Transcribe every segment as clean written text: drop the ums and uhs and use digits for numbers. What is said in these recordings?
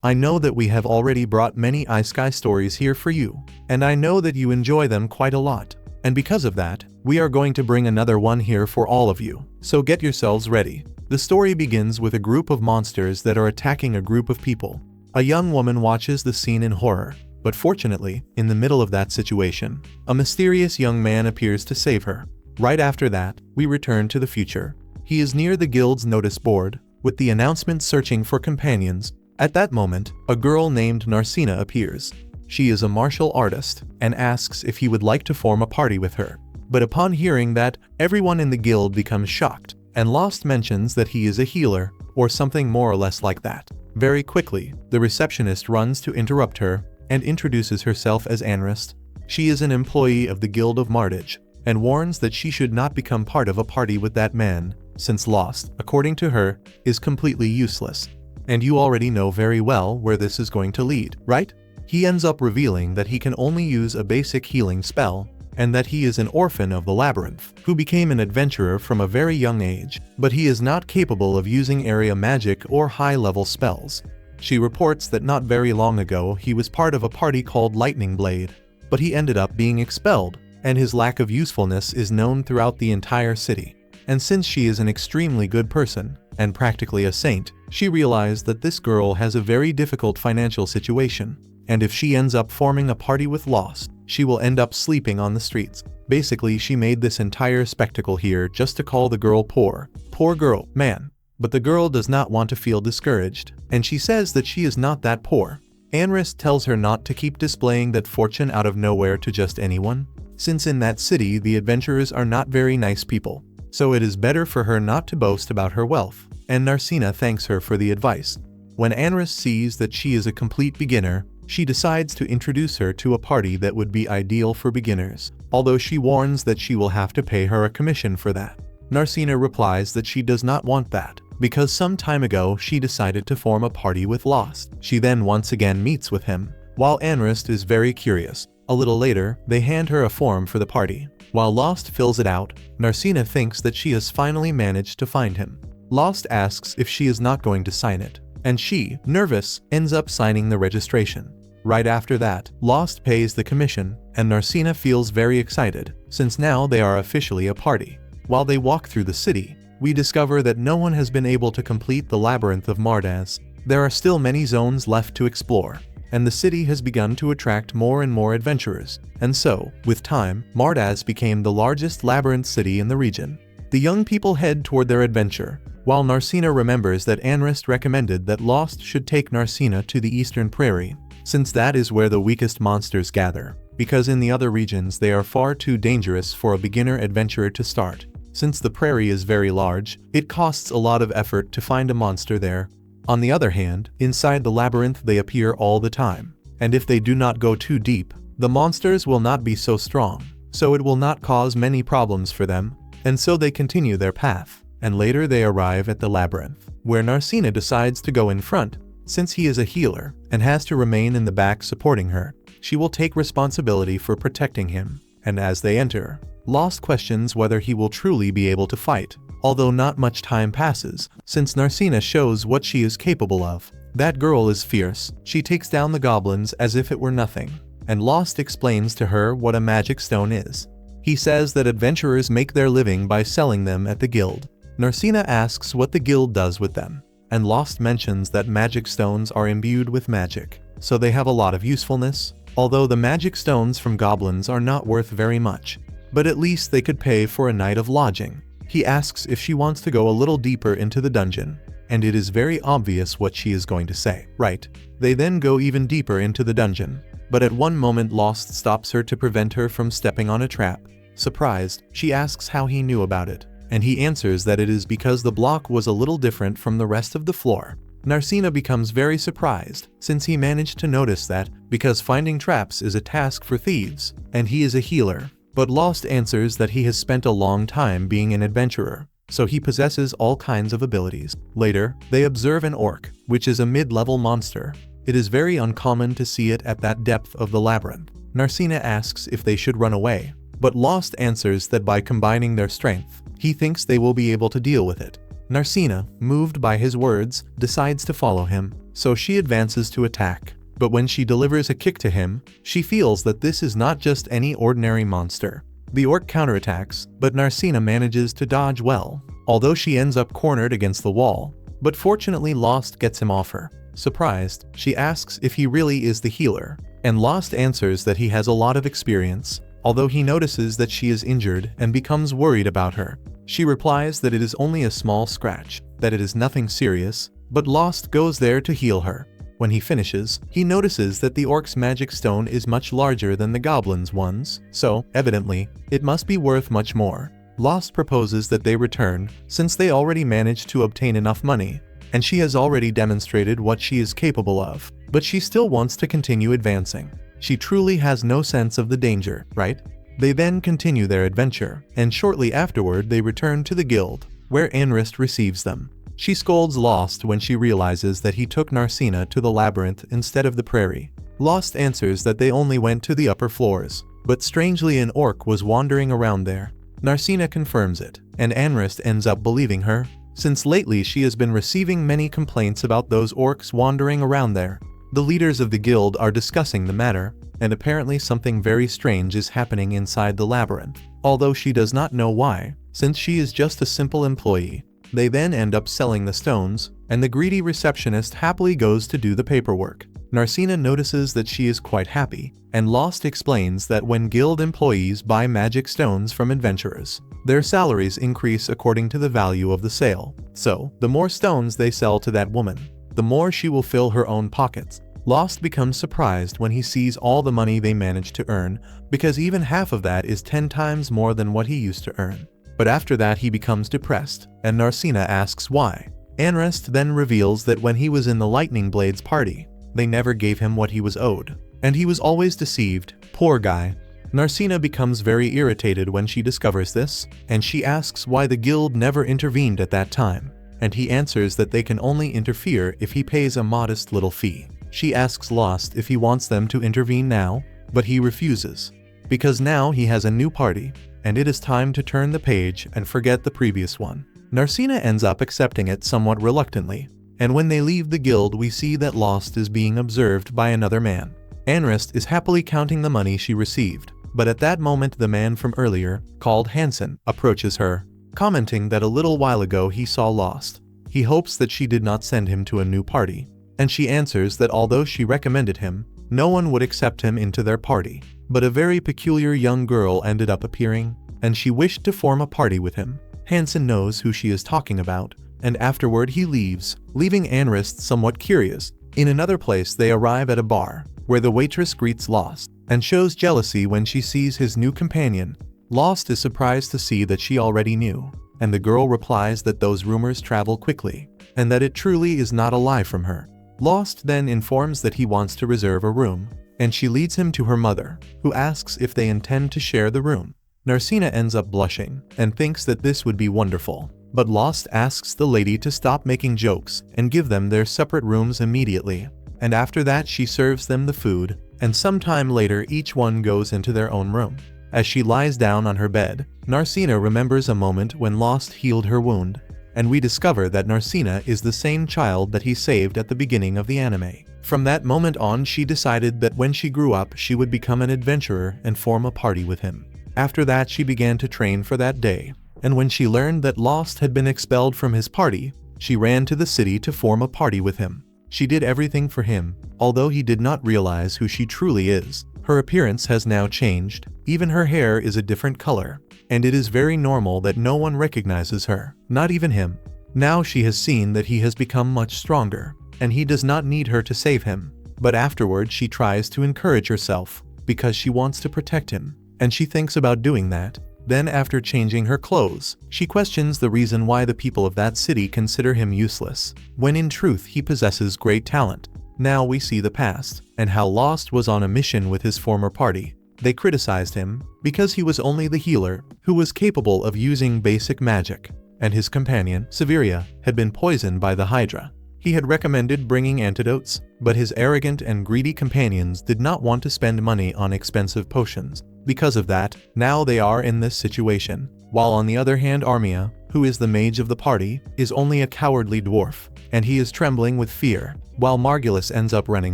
I know that we have already brought many isekai stories here for you, and I know that you enjoy them quite a lot. And because of that, we are going to bring another one here for all of you. So get yourselves ready. The story begins with a group of monsters that are attacking a group of people. A young woman watches the scene in horror, but fortunately, in the middle of that situation, a mysterious young man appears to save her. Right after that, we return to the future. He is near the guild's notice board, with the announcement searching for companions. At that moment, a girl named Narcina appears. She is a martial artist, and asks if he would like to form a party with her. But upon hearing that, everyone in the guild becomes shocked, and Lost mentions that he is a healer, or something more or less like that. Very quickly, the receptionist runs to interrupt her, and introduces herself as Anrist. She is an employee of the Guild of Mardage, and warns that she should not become part of a party with that man, since Lost, according to her, is completely useless. And you already know very well where this is going to lead, right? He ends up revealing that he can only use a basic healing spell, and that he is an orphan of the labyrinth, who became an adventurer from a very young age, but he is not capable of using area magic or high-level spells. She reports that not very long ago he was part of a party called Lightning Blade, but he ended up being expelled, and his lack of usefulness is known throughout the entire city. And since she is an extremely good person, and practically a saint, she realized that this girl has a very difficult financial situation, and if she ends up forming a party with Lost, she will end up sleeping on the streets. Basically, she made this entire spectacle here just to call the girl poor. Poor girl, man. But the girl does not want to feel discouraged, and she says that she is not that poor. Anrist tells her not to keep displaying that fortune out of nowhere to just anyone, since in that city the adventurers are not very nice people. So it is better for her not to boast about her wealth, and Narcina thanks her for the advice. When Anrist sees that she is a complete beginner, she decides to introduce her to a party that would be ideal for beginners, although she warns that she will have to pay her a commission for that. Narcina replies that she does not want that, because some time ago she decided to form a party with Lost. She then once again meets with him, while Anrist is very curious. A little later, they hand her a form for the party. While Lost fills it out, Narcina thinks that she has finally managed to find him. Lost asks if she is not going to sign it, and she, nervous, ends up signing the registration. Right after that, Lost pays the commission, and Narcina feels very excited, since now they are officially a party. While they walk through the city, we discover that no one has been able to complete the labyrinth of Mardaz. There are still many zones left to explore, and the city has begun to attract more and more adventurers. And so, with time, Mardaz became the largest labyrinth city in the region. The young people head toward their adventure, while Narcina remembers that Anrist recommended that Lost should take Narcina to the Eastern Prairie, since that is where the weakest monsters gather, because in the other regions they are far too dangerous for a beginner adventurer to start. Since the prairie is very large, it costs a lot of effort to find a monster there. On the other hand, inside the labyrinth they appear all the time, and if they do not go too deep, the monsters will not be so strong, so it will not cause many problems for them, and so they continue their path, and later they arrive at the labyrinth, where Narcina decides to go in front. Since he is a healer, and has to remain in the back supporting her, she will take responsibility for protecting him, and as they enter, Lost questions whether he will truly be able to fight, although not much time passes, since Narcina shows what she is capable of. That girl is fierce, she takes down the goblins as if it were nothing, and Lost explains to her what a magic stone is. He says that adventurers make their living by selling them at the guild. Narcina asks what the guild does with them, and Lost mentions that magic stones are imbued with magic, so they have a lot of usefulness, although the magic stones from goblins are not worth very much. But at least they could pay for a night of lodging. He asks if she wants to go a little deeper into the dungeon, and it is very obvious what she is going to say, right? They then go even deeper into the dungeon, but at one moment Lost stops her to prevent her from stepping on a trap. Surprised, she asks how he knew about it, and he answers that it is because the block was a little different from the rest of the floor. Narcina becomes very surprised, since he managed to notice that, because finding traps is a task for thieves, and he is a healer. But Lost answers that he has spent a long time being an adventurer, so he possesses all kinds of abilities. Later, they observe an orc, which is a mid-level monster. It is very uncommon to see it at that depth of the labyrinth. Narcina asks if they should run away, but Lost answers that by combining their strength, he thinks they will be able to deal with it. Narcina, moved by his words, decides to follow him, so she advances to attack. But when she delivers a kick to him, she feels that this is not just any ordinary monster. The orc counterattacks, but Narcina manages to dodge well, although she ends up cornered against the wall. But fortunately Lost gets him off her. Surprised, she asks if he really is the healer, and Lost answers that he has a lot of experience, although he notices that she is injured and becomes worried about her. She replies that it is only a small scratch, that it is nothing serious, but Lost goes there to heal her. When he finishes, he notices that the orc's magic stone is much larger than the goblin's ones, so, evidently, it must be worth much more. Lost proposes that they return, since they already managed to obtain enough money, and she has already demonstrated what she is capable of, but she still wants to continue advancing. She truly has no sense of the danger, right? They then continue their adventure, and shortly afterward they return to the guild, where Anrist receives them. She scolds Lost when she realizes that he took Narcina to the labyrinth instead of the prairie. Lost answers that they only went to the upper floors, but strangely an orc was wandering around there. Narcina confirms it, and Anrist ends up believing her, since lately she has been receiving many complaints about those orcs wandering around there. The leaders of the guild are discussing the matter, and apparently something very strange is happening inside the labyrinth, although she does not know why, since she is just a simple employee. They then end up selling the stones, and the greedy receptionist happily goes to do the paperwork. Narcina notices that she is quite happy, and Lost explains that when guild employees buy magic stones from adventurers, their salaries increase according to the value of the sale. So, the more stones they sell to that woman, the more she will fill her own pockets. Lost becomes surprised when he sees all the money they managed to earn, because even half of that is 10 times more than what he used to earn. But after that he becomes depressed, and Narcina asks why. Anrist then reveals that when he was in the Lightning Blades party, they never gave him what he was owed, and he was always deceived. Poor guy. Narcina becomes very irritated when she discovers this, and she asks why the guild never intervened at that time, and he answers that they can only interfere if he pays a modest little fee. She asks Lost if he wants them to intervene now, but he refuses, because now he has a new party, and it is time to turn the page and forget the previous one. Narcina ends up accepting it somewhat reluctantly, and when they leave the guild we see that Lost is being observed by another man. Anrist is happily counting the money she received, but at that moment the man from earlier, called Hansen, approaches her, commenting that a little while ago he saw Lost. He hopes that she did not send him to a new party, and she answers that although she recommended him, no one would accept him into their party. But a very peculiar young girl ended up appearing, and she wished to form a party with him. Hansen knows who she is talking about, and afterward he leaves, leaving Anrist somewhat curious. In another place they arrive at a bar, where the waitress greets Lost, and shows jealousy when she sees his new companion. Lost is surprised to see that she already knew, and the girl replies that those rumors travel quickly, and that it truly is not a lie from her. Lost then informs that he wants to reserve a room, and she leads him to her mother, who asks if they intend to share the room. Narcina ends up blushing, and thinks that this would be wonderful, but Lost asks the lady to stop making jokes and give them their separate rooms immediately, and after that she serves them the food, and sometime later each one goes into their own room. As she lies down on her bed, Narcina remembers a moment when Lost healed her wound, and we discover that Narcina is the same child that he saved at the beginning of the anime. From that moment on she decided that when she grew up she would become an adventurer and form a party with him. After that she began to train for that day, and when she learned that Lost had been expelled from his party, she ran to the city to form a party with him. She did everything for him, although he did not realize who she truly is. Her appearance has now changed, even her hair is a different color, and it is very normal that no one recognizes her, not even him. Now she has seen that he has become much stronger, and he does not need her to save him, but afterward she tries to encourage herself, because she wants to protect him, and she thinks about doing that. Then after changing her clothes, she questions the reason why the people of that city consider him useless, when in truth he possesses great talent. Now we see the past, and how Lost was on a mission with his former party. They criticized him, because he was only the healer, who was capable of using basic magic, and his companion, Severia, had been poisoned by the Hydra. He had recommended bringing antidotes, but his arrogant and greedy companions did not want to spend money on expensive potions. Because of that, now they are in this situation. While on the other hand Armia, who is the mage of the party, is only a cowardly dwarf, and he is trembling with fear, while Margulis ends up running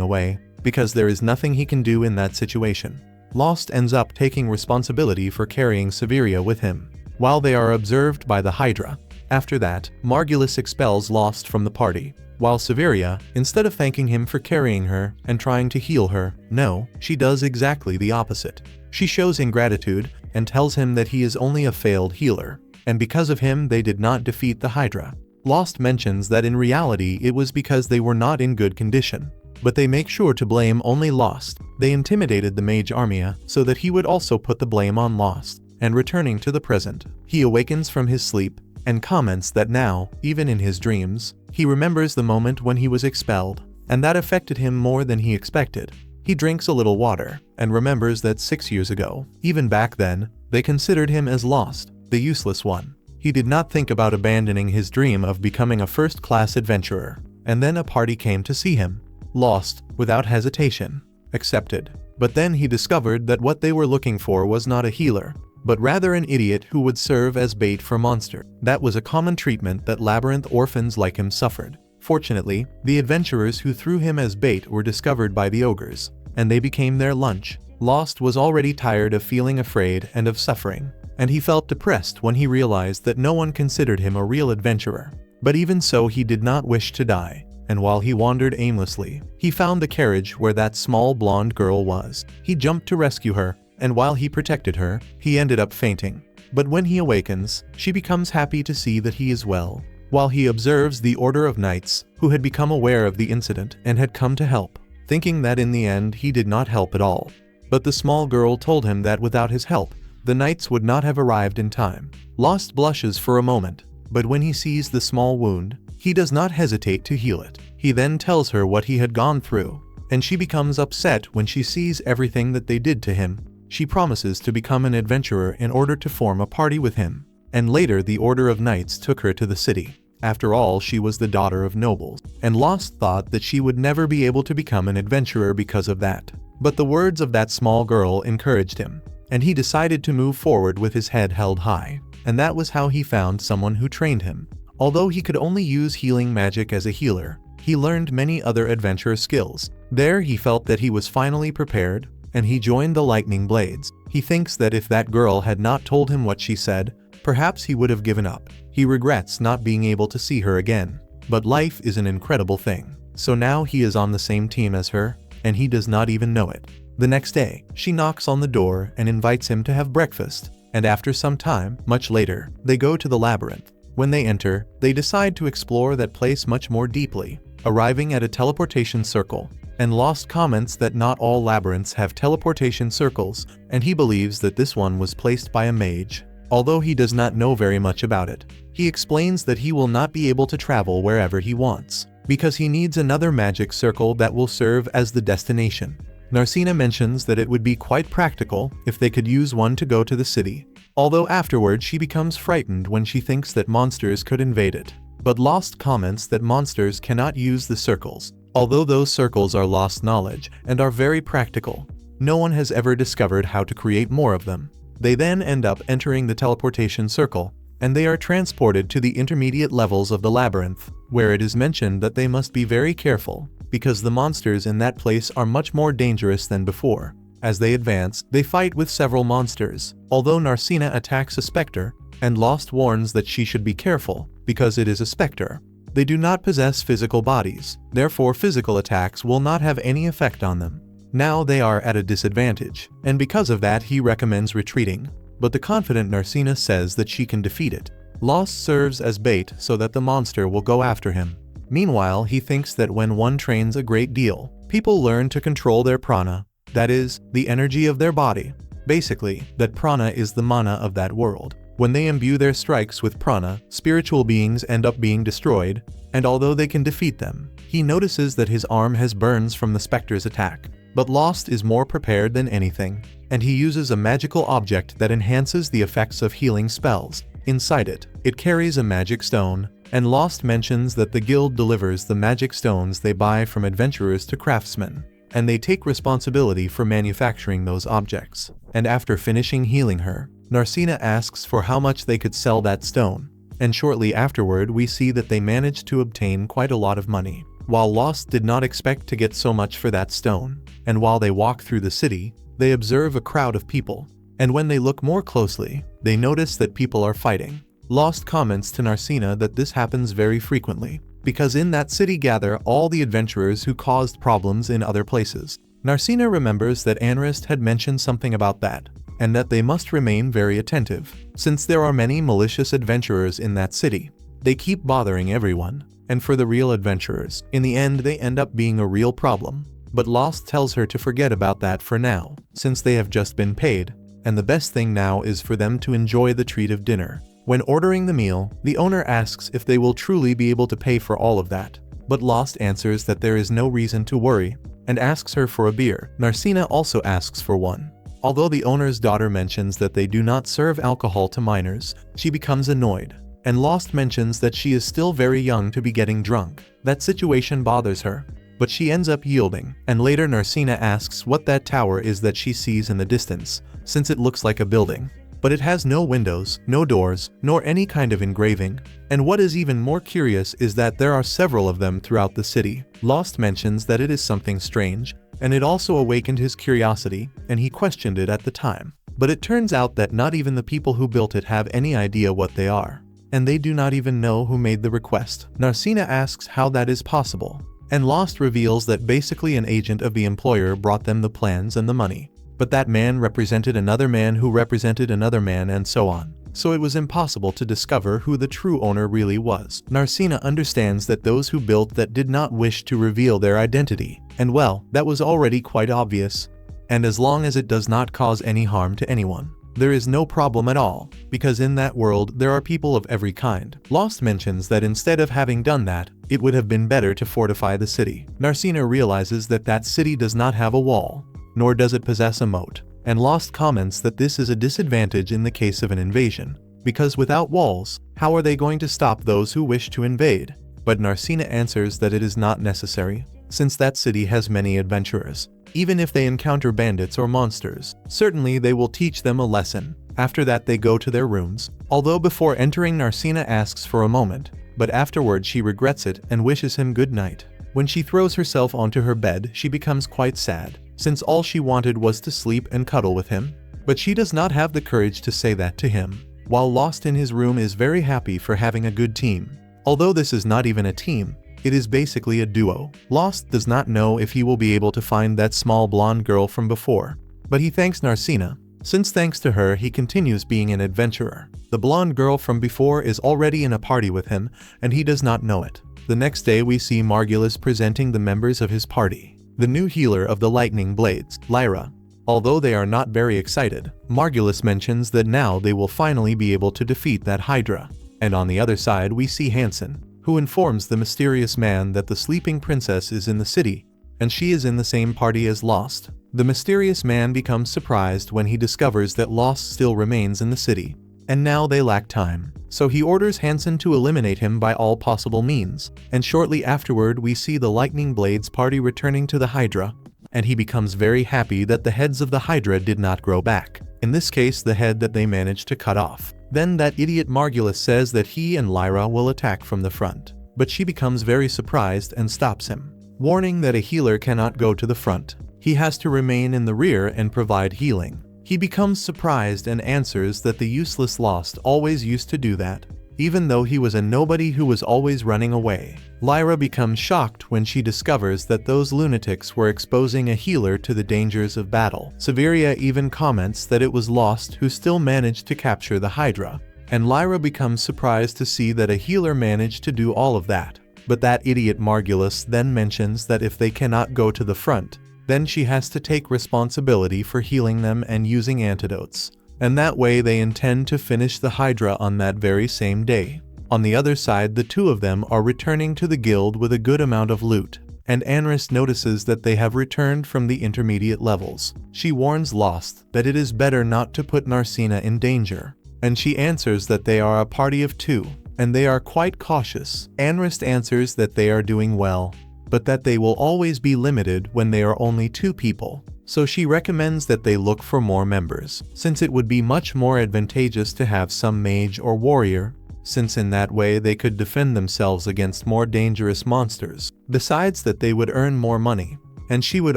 away, because there is nothing he can do in that situation. Lost ends up taking responsibility for carrying Severia with him, while they are observed by the Hydra. After that, Margulis expels Lost from the party, while Severia, instead of thanking him for carrying her and trying to heal her, no, she does exactly the opposite. She shows ingratitude and tells him that he is only a failed healer, and because of him they did not defeat the Hydra. Lost mentions that in reality it was because they were not in good condition, but they make sure to blame only Lost. They intimidated the mage Armia so that he would also put the blame on Lost, and returning to the present, he awakens from his sleep and comments that now, even in his dreams, he remembers the moment when he was expelled, and that affected him more than he expected. He drinks a little water and remembers that 6 years ago, even back then, they considered him as Lost, the useless one. He did not think about abandoning his dream of becoming a first-class adventurer, and then a party came to see him. Lost, without hesitation, accepted. But then he discovered that what they were looking for was not a healer, but rather an idiot who would serve as bait for monster. That was a common treatment that labyrinth orphans like him suffered. Fortunately, the adventurers who threw him as bait were discovered by the ogres, and they became their lunch. Lost was already tired of feeling afraid and of suffering, and he felt depressed when he realized that no one considered him a real adventurer. But even so, he did not wish to die, and while he wandered aimlessly, he found the carriage where that small blonde girl was. He jumped to rescue her, and while he protected her, he ended up fainting. But when he awakens, she becomes happy to see that he is well, while he observes the Order of Knights, who had become aware of the incident and had come to help, thinking that in the end he did not help at all. But the small girl told him that without his help, the knights would not have arrived in time. Lost blushes for a moment, but when he sees the small wound, he does not hesitate to heal it. He then tells her what he had gone through, and she becomes upset when she sees everything that they did to him. She promises to become an adventurer in order to form a party with him, and later the Order of Knights took her to the city. After all, she was the daughter of nobles, and Lost thought that she would never be able to become an adventurer because of that. But the words of that small girl encouraged him, and he decided to move forward with his head held high, and that was how he found someone who trained him. Although he could only use healing magic as a healer, he learned many other adventure skills. There he felt that he was finally prepared, and he joined the Lightning Blades. He thinks that if that girl had not told him what she said, perhaps he would have given up. He regrets not being able to see her again. But life is an incredible thing. So now he is on the same team as her, and he does not even know it. The next day, she knocks on the door and invites him to have breakfast, and after some time, much later, they go to the labyrinth. When they enter, they decide to explore that place much more deeply, arriving at a teleportation circle. And Lost comments that not all labyrinths have teleportation circles, and he believes that this one was placed by a mage, although he does not know very much about it. He explains that he will not be able to travel wherever he wants, because he needs another magic circle that will serve as the destination. Narcina mentions that it would be quite practical if they could use one to go to the city, although afterward she becomes frightened when she thinks that monsters could invade it. But Lost comments that monsters cannot use the circles, although those circles are lost knowledge and are very practical. No one has ever discovered how to create more of them. They then end up entering the teleportation circle, and they are transported to the intermediate levels of the labyrinth, where it is mentioned that they must be very careful, because the monsters in that place are much more dangerous than before. As they advance, they fight with several monsters, although Narcina attacks a specter, and Lost warns that she should be careful, because it is a specter. They do not possess physical bodies, therefore physical attacks will not have any effect on them. Now they are at a disadvantage, and because of that he recommends retreating, but the confident Narcina says that she can defeat it. Lost serves as bait so that the monster will go after him. Meanwhile, he thinks that when one trains a great deal, people learn to control their prana, that is, the energy of their body. Basically, that prana is the mana of that world. When they imbue their strikes with prana, spiritual beings end up being destroyed, and although they can defeat them, he notices that his arm has burns from the specter's attack. But Lost is more prepared than anything, and he uses a magical object that enhances the effects of healing spells. Inside it, it carries a magic stone, and Lost mentions that the guild delivers the magic stones they buy from adventurers to craftsmen, and they take responsibility for manufacturing those objects. And after finishing healing her, Narcina asks for how much they could sell that stone. and shortly afterward we see that they managed to obtain quite a lot of money. While Lost did not expect to get so much for that stone, and while they walk through the city, they observe a crowd of people, and when they look more closely, they notice that people are fighting. Lost comments to Narcina that this happens very frequently, because in that city gather all the adventurers who caused problems in other places. Narcina remembers that Anrist had mentioned something about that, and that they must remain very attentive, since there are many malicious adventurers in that city. They keep bothering everyone, and for the real adventurers, in the end they end up being a real problem. But Lost tells her to forget about that for now, since they have just been paid, and the best thing now is for them to enjoy the treat of dinner. When ordering the meal, the owner asks if they will truly be able to pay for all of that, but Lost answers that there is no reason to worry, and asks her for a beer. Narcina also asks for one. Although the owner's daughter mentions that they do not serve alcohol to minors, she becomes annoyed, and Lost mentions that she is still very young to be getting drunk. That situation bothers her, but she ends up yielding, and later Narcina asks what that tower is that she sees in the distance, since it looks like a building. But it has no windows, no doors, nor any kind of engraving, and what is even more curious is that there are several of them throughout the city. Lost mentions that it is something strange, and it also awakened his curiosity, and he questioned it at the time. But it turns out that not even the people who built it have any idea what they are, and they do not even know who made the request. Narcina asks how that is possible, and Lost reveals that basically an agent of the employer brought them the plans and the money. But that man represented another man who represented another man and so on. So it was impossible to discover who the true owner really was. Narcina understands that those who built that did not wish to reveal their identity. And well, that was already quite obvious. And as long as it does not cause any harm to anyone, there is no problem at all, because in that world there are people of every kind. Lost mentions that instead of having done that, it would have been better to fortify the city. Narcina realizes that that city does not have a wall, nor does it possess a moat, and Lost comments that this is a disadvantage in the case of an invasion, because without walls, how are they going to stop those who wish to invade? But Narcina answers that it is not necessary, since that city has many adventurers. Even if they encounter bandits or monsters, certainly they will teach them a lesson. After that they go to their rooms, although before entering Narcina asks for a moment, but afterward she regrets it and wishes him good night. When she throws herself onto her bed, she becomes quite sad, since all she wanted was to sleep and cuddle with him. But she does not have the courage to say that to him. While Lost in his room is very happy for having a good team. Although this is not even a team, it is basically a duo. Lost does not know if he will be able to find that small blonde girl from before, but he thanks Narcina, since thanks to her he continues being an adventurer. The blonde girl from before is already in a party with him, and he does not know it. The next day we see Margulis presenting the members of his party. The new healer of the lightning blades, Lyra. Although they are not very excited, Margulis mentions that now they will finally be able to defeat that Hydra. And on the other side we see Hansen, who informs the mysterious man that the sleeping princess is in the city, and she is in the same party as Lost. The mysterious man becomes surprised when he discovers that Lost still remains in the city, and now they lack time. So he orders Hansen to eliminate him by all possible means, and shortly afterward we see the Lightning Blades party returning to the Hydra, and he becomes very happy that the heads of the Hydra did not grow back. In this case the head that they managed to cut off. Then that idiot Margulis says that he and Lyra will attack from the front, but she becomes very surprised and stops him, warning that a healer cannot go to the front. He has to remain in the rear and provide healing. He becomes surprised and answers that the useless Lost always used to do that, even though he was a nobody who was always running away. Lyra becomes shocked when she discovers that those lunatics were exposing a healer to the dangers of battle. Severia even comments that it was Lost who still managed to capture the Hydra, and Lyra becomes surprised to see that a healer managed to do all of that. But that idiot Margulis then mentions that if they cannot go to the front, then she has to take responsibility for healing them and using antidotes. And that way they intend to finish the Hydra on that very same day. On the other side the two of them are returning to the guild with a good amount of loot, and Anrist notices that they have returned from the intermediate levels. She warns Lost that it is better not to put Narcina in danger, and she answers that they are a party of two, and they are quite cautious. Anrist answers that they are doing well, but that they will always be limited when they are only two people. So she recommends that they look for more members, since it would be much more advantageous to have some mage or warrior, since in that way they could defend themselves against more dangerous monsters. Besides that, they would earn more money, and she would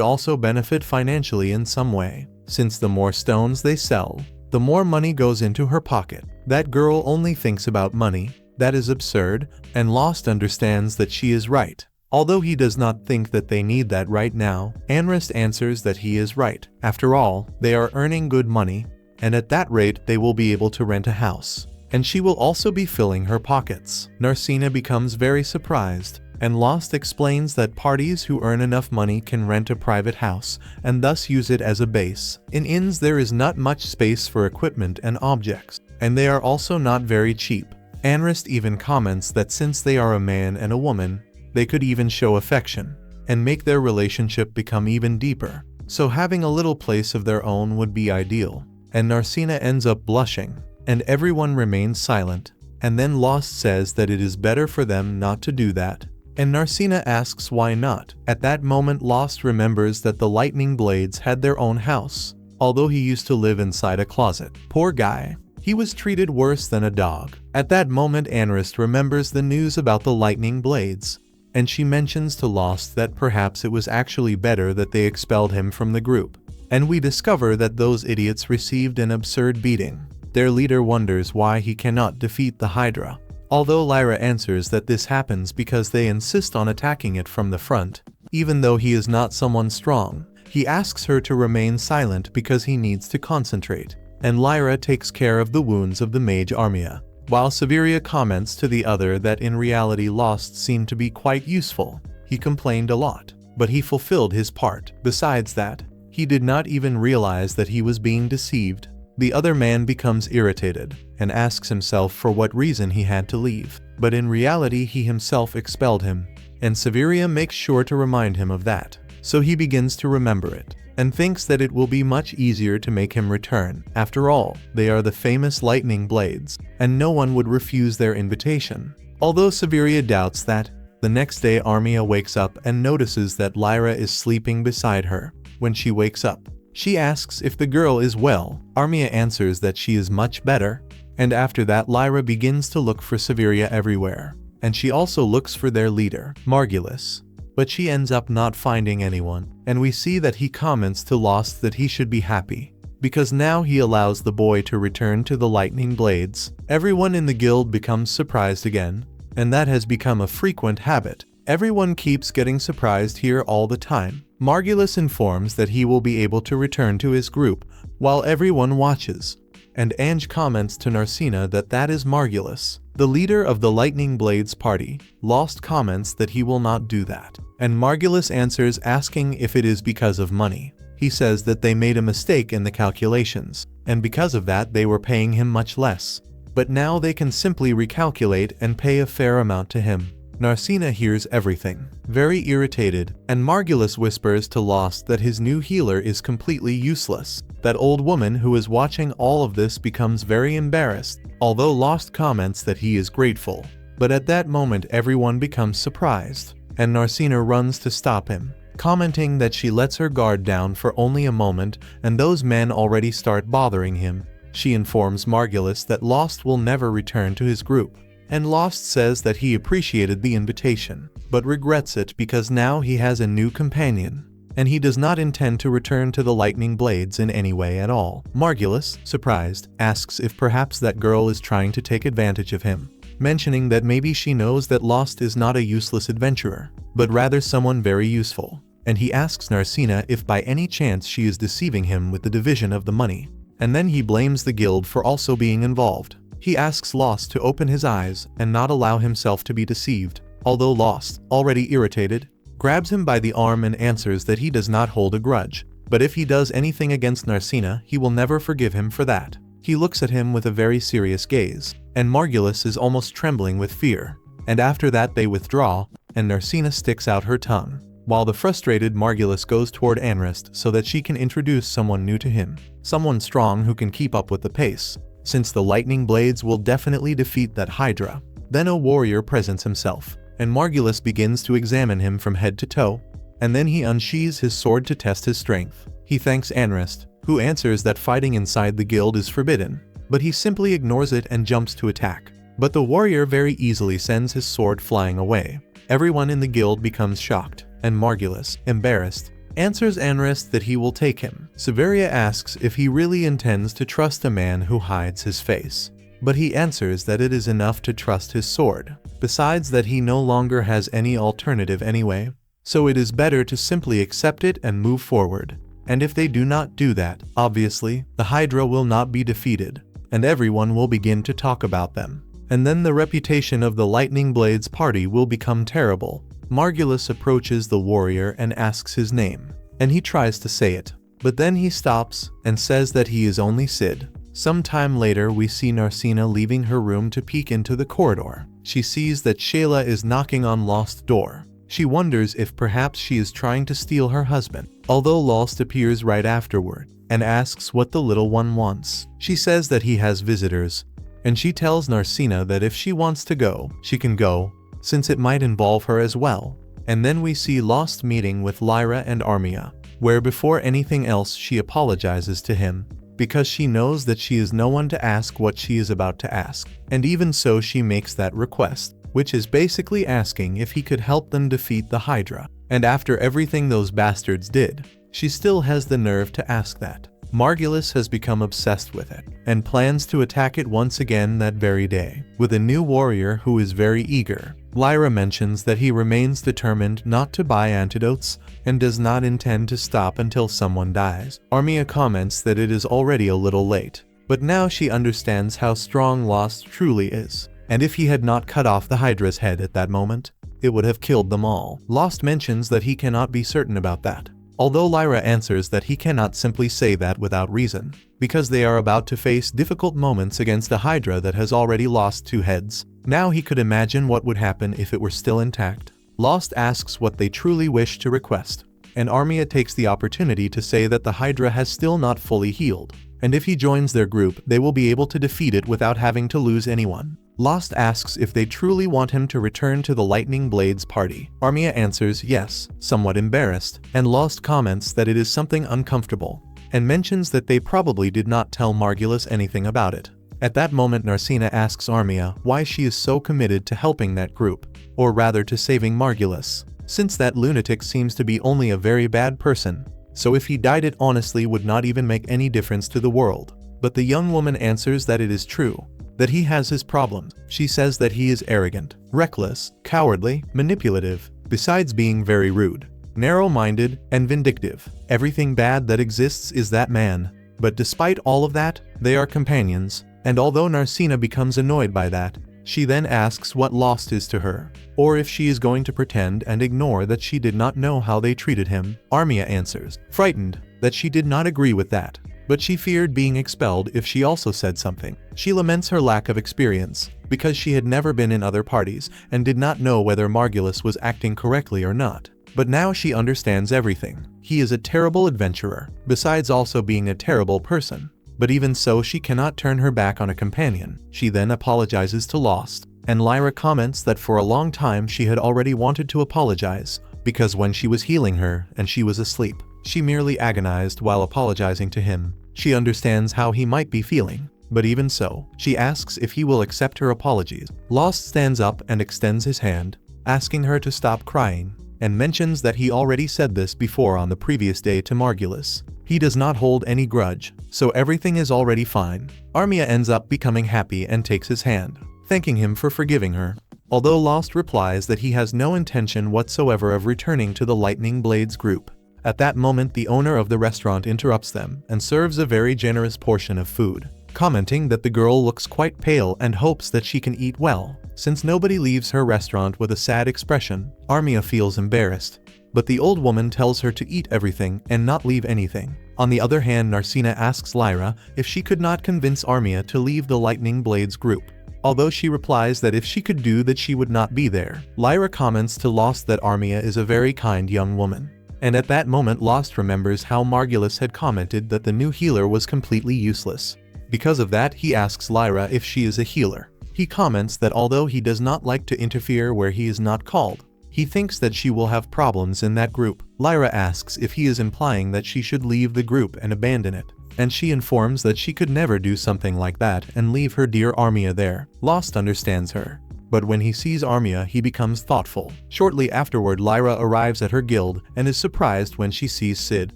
also benefit financially in some way, since the more stones they sell, the more money goes into her pocket. That girl only thinks about money. That is absurd, and Lost understands that she is right. Although he does not think that they need that right now, Anrest answers that he is right. After all, they are earning good money, and at that rate they will be able to rent a house. And she will also be filling her pockets. Narcina becomes very surprised, and Lost explains that parties who earn enough money can rent a private house and thus use it as a base. In inns there is not much space for equipment and objects, and they are also not very cheap. Anrest even comments that since they are a man and a woman, they could even show affection and make their relationship become even deeper. So having a little place of their own would be ideal. And Narcina ends up blushing, and everyone remains silent. And then Lost says that it is better for them not to do that. And Narcina asks why not. At that moment Lost remembers that the lightning blades had their own house, although he used to live inside a closet. Poor guy. He was treated worse than a dog. At that moment Anrest remembers the news about the lightning blades, and she mentions to Lost that perhaps it was actually better that they expelled him from the group. And we discover that those idiots received an absurd beating. Their leader wonders why he cannot defeat the Hydra, although Lyra answers that this happens because they insist on attacking it from the front. Even though he is not someone strong, he asks her to remain silent because he needs to concentrate. And Lyra takes care of the wounds of the mage Armia, while Severia comments to the other that in reality Lost seemed to be quite useful. He complained a lot, but he fulfilled his part. Besides that, he did not even realize that he was being deceived. The other man becomes irritated and asks himself for what reason he had to leave, but in reality he himself expelled him, and Severia makes sure to remind him of that. So he begins to remember it, and thinks that it will be much easier to make him return. After all, they are the famous lightning blades, and no one would refuse their invitation. Although Severia doubts that, the next day Armia wakes up and notices that Lyra is sleeping beside her. When she wakes up, she asks if the girl is well. Armia answers that she is much better, and after that Lyra begins to look for Severia everywhere, and she also looks for their leader, Margulis. But she ends up not finding anyone, and we see that he comments to Lost that he should be happy, because now he allows the boy to return to the lightning blades. Everyone in the guild becomes surprised again, and that has become a frequent habit. Everyone keeps getting surprised here all the time. Margulis informs that he will be able to return to his group, while everyone watches, and Ange comments to Narcina that that is Margulis, the leader of the Lightning Blades party. Lost comments that he will not do that, and Margulis answers asking if it is because of money. He says that they made a mistake in the calculations, and because of that they were paying him much less. But now they can simply recalculate and pay a fair amount to him. Narcina hears everything, very irritated, and Margulis whispers to Lost that his new healer is completely useless. That old woman who is watching all of this becomes very embarrassed, although Lost comments that he is grateful. But at that moment everyone becomes surprised, and Narcina runs to stop him, commenting that she lets her guard down for only a moment and those men already start bothering him. She informs Margulis that Lost will never return to his group, and Lost says that he appreciated the invitation, but regrets it because now he has a new companion, and he does not intend to return to the Lightning Blades in any way at all. Margulis, surprised, asks if perhaps that girl is trying to take advantage of him, mentioning that maybe she knows that Lost is not a useless adventurer, but rather someone very useful, and he asks Narcina if by any chance she is deceiving him with the division of the money, and then he blames the guild for also being involved. He asks Lost to open his eyes and not allow himself to be deceived, although Lost, already irritated, grabs him by the arm and answers that he does not hold a grudge, but if he does anything against Narcina, he will never forgive him for that. He looks at him with a very serious gaze, and Margulis is almost trembling with fear, and after that they withdraw, and Narcina sticks out her tongue, while the frustrated Margulis goes toward Anrest so that she can introduce someone new to him, someone strong who can keep up with the pace, since the Lightning Blades will definitely defeat that Hydra. Then a warrior presents himself, and Margulis begins to examine him from head to toe, and then he unsheathes his sword to test his strength. He thanks Anrest, who answers that fighting inside the guild is forbidden, but he simply ignores it and jumps to attack. But the warrior very easily sends his sword flying away. Everyone in the guild becomes shocked, and Margulis, embarrassed, answers Anrest that he will take him. Severia asks if he really intends to trust a man who hides his face. But he answers that it is enough to trust his sword. Besides that he no longer has any alternative anyway, so it is better to simply accept it and move forward. And if they do not do that, obviously, the Hydra will not be defeated, and everyone will begin to talk about them. And then the reputation of the Lightning Blades party will become terrible. Margulis approaches the warrior and asks his name, and he tries to say it, but then he stops and says that he is only Sid. Some time later we see Narcina leaving her room to peek into the corridor. She sees that Shayla is knocking on Lost's door. She wonders if perhaps she is trying to steal her husband, although Lost appears right afterward and asks what the little one wants. She says that he has visitors, and she tells Narcina that if she wants to go, she can go, since it might involve her as well. And then we see Lost meeting with Lyra and Armia, where before anything else she apologizes to him, because she knows that she is no one to ask what she is about to ask. And even so she makes that request, which is basically asking if he could help them defeat the Hydra. And after everything those bastards did, she still has the nerve to ask that. Margulis has become obsessed with it, and plans to attack it once again that very day, with a new warrior who is very eager. Lyra mentions that he remains determined not to buy antidotes, and does not intend to stop until someone dies. Armia comments that it is already a little late, but now she understands how strong Lost truly is, and if he had not cut off the Hydra's head at that moment, it would have killed them all. Lost mentions that he cannot be certain about that, although Lyra answers that he cannot simply say that without reason, because they are about to face difficult moments against a Hydra that has already lost 2 heads. Now he could imagine what would happen if it were still intact. Lost asks what they truly wish to request, and Armia takes the opportunity to say that the Hydra has still not fully healed, and if he joins their group they will be able to defeat it without having to lose anyone. Lost asks if they truly want him to return to the Lightning Blades party. Armia answers yes, somewhat embarrassed, and Lost comments that it is something uncomfortable, and mentions that they probably did not tell Margulis anything about it. At that moment Narcina asks Armia why she is so committed to helping that group, or rather to saving Margulis, since that lunatic seems to be only a very bad person, so if he died it honestly would not even make any difference to the world. But the young woman answers that it is true, that he has his problems. She says that he is arrogant, reckless, cowardly, manipulative, besides being very rude, narrow-minded, and vindictive. Everything bad that exists is that man. But despite all of that, they are companions, and although Narcina becomes annoyed by that, she then asks what Lost is to her, or if she is going to pretend and ignore that she did not know how they treated him. Armia answers, frightened, that she did not agree with that, but she feared being expelled if she also said something. She laments her lack of experience, because she had never been in other parties and did not know whether Margulis was acting correctly or not. But now she understands everything. He is a terrible adventurer, besides also being a terrible person. But even so she cannot turn her back on a companion. She then apologizes to Lost, and Lyra comments that for a long time she had already wanted to apologize, because when she was healing her and she was asleep, she merely agonized while apologizing to him. She understands how he might be feeling, but even so, she asks if he will accept her apologies. Lost stands up and extends his hand, asking her to stop crying, and mentions that he already said this before on the previous day to Margulis. He does not hold any grudge, so everything is already fine. Armia ends up becoming happy and takes his hand, thanking him for forgiving her. Although Lost replies that he has no intention whatsoever of returning to the Lightning Blades group. At that moment the owner of the restaurant interrupts them and serves a very generous portion of food, commenting that the girl looks quite pale and hopes that she can eat well, since nobody leaves her restaurant with a sad expression. Armia feels embarrassed, but the old woman tells her to eat everything and not leave anything. On the other hand, Narcina asks Lyra if she could not convince Armia to leave the Lightning Blades group, although she replies that if she could do that she would not be there. Lyra comments to Lost that Armia is a very kind young woman. And at that moment Lost remembers how Margulis had commented that the new healer was completely useless. Because of that he asks Lyra if she is a healer. He comments that although he does not like to interfere where he is not called, he thinks that she will have problems in that group. Lyra asks if he is implying that she should leave the group and abandon it, and she informs that she could never do something like that and leave her dear Armia there. Lost understands her. But when he sees Armia, he becomes thoughtful. Shortly afterward, Lyra arrives at her guild and is surprised when she sees Sid.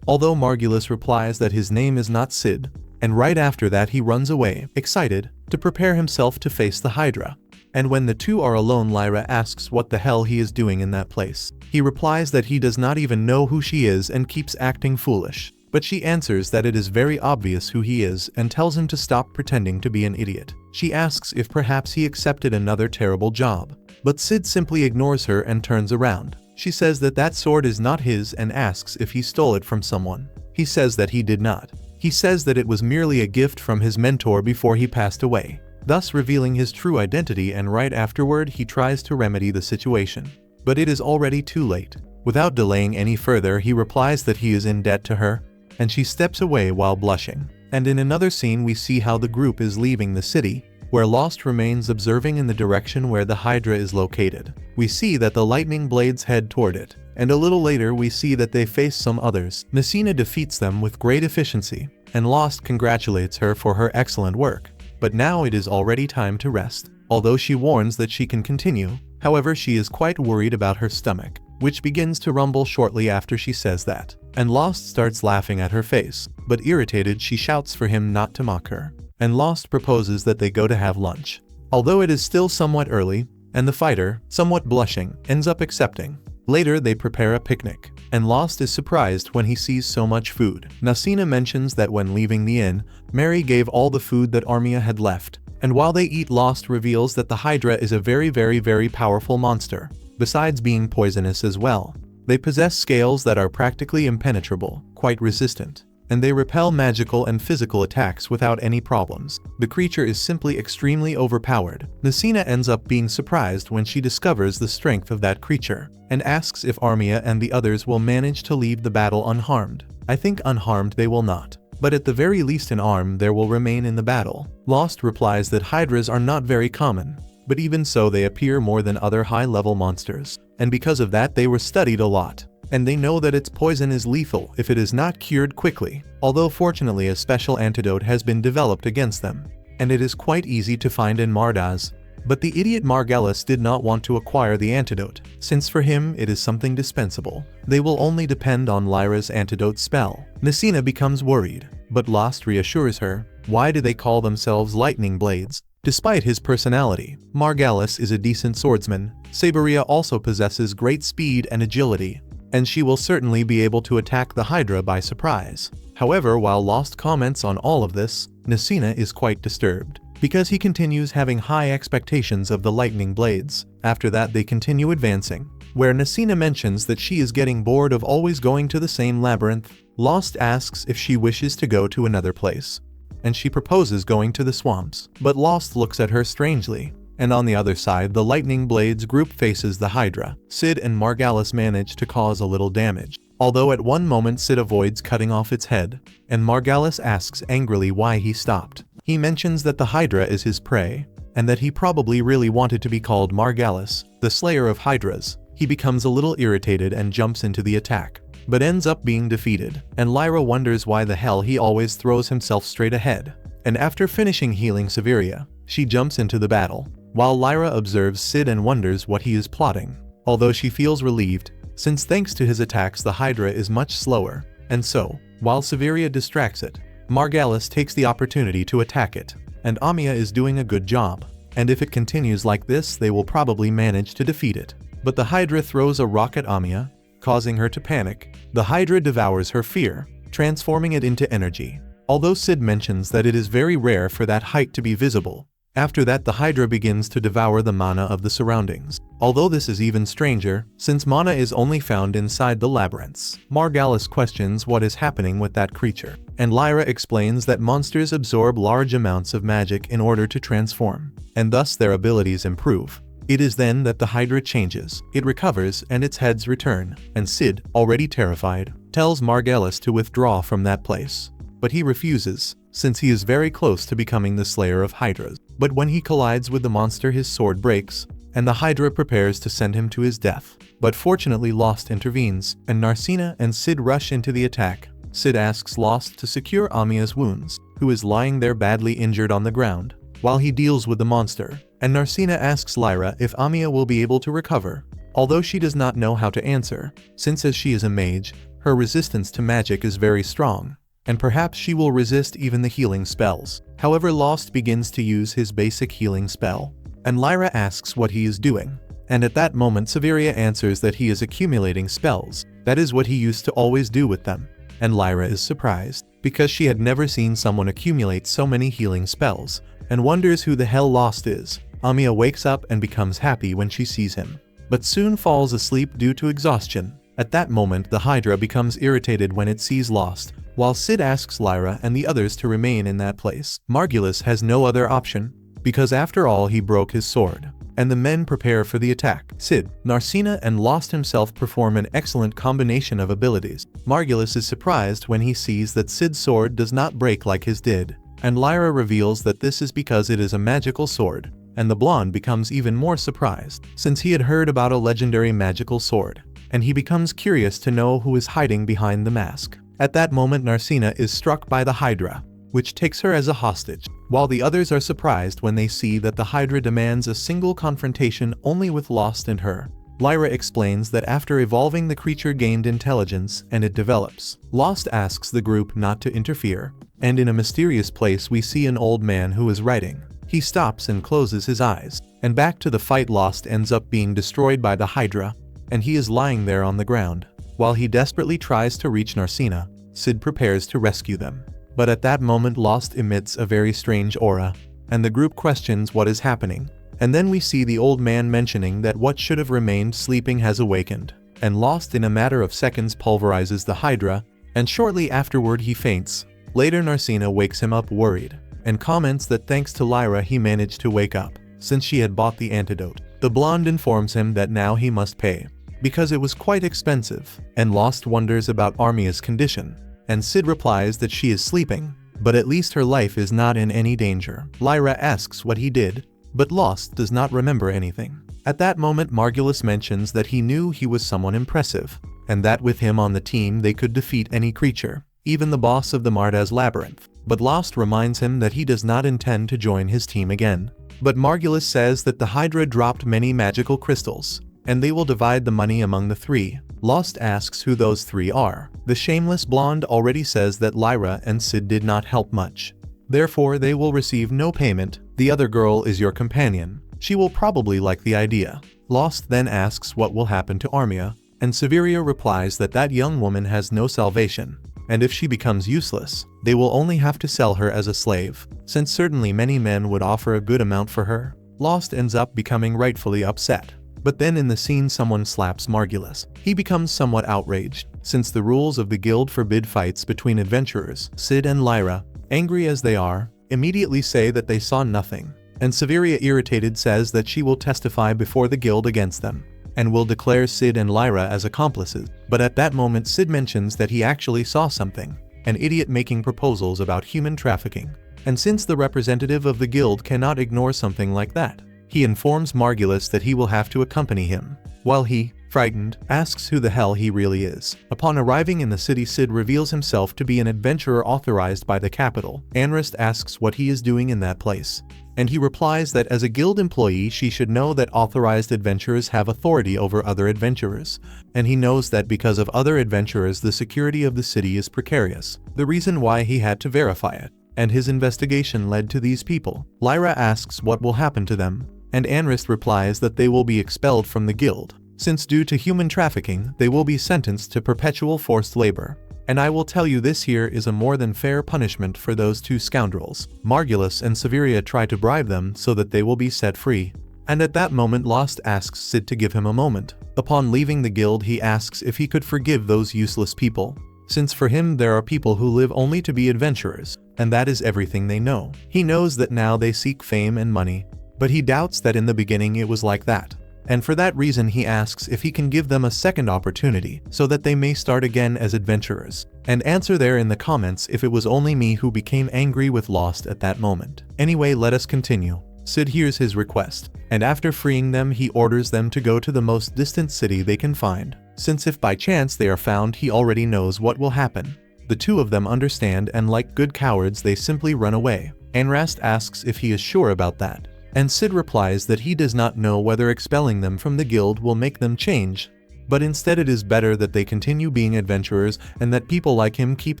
Although Margulis replies that his name is not Sid, and right after that he runs away, excited, to prepare himself to face the Hydra. And when the two are alone, Lyra asks what the hell he is doing in that place. He replies that he does not even know who she is and keeps acting foolish. But she answers that it is very obvious who he is and tells him to stop pretending to be an idiot. She asks if perhaps he accepted another terrible job. But Sid simply ignores her and turns around. She says that that sword is not his and asks if he stole it from someone. He says that he did not. He says that it was merely a gift from his mentor before he passed away, thus revealing his true identity, and right afterward he tries to remedy the situation. But it is already too late. Without delaying any further, he replies that he is in debt to her, and she steps away while blushing. And in another scene we see how the group is leaving the city, where Lost remains observing in the direction where the Hydra is located. We see that the lightning blades head toward it, and a little later we see that they face some others. Messina defeats them with great efficiency, and Lost congratulates her for her excellent work. But now it is already time to rest. Although she warns that she can continue, however she is quite worried about her stomach, which begins to rumble shortly after she says that. And Lost starts laughing at her face, but irritated she shouts for him not to mock her. And Lost proposes that they go to have lunch. Although it is still somewhat early, and the fighter, somewhat blushing, ends up accepting. Later they prepare a picnic, and Lost is surprised when he sees so much food. Messina mentions that when leaving the inn, Mary gave all the food that Armia had left, and while they eat, Lost reveals that the Hydra is a very powerful monster. Besides being poisonous as well, they possess scales that are practically impenetrable, quite resistant, and they repel magical and physical attacks without any problems. The creature is simply extremely overpowered. Messina ends up being surprised when she discovers the strength of that creature, and asks if Armia and the others will manage to leave the battle unharmed. I think unharmed they will not, but at the very least an arm there will remain in the battle. Lost replies that Hydras are not very common, but even so they appear more than other high-level monsters, and because of that they were studied a lot. And they know that its poison is lethal if it is not cured quickly, although fortunately a special antidote has been developed against them, and it is quite easy to find in Mardaz. But the idiot Margulis did not want to acquire the antidote, since for him it is something dispensable. They will only depend on Lyra's antidote spell. Messina becomes worried, but Lost reassures her. Why do they call themselves lightning blades? Despite his personality, Margulis is a decent swordsman. Saberia also possesses great speed and agility, and she will certainly be able to attack the Hydra by surprise. However, while Lost comments on all of this, Messina is quite disturbed, because he continues having high expectations of the lightning blades. After that they continue advancing, where Messina mentions that she is getting bored of always going to the same labyrinth. Lost asks if she wishes to go to another place, and she proposes going to the swamps, but Lost looks at her strangely. And on the other side, the Lightning Blades group faces the Hydra. Sid and Margulis manage to cause a little damage, although at one moment Sid avoids cutting off its head, and Margulis asks angrily why he stopped. He mentions that the Hydra is his prey, and that he probably really wanted to be called Margulis, the slayer of Hydras. He becomes a little irritated and jumps into the attack, but ends up being defeated, and Lyra wonders why the hell he always throws himself straight ahead. And after finishing healing Severia, she jumps into the battle, while Lyra observes Sid and wonders what he is plotting, although she feels relieved, since thanks to his attacks the Hydra is much slower, and so, while Severia distracts it, Margulis takes the opportunity to attack it, and Armia is doing a good job, and if it continues like this they will probably manage to defeat it. But the Hydra throws a rock at Armia, causing her to panic. The Hydra devours her fear, transforming it into energy, although Sid mentions that it is very rare for that height to be visible. After that the Hydra begins to devour the mana of the surroundings, although this is even stranger, since mana is only found inside the labyrinths. Margulis questions what is happening with that creature, and Lyra explains that monsters absorb large amounts of magic in order to transform, and thus their abilities improve. It is then that the Hydra changes, it recovers and its heads return, and Sid, already terrified, tells Margulis to withdraw from that place. But he refuses, since he is very close to becoming the slayer of Hydras. But when he collides with the monster his sword breaks, and the Hydra prepares to send him to his death. But fortunately Lost intervenes, and Narcina and Sid rush into the attack, Sid asks Lost to secure Amiya's wounds, who is lying there badly injured on the ground, while he deals with the monster, and Narcina asks Lyra if Amiya will be able to recover, although she does not know how to answer, since as she is a mage, her resistance to magic is very strong, and perhaps she will resist even the healing spells. However, Lost begins to use his basic healing spell, and Lyra asks what he is doing, and at that moment Severia answers that he is accumulating spells. That is what he used to always do with them, and Lyra is surprised, because she had never seen someone accumulate so many healing spells, and wonders who the hell Lost is. Amiya wakes up and becomes happy when she sees him, but soon falls asleep due to exhaustion. At that moment the Hydra becomes irritated when it sees Lost, while Sid asks Lyra and the others to remain in that place. Margulis has no other option, because after all he broke his sword, and the men prepare for the attack. Sid, Narcina and Lost himself perform an excellent combination of abilities. Margulis is surprised when he sees that Sid's sword does not break like his did, and Lyra reveals that this is because it is a magical sword, and the blonde becomes even more surprised, since he had heard about a legendary magical sword, and he becomes curious to know who is hiding behind the mask. At that moment Narcina is struck by the Hydra, which takes her as a hostage, while the others are surprised when they see that the Hydra demands a single confrontation only with Lost and her. Lyra explains that after evolving the creature gained intelligence and it develops. Lost asks the group not to interfere, and in a mysterious place we see an old man who is writing. He stops and closes his eyes, and back to the fight. Lost ends up being destroyed by the Hydra, and he is lying there on the ground. While he desperately tries to reach Narcina, Sid prepares to rescue them. But at that moment Lost emits a very strange aura, and the group questions what is happening. And then we see the old man mentioning that what should have remained sleeping has awakened, and Lost in a matter of seconds pulverizes the Hydra, and shortly afterward he faints. Later Narcina wakes him up worried, and comments that thanks to Lyra he managed to wake up, since she had bought the antidote. The blonde informs him that now he must pay, because it was quite expensive, and Lost wonders about Amiya's condition, and Sid replies that she is sleeping, but at least her life is not in any danger. Lyra asks what he did, but Lost does not remember anything. At that moment Margulis mentions that he knew he was someone impressive, and that with him on the team they could defeat any creature, even the boss of the Mardas Labyrinth. But Lost reminds him that he does not intend to join his team again. But Margulis says that the Hydra dropped many magical crystals, and they will divide the money among the three. Lost asks who those three are. The shameless blonde already says that Lyra and Sid did not help much. Therefore they will receive no payment. The other girl is your companion. She will probably like the idea. Lost then asks what will happen to Amiya, and Severia replies that that young woman has no salvation, and if she becomes useless, they will only have to sell her as a slave, since certainly many men would offer a good amount for her. Lost ends up becoming rightfully upset. But then in the scene someone slaps Margulis. He becomes somewhat outraged, since the rules of the guild forbid fights between adventurers. Sid and Lyra, angry as they are, immediately say that they saw nothing, and Severia, irritated, says that she will testify before the guild against them, and will declare Sid and Lyra as accomplices. But at that moment Sid mentions that he actually saw something, an idiot making proposals about human trafficking, and since the representative of the guild cannot ignore something like that, he informs Margulis that he will have to accompany him, while he, frightened, asks who the hell he really is. Upon arriving in the city, Sid reveals himself to be an adventurer authorized by the capital. Anrist asks what he is doing in that place, and he replies that as a guild employee she should know that authorized adventurers have authority over other adventurers, and he knows that because of other adventurers the security of the city is precarious, the reason why he had to verify it, and his investigation led to these people. Lyra asks what will happen to them, and Anrist replies that they will be expelled from the guild, since due to human trafficking they will be sentenced to perpetual forced labor. And I will tell you, this here is a more than fair punishment for those two scoundrels. Margulis and Severia try to bribe them so that they will be set free, and at that moment Lost asks Sid to give him a moment. Upon leaving the guild he asks if he could forgive those useless people, since for him there are people who live only to be adventurers, and that is everything they know. He knows that now they seek fame and money, but he doubts that in the beginning it was like that, and for that reason he asks if he can give them a second opportunity so that they may start again as adventurers, and answer there in the comments if it was only me who became angry with Lost at that moment. Anyway, let us continue. Sid hears his request, and after freeing them he orders them to go to the most distant city they can find, since if by chance they are found he already knows what will happen. The two of them understand, and like good cowards they simply run away. Anrast asks if he is sure about that, and Sid replies that he does not know whether expelling them from the guild will make them change, but instead it is better that they continue being adventurers and that people like him keep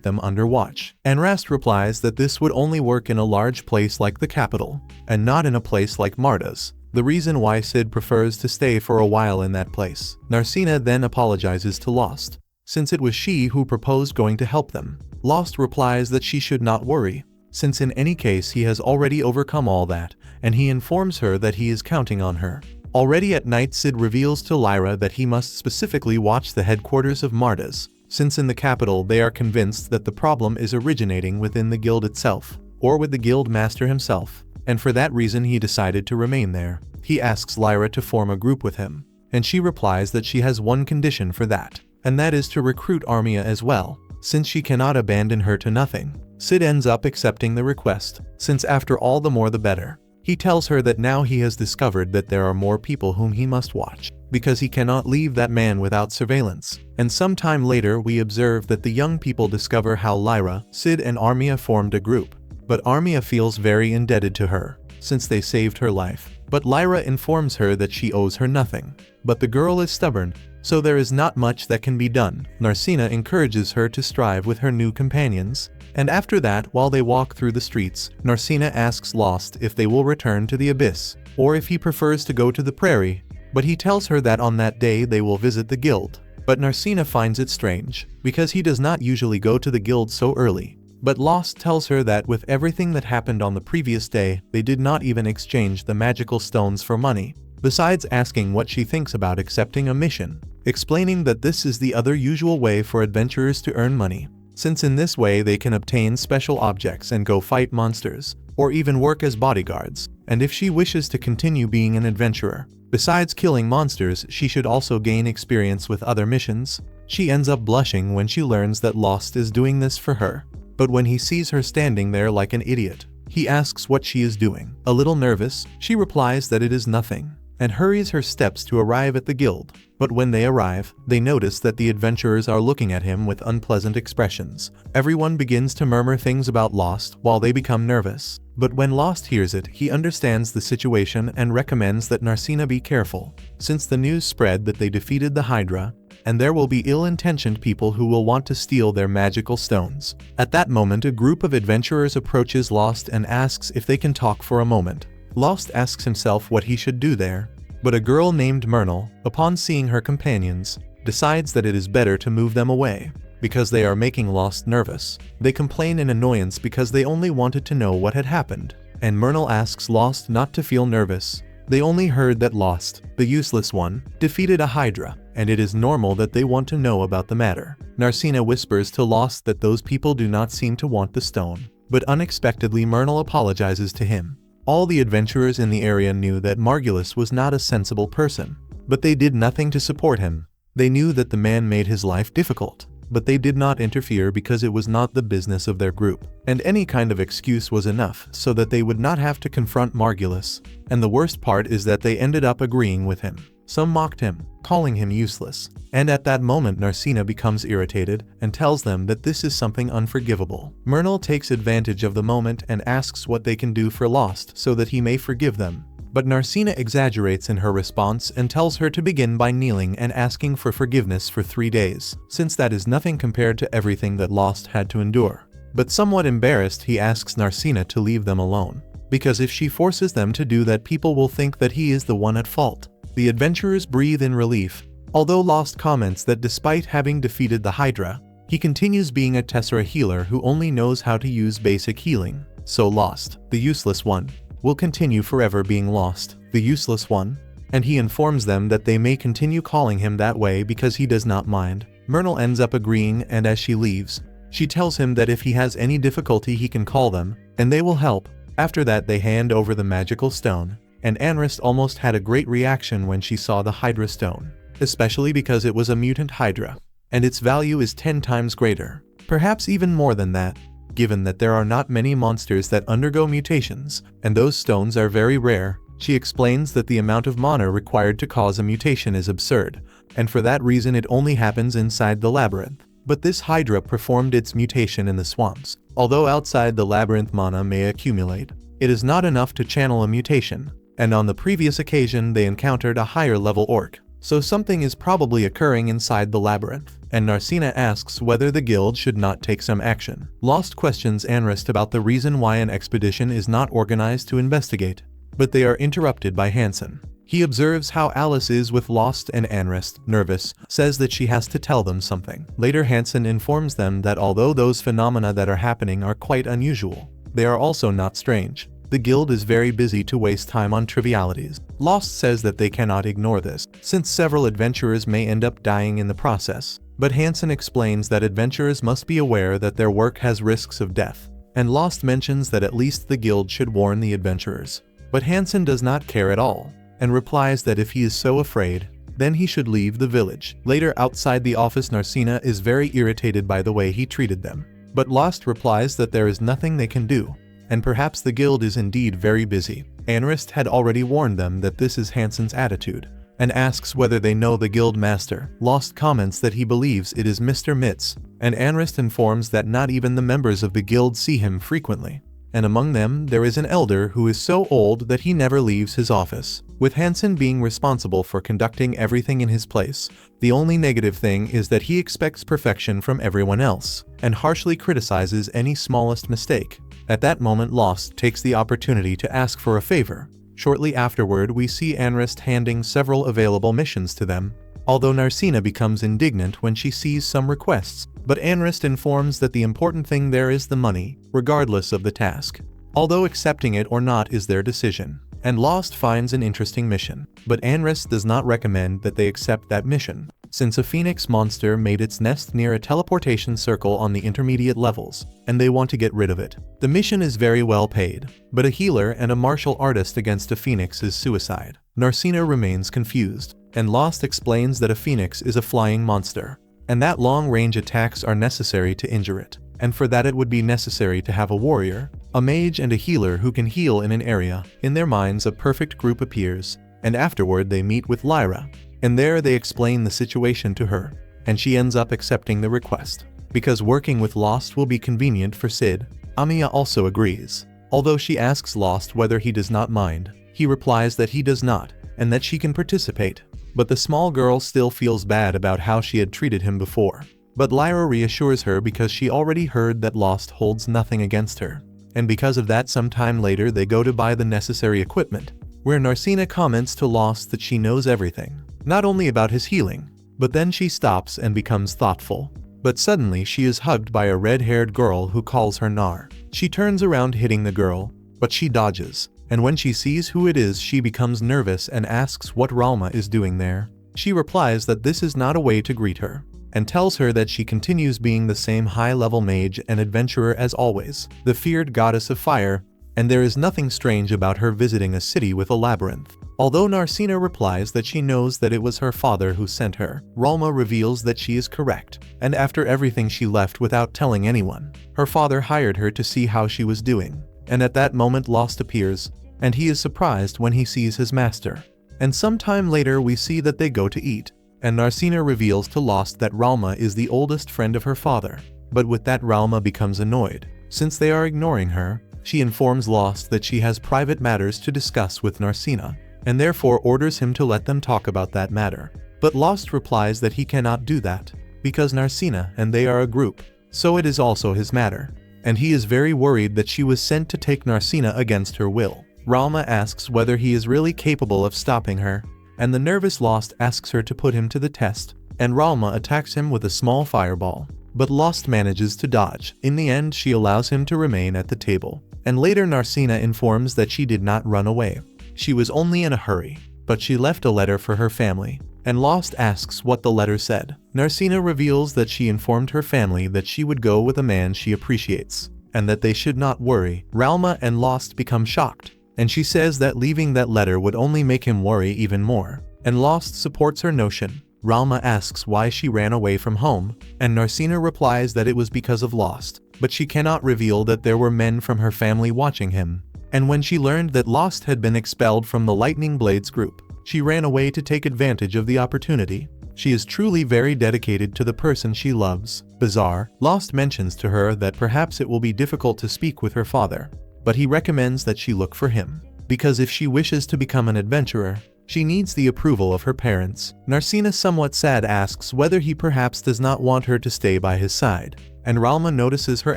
them under watch. Anrast replies that this would only work in a large place like the capital, and not in a place like Marta's, the reason why Sid prefers to stay for a while in that place. Narcina then apologizes to Lost, since it was she who proposed going to help them. Lost replies that she should not worry, since in any case he has already overcome all that, and he informs her that he is counting on her. Already at night, Sid reveals to Lyra that he must specifically watch the headquarters of Marta's, since in the capital they are convinced that the problem is originating within the guild itself, or with the guild master himself, and for that reason he decided to remain there. He asks Lyra to form a group with him, and she replies that she has one condition for that, and that is to recruit Armia as well, since she cannot abandon her to nothing. Sid ends up accepting the request, since after all the more the better. He tells her that now he has discovered that there are more people whom he must watch, because he cannot leave that man without surveillance. And sometime later we observe that the young people discover how Lyra, Sid and Armia formed a group, but Armia feels very indebted to her, since they saved her life. But Lyra informs her that she owes her nothing. But the girl is stubborn, so there is not much that can be done. Narcina encourages her to strive with her new companions, and after that, while they walk through the streets, Narcina asks Lost if they will return to the Abyss, or if he prefers to go to the prairie, but he tells her that on that day they will visit the guild. But Narcina finds it strange, because he does not usually go to the guild so early. But Lost tells her that with everything that happened on the previous day, they did not even exchange the magical stones for money, besides asking what she thinks about accepting a mission, explaining that this is the other usual way for adventurers to earn money, since in this way they can obtain special objects and go fight monsters, or even work as bodyguards. And if she wishes to continue being an adventurer, besides killing monsters, she should also gain experience with other missions. She ends up blushing when she learns that Lost is doing this for her. But when he sees her standing there like an idiot, he asks what she is doing. A little nervous, she replies that it is nothing, and hurries her steps to arrive at the guild. But when they arrive, they notice that the adventurers are looking at him with unpleasant expressions. Everyone begins to murmur things about Lost while they become nervous. But when Lost hears it, he understands the situation and recommends that Narcina be careful, since the news spread that they defeated the Hydra, and there will be ill-intentioned people who will want to steal their magical stones. At that moment, a group of adventurers approaches Lost and asks if they can talk for a moment. Lost asks himself what he should do there, but a girl named Myrtle, upon seeing her companions, decides that it is better to move them away, because they are making Lost nervous. They complain in annoyance because they only wanted to know what had happened, and Myrtle asks Lost not to feel nervous. They only heard that Lost, the useless one, defeated a Hydra, and it is normal that they want to know about the matter. Narcina whispers to Lost that those people do not seem to want the stone, but unexpectedly Myrtle apologizes to him. All the adventurers in the area knew that Margulis was not a sensible person, but they did nothing to support him. They knew that the man made his life difficult, but they did not interfere because it was not the business of their group, and any kind of excuse was enough so that they would not have to confront Margulis. And the worst part is that they ended up agreeing with him. Some mocked him, calling him useless, and at that moment Narcina becomes irritated and tells them that this is something unforgivable. Myrtle takes advantage of the moment and asks what they can do for Lost so that he may forgive them. But Narcina exaggerates in her response and tells her to begin by kneeling and asking for forgiveness for 3 days, since that is nothing compared to everything that Lost had to endure. But somewhat embarrassed, he asks Narcina to leave them alone, because if she forces them to do that, people will think that he is the one at fault. The adventurers breathe in relief, although Lost comments that despite having defeated the Hydra, he continues being a Tessera healer who only knows how to use basic healing. So Lost, the useless one, will continue forever being Lost, the useless one, and he informs them that they may continue calling him that way because he does not mind. Myrtle ends up agreeing, and as she leaves, she tells him that if he has any difficulty he can call them, and they will help. After that they hand over the magical stone, and Anrast almost had a great reaction when she saw the Hydra stone, especially because it was a mutant Hydra, and its value is 10 times greater, perhaps even more than that, given that there are not many monsters that undergo mutations, and those stones are very rare. She explains that the amount of mana required to cause a mutation is absurd, and for that reason it only happens inside the labyrinth. But this hydra performed its mutation in the swamps. Although outside the labyrinth mana may accumulate, it is not enough to channel a mutation, and on the previous occasion they encountered a higher level orc. So something is probably occurring inside the labyrinth, and Narcina asks whether the guild should not take some action. Lost questions Anrist about the reason why an expedition is not organized to investigate, but they are interrupted by Hansen. He observes how Alice is with Lost, and Anrist, nervous, says that she has to tell them something. Later Hansen informs them that although those phenomena that are happening are quite unusual, they are also not strange. The guild is very busy to waste time on trivialities. Lost says that they cannot ignore this, since several adventurers may end up dying in the process. But Hansen explains that adventurers must be aware that their work has risks of death, and Lost mentions that at least the guild should warn the adventurers. But Hansen does not care at all, and replies that if he is so afraid, then he should leave the village. Later outside the office, Narcina is very irritated by the way he treated them. But Lost replies that there is nothing they can do, and perhaps the guild is indeed very busy. Anrist had already warned them that this is Hansen's attitude, and asks whether they know the guild master. Lost comments that he believes it is Mr. Mitz, and Anrist informs that not even the members of the guild see him frequently, and among them there is an elder who is so old that he never leaves his office. With Hansen being responsible for conducting everything in his place, the only negative thing is that he expects perfection from everyone else, and harshly criticizes any smallest mistake. At that moment Lost takes the opportunity to ask for a favor. Shortly afterward we see Anrist handing several available missions to them, although Narcina becomes indignant when she sees some requests, but Anrist informs that the important thing there is the money, regardless of the task, although accepting it or not is their decision. And Lost finds an interesting mission, but Anrist does not recommend that they accept that mission, since a phoenix monster made its nest near a teleportation circle on the intermediate levels, and they want to get rid of it. The mission is very well paid, but a healer and a martial artist against a phoenix is suicide. Narcina remains confused, and Lost explains that a phoenix is a flying monster, and that long-range attacks are necessary to injure it, and for that it would be necessary to have a warrior, a mage and a healer who can heal in an area. In their minds a perfect group appears, and afterward they meet with Lyra, and there they explain the situation to her, and she ends up accepting the request, because working with Lost will be convenient for Sid. Amiya also agrees. Although she asks Lost whether he does not mind, he replies that he does not, and that she can participate. But the small girl still feels bad about how she had treated him before. But Lyra reassures her because she already heard that Lost holds nothing against her. And because of that, sometime later they go to buy the necessary equipment, where Narcina comments to Lost that she knows everything, not only about his healing, but then she stops and becomes thoughtful. But suddenly she is hugged by a red-haired girl who calls her Nar. She turns around hitting the girl, but she dodges, and when she sees who it is she becomes nervous and asks what Ralma is doing there. She replies that this is not a way to greet her, and tells her that she continues being the same high-level mage and adventurer as always, the feared goddess of fire, and there is nothing strange about her visiting a city with a labyrinth. Although Narcina replies that she knows that it was her father who sent her, Ralma reveals that she is correct, and after everything she left without telling anyone. Her father hired her to see how she was doing, and at that moment Lost appears, and he is surprised when he sees his master. And sometime later we see that they go to eat, and Narcina reveals to Lost that Ralma is the oldest friend of her father. But with that Ralma becomes annoyed, since they are ignoring her. She informs Lost that she has private matters to discuss with Narcina, and therefore orders him to let them talk about that matter. But Lost replies that he cannot do that, because Narcina and they are a group, so it is also his matter, and he is very worried that she was sent to take Narcina against her will. Ralma asks whether he is really capable of stopping her, and the nervous Lost asks her to put him to the test, and Ralma attacks him with a small fireball, but Lost manages to dodge. In the end she allows him to remain at the table, and later Narcina informs that she did not run away. She was only in a hurry, but she left a letter for her family, and Lost asks what the letter said. Narcina reveals that she informed her family that she would go with a man she appreciates, and that they should not worry. Ralma and Lost become shocked, and she says that leaving that letter would only make him worry even more, and Lost supports her notion. Ralma asks why she ran away from home, and Narcina replies that it was because of Lost, but she cannot reveal that there were men from her family watching him. And when she learned that Lost had been expelled from the Lightning Blades group, she ran away to take advantage of the opportunity. She is truly very dedicated to the person she loves, Bizarre, Lost mentions to her that perhaps it will be difficult to speak with her father, but he recommends that she look for him, because if she wishes to become an adventurer, she needs the approval of her parents. Narcina, somewhat sad, asks whether he perhaps does not want her to stay by his side, and Ralma notices her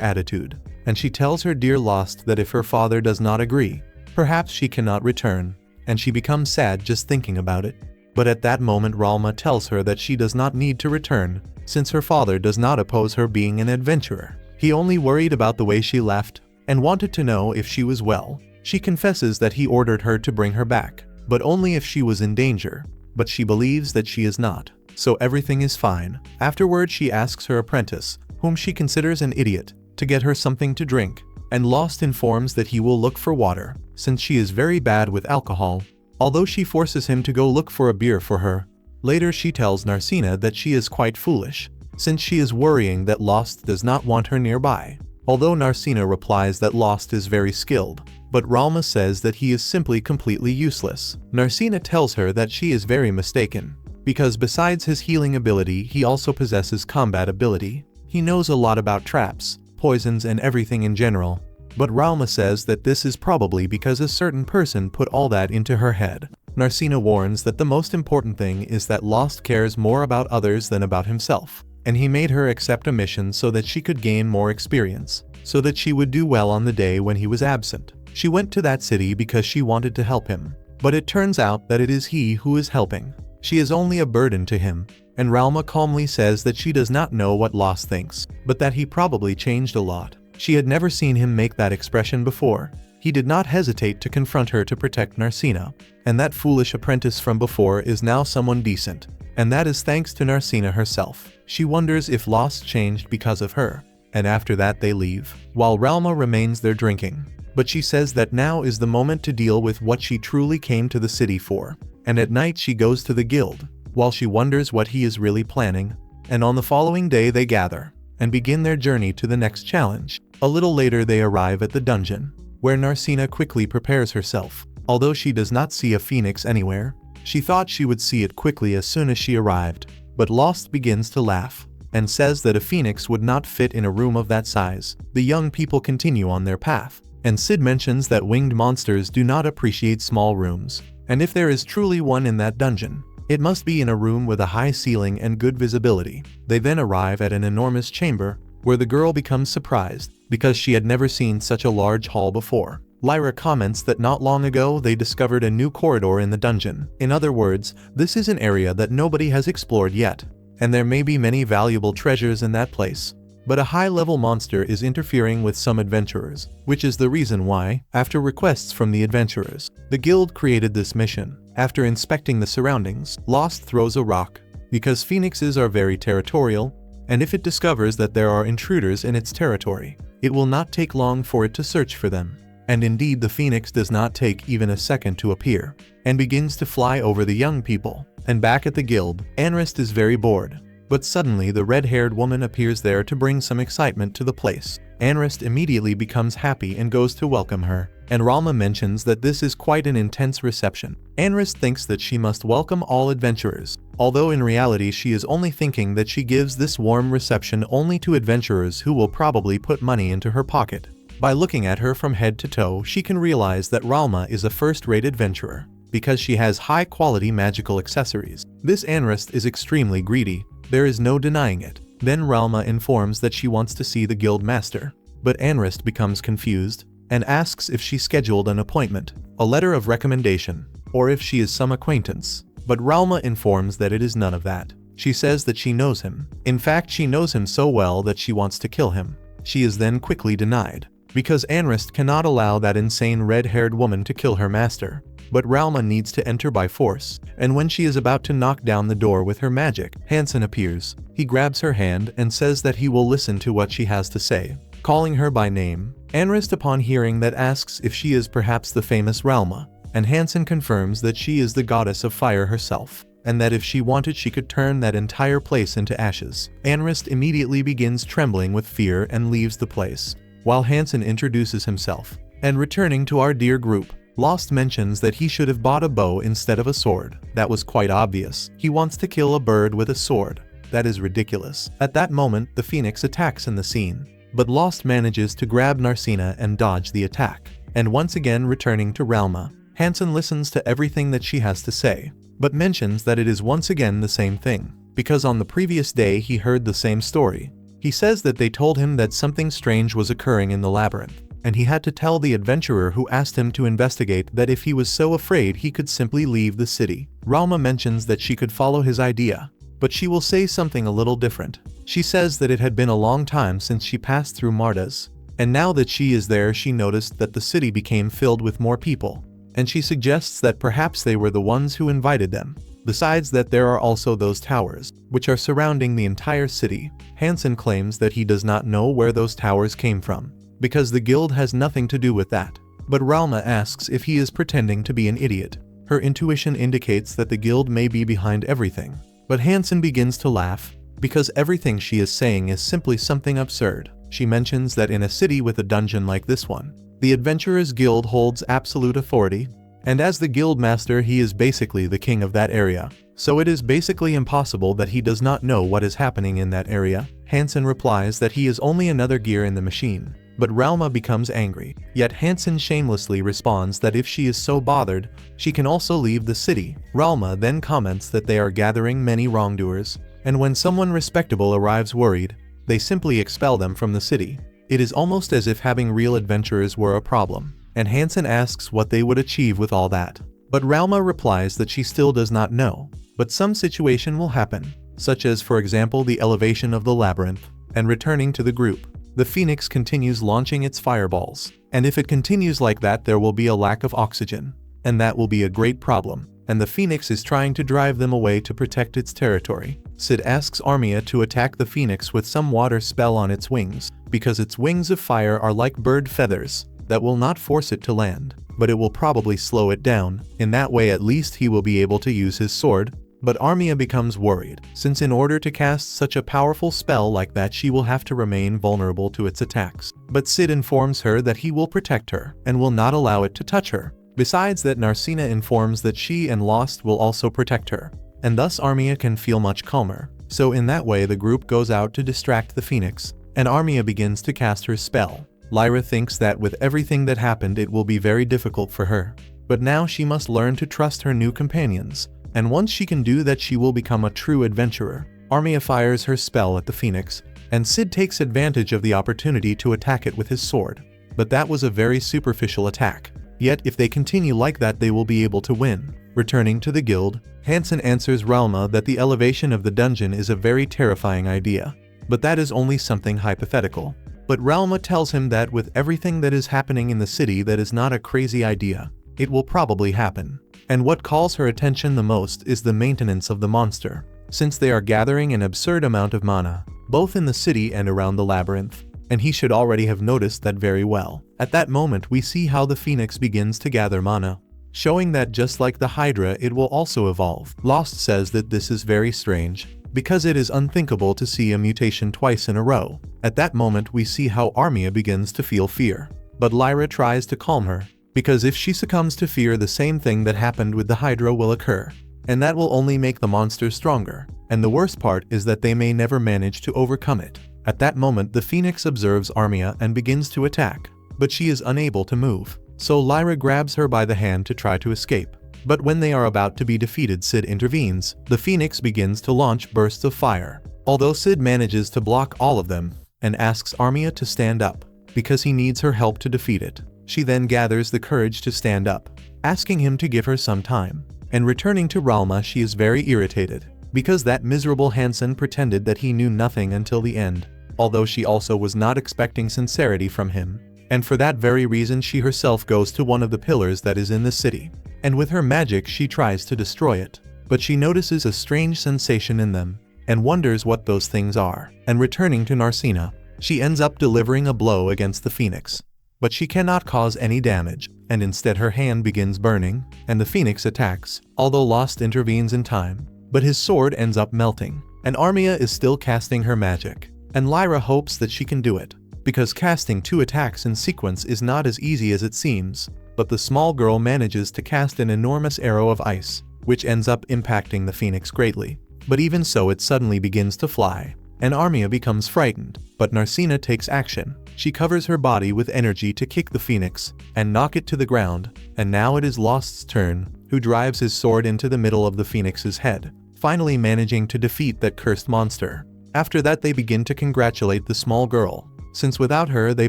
attitude, and she tells her dear Lost that if her father does not agree, perhaps she cannot return, and she becomes sad just thinking about it. But at that moment Ralma tells her that she does not need to return, since her father does not oppose her being an adventurer. He only worried about the way she left, and wanted to know if she was well. She confesses that he ordered her to bring her back, but only if she was in danger, but she believes that she is not, so everything is fine. Afterward she asks her apprentice, whom she considers an idiot, to get her something to drink, and Lost informs that he will look for water, since she is very bad with alcohol, although she forces him to go look for a beer for her. Later she tells Narcina that she is quite foolish, since she is worrying that Lost does not want her nearby, although Narcina replies that Lost is very skilled, but Ralma says that he is simply completely useless. Narcina tells her that she is very mistaken, because besides his healing ability he also possesses combat ability. He knows a lot about traps, poisons and everything in general, but Ralma says that this is probably because a certain person put all that into her head. Narcina warns that the most important thing is that Lost cares more about others than about himself, and he made her accept a mission so that she could gain more experience, so that she would do well on the day when he was absent. She went to that city because she wanted to help him, but it turns out that it is he who is helping. She is only a burden to him, and Ralma calmly says that she does not know what Lost thinks, but that he probably changed a lot. She had never seen him make that expression before. He did not hesitate to confront her to protect Narcina, and that foolish apprentice from before is now someone decent, and that is thanks to Narcina herself. She wonders if Lost changed because of her, and after that they leave, while Ralma remains there drinking. But she says that now is the moment to deal with what she truly came to the city for, and at night she goes to the guild, while she wonders what he is really planning, and on the following day they gather, and begin their journey to the next challenge. A little later they arrive at the dungeon, where Narcina quickly prepares herself. Although she does not see a phoenix anywhere, she thought she would see it quickly as soon as she arrived, but Lost begins to laugh, and says that a phoenix would not fit in a room of that size. The young people continue on their path, and Sid mentions that winged monsters do not appreciate small rooms, and if there is truly one in that dungeon, it must be in a room with a high ceiling and good visibility. They then arrive at an enormous chamber, where the girl becomes surprised, because she had never seen such a large hall before. Lyra comments that not long ago they discovered a new corridor in the dungeon. In other words, this is an area that nobody has explored yet, and there may be many valuable treasures in that place. But a high-level monster is interfering with some adventurers, which is the reason why, after requests from the adventurers, the guild created this mission. After inspecting the surroundings, Lost throws a rock, because phoenixes are very territorial, and if it discovers that there are intruders in its territory, it will not take long for it to search for them. And indeed the phoenix does not take even a second to appear, and begins to fly over the young people. And back at the guild, Anrist is very bored. But suddenly the red-haired woman appears there to bring some excitement to the place. Anrist immediately becomes happy and goes to welcome her, and Ralma mentions that this is quite an intense reception. Anrist thinks that she must welcome all adventurers, although in reality she is only thinking that she gives this warm reception only to adventurers who will probably put money into her pocket. By looking at her from head to toe, she can realize that Ralma is a first-rate adventurer, because she has high-quality magical accessories. This Anrist is extremely greedy. There is no denying it. Then Ralma informs that she wants to see the guild master, but Anrist becomes confused, and asks if she scheduled an appointment, a letter of recommendation, or if she is some acquaintance. But Ralma informs that it is none of that. She says that she knows him. In fact, she knows him so well that she wants to kill him. She is then quickly denied, because Anrist cannot allow that insane red-haired woman to kill her master. But Ralma needs to enter by force, and when she is about to knock down the door with her magic, Hansen appears. He grabs her hand and says that he will listen to what she has to say, calling her by name. Anrist, upon hearing that, asks if she is perhaps the famous Ralma, and Hansen confirms that she is the goddess of fire herself, and that if she wanted she could turn that entire place into ashes. Anrist immediately begins trembling with fear and leaves the place, while Hansen introduces himself. And returning to our dear group, Lost mentions that he should have bought a bow instead of a sword. That was quite obvious. He wants to kill a bird with a sword, that is ridiculous. At that moment, the Phoenix attacks in the scene, but Lost manages to grab Narcina and dodge the attack. And once again returning to Realma, Hansen listens to everything that she has to say, but mentions that it is once again the same thing, because on the previous day he heard the same story. He says that they told him that something strange was occurring in the labyrinth, and he had to tell the adventurer who asked him to investigate that if he was so afraid he could simply leave the city. Realma mentions that she could follow his idea, but she will say something a little different. She says that it had been a long time since she passed through Martas, and now that she is there she noticed that the city became filled with more people, and she suggests that perhaps they were the ones who invited them. Besides that, there are also those towers, which are surrounding the entire city. Hansen claims that he does not know where those towers came from, because the guild has nothing to do with that. But Realma asks if he is pretending to be an idiot. Her intuition indicates that the guild may be behind everything. But Hansen begins to laugh, because everything she is saying is simply something absurd. She mentions that in a city with a dungeon like this one, the Adventurers Guild holds absolute authority, and as the guild master he is basically the king of that area. So it is basically impossible that he does not know what is happening in that area. Hansen replies that he is only another gear in the machine, but Realma becomes angry. Yet Hansen shamelessly responds that if she is so bothered, she can also leave the city. Realma then comments that they are gathering many wrongdoers, and when someone respectable arrives worried, they simply expel them from the city. It is almost as if having real adventurers were a problem, and Hansen asks what they would achieve with all that. But Realma replies that she still does not know, but some situation will happen, such as for example the elevation of the labyrinth, and returning to the group. The Phoenix continues launching its fireballs, and if it continues like that there will be a lack of oxygen, and that will be a great problem, and the Phoenix is trying to drive them away to protect its territory. Sid asks Armia to attack the Phoenix with some water spell on its wings, because its wings of fire are like bird feathers that will not force it to land, but it will probably slow it down. In that way at least he will be able to use his sword. But Armia becomes worried, since in order to cast such a powerful spell like that she will have to remain vulnerable to its attacks. But Sid informs her that he will protect her, and will not allow it to touch her. Besides that, Narcina informs that she and Lost will also protect her, and thus Armia can feel much calmer. So in that way the group goes out to distract the Phoenix, and Armia begins to cast her spell. Lyra thinks that with everything that happened it will be very difficult for her, but now she must learn to trust her new companions, and once she can do that she will become a true adventurer. Armia fires her spell at the Phoenix, and Sid takes advantage of the opportunity to attack it with his sword. But that was a very superficial attack. Yet if they continue like that they will be able to win. Returning to the guild, Hansen answers Realma that the elevation of the dungeon is a very terrifying idea, but that is only something hypothetical. But Realma tells him that with everything that is happening in the city that is not a crazy idea. It will probably happen. And what calls her attention the most is the maintenance of the monster, since they are gathering an absurd amount of mana, both in the city and around the labyrinth, and he should already have noticed that very well. At that moment we see how the Phoenix begins to gather mana, showing that just like the Hydra it will also evolve. Lost says that this is very strange, because it is unthinkable to see a mutation twice in a row. At that moment we see how Armia begins to feel fear, but Lyra tries to calm her, because if she succumbs to fear the same thing that happened with the Hydra will occur, and that will only make the monsters stronger, and the worst part is that they may never manage to overcome it. At that moment the Phoenix observes Armia and begins to attack, but she is unable to move, so Lyra grabs her by the hand to try to escape. But when they are about to be defeated, Sid intervenes. The Phoenix begins to launch bursts of fire, although Sid manages to block all of them, and asks Armia to stand up, because he needs her help to defeat it. She then gathers the courage to stand up, asking him to give her some time. And returning to Realma she is very irritated, because that miserable Hansen pretended that he knew nothing until the end, although she also was not expecting sincerity from him. And for that very reason she herself goes to one of the pillars that is in the city, and with her magic she tries to destroy it. But she notices a strange sensation in them, and wonders what those things are. And returning to Narcina, she ends up delivering a blow against the Phoenix. But she cannot cause any damage, and instead her hand begins burning, and the Phoenix attacks, although Lost intervenes in time. But his sword ends up melting, and Armia is still casting her magic. And Lyra hopes that she can do it, because casting 2 attacks in sequence is not as easy as it seems. But the small girl manages to cast an enormous arrow of ice, which ends up impacting the Phoenix greatly. but even so it suddenly begins to fly, and Armia becomes frightened, but Narcina takes action. She covers her body with energy to kick the phoenix and knock it to the ground, and now it is Lost's turn, who drives his sword into the middle of the phoenix's head, finally managing to defeat that cursed monster. After that they begin to congratulate the small girl, since without her they